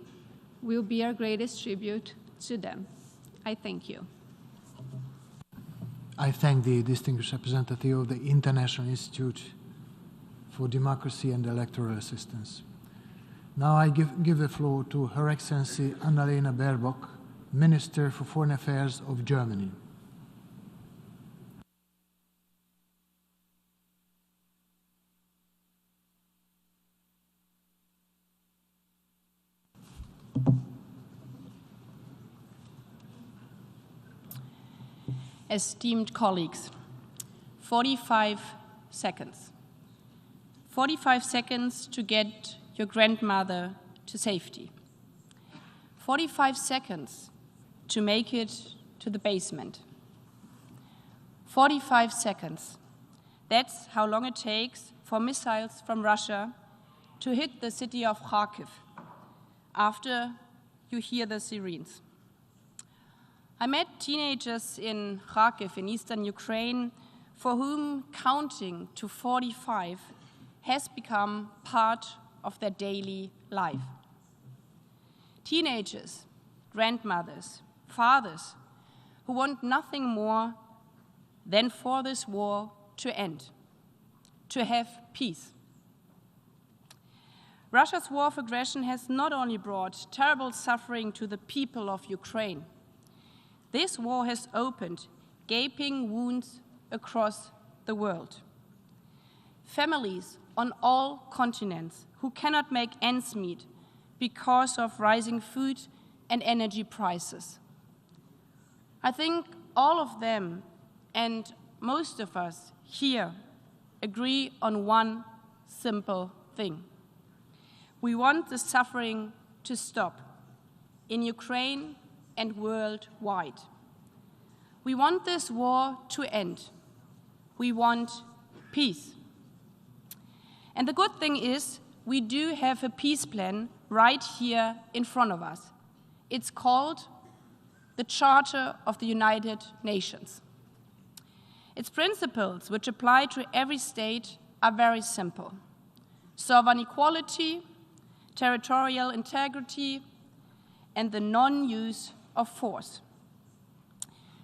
will be our greatest tribute to them. I thank you. I thank the distinguished representative of the International Institute for Democracy and Electoral Assistance. Now I give the floor to Her Excellency Annalena Baerbock, Minister for Foreign Affairs of Germany. esteemed colleagues, 45 seconds. 45 seconds to get your grandmother to safety. 45 seconds to make it to the basement. 45 seconds. That's how long it takes for missiles from Russia to hit the city of Kharkiv after you hear the sirens. I met teenagers in Kharkiv in eastern Ukraine for whom counting to 45 has become part of their daily life. Teenagers, grandmothers, fathers who want nothing more than for this war to end, to have peace. Russia's war of aggression has not only brought terrible suffering to the people of Ukraine. This war has opened gaping wounds across the world. Families on all continents who cannot make ends meet because of rising food and energy prices. I think all of them and most of us here agree on one simple thing. We want the suffering to stop in Ukraine and worldwide. We want this war to end. We want peace. And the good thing is, we do have a peace plan right here in front of us. It's called the Charter of the United Nations. Its principles, which apply to every state, are very simple. Sovereign equality, territorial integrity, and the non-use of force.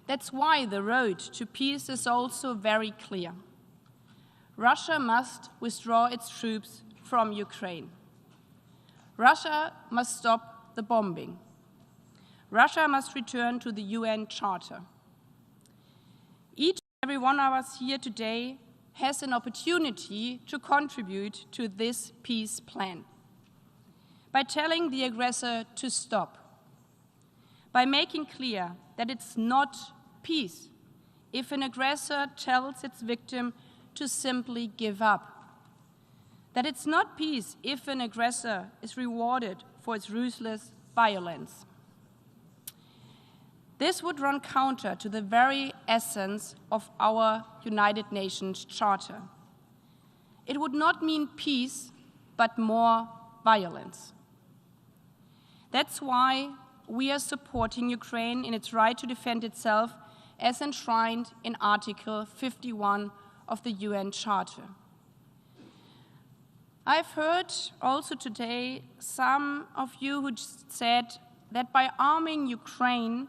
That's why the road to peace is also very clear. Russia must withdraw its troops from Ukraine. Russia must stop the bombing. Russia must return to the UN Charter. Each and every one of us here today has an opportunity to contribute to this peace plan. By telling the aggressor to stop. By making clear that it's not peace if an aggressor tells its victim to simply give up. That it's not peace if an aggressor is rewarded for its ruthless violence. This would run counter to the very essence of our United Nations Charter. It would not mean peace, but more violence. That's why we are supporting Ukraine in its right to defend itself as enshrined in Article 51 of the UN Charter. I've heard also today some of you who said that by arming Ukraine,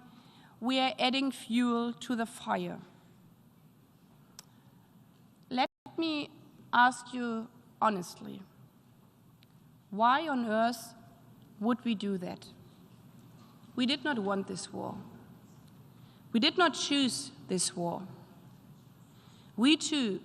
we are adding fuel to the fire. Let me ask you honestly, why on earth would we do that? We did not want this war. We did not choose this war. We too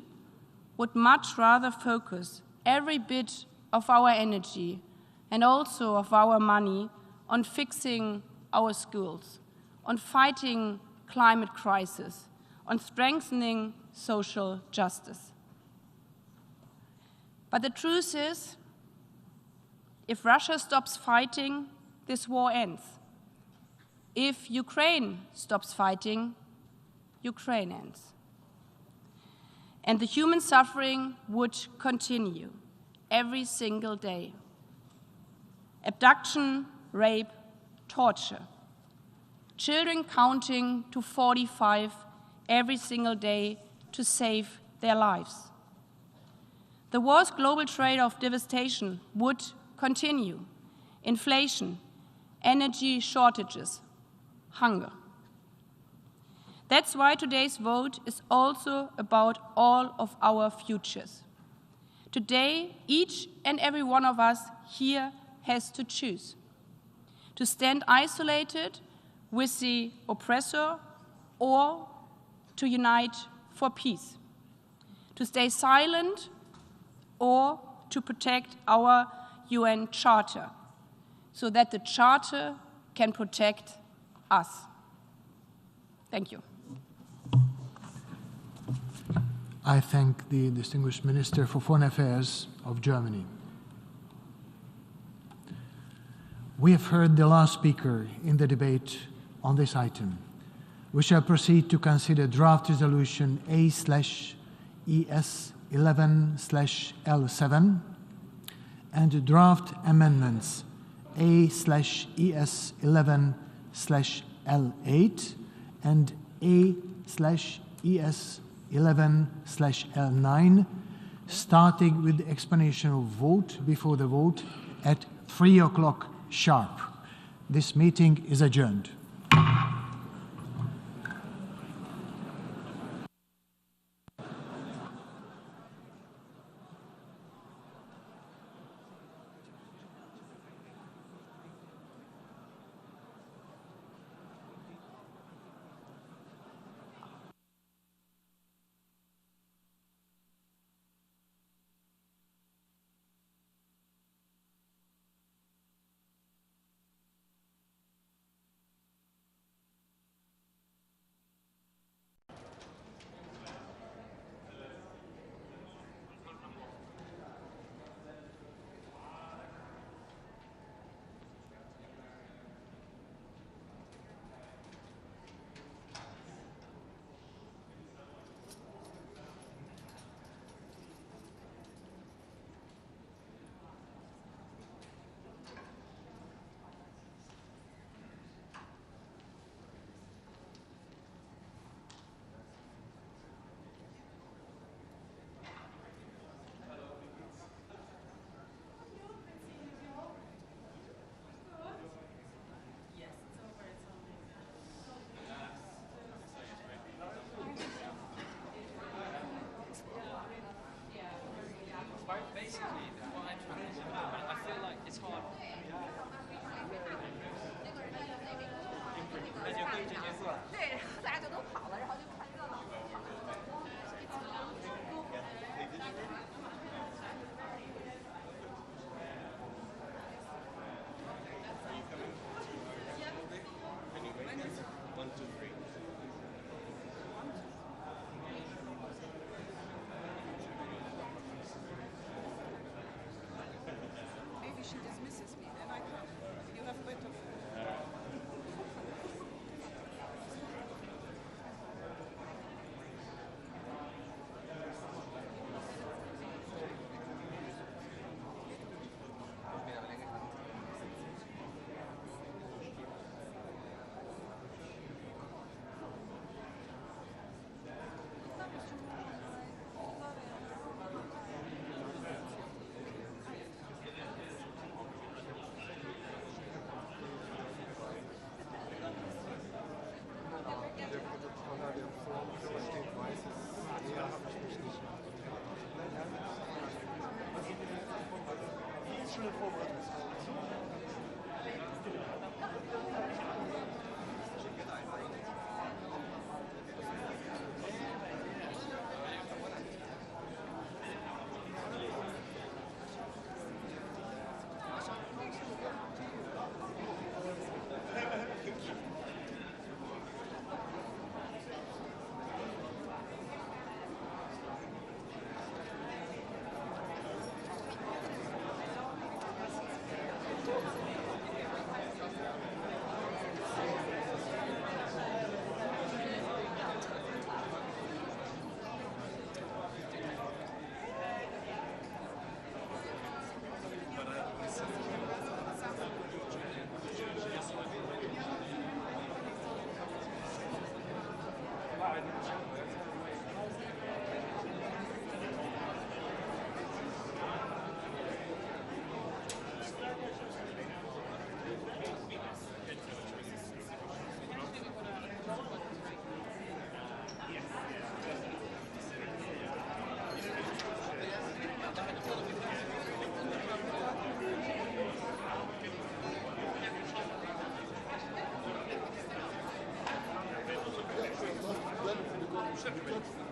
would much rather focus every bit of our energy and also of our money on fixing our schools, on fighting climate crisis, on strengthening social justice. But the truth is, if Russia stops fighting, this war ends. If Ukraine stops fighting, Ukraine ends. And the human suffering would continue every single day. Abduction, rape, torture. Children counting to 45 every single day to save their lives. The war's global trade of devastation would continue. Inflation, energy shortages, hunger. That's why today's vote is also about all of our futures. Today, each and every one of us here has to choose. To stand isolated with the oppressor or to unite for peace. To stay silent or to protect our UN Charter so that the Charter can protect us. Thank you. I thank the distinguished Minister for Foreign Affairs of Germany. We have heard the last speaker in the debate on this item. We shall proceed to consider draft resolution A/ES11/L7 and draft amendments A/ES11/L8 and A/ES11/L9, starting with the explanation of vote before the vote at 3 o'clock sharp. This meeting is adjourned. She dismisses me, then I come. You have a bit of... Przed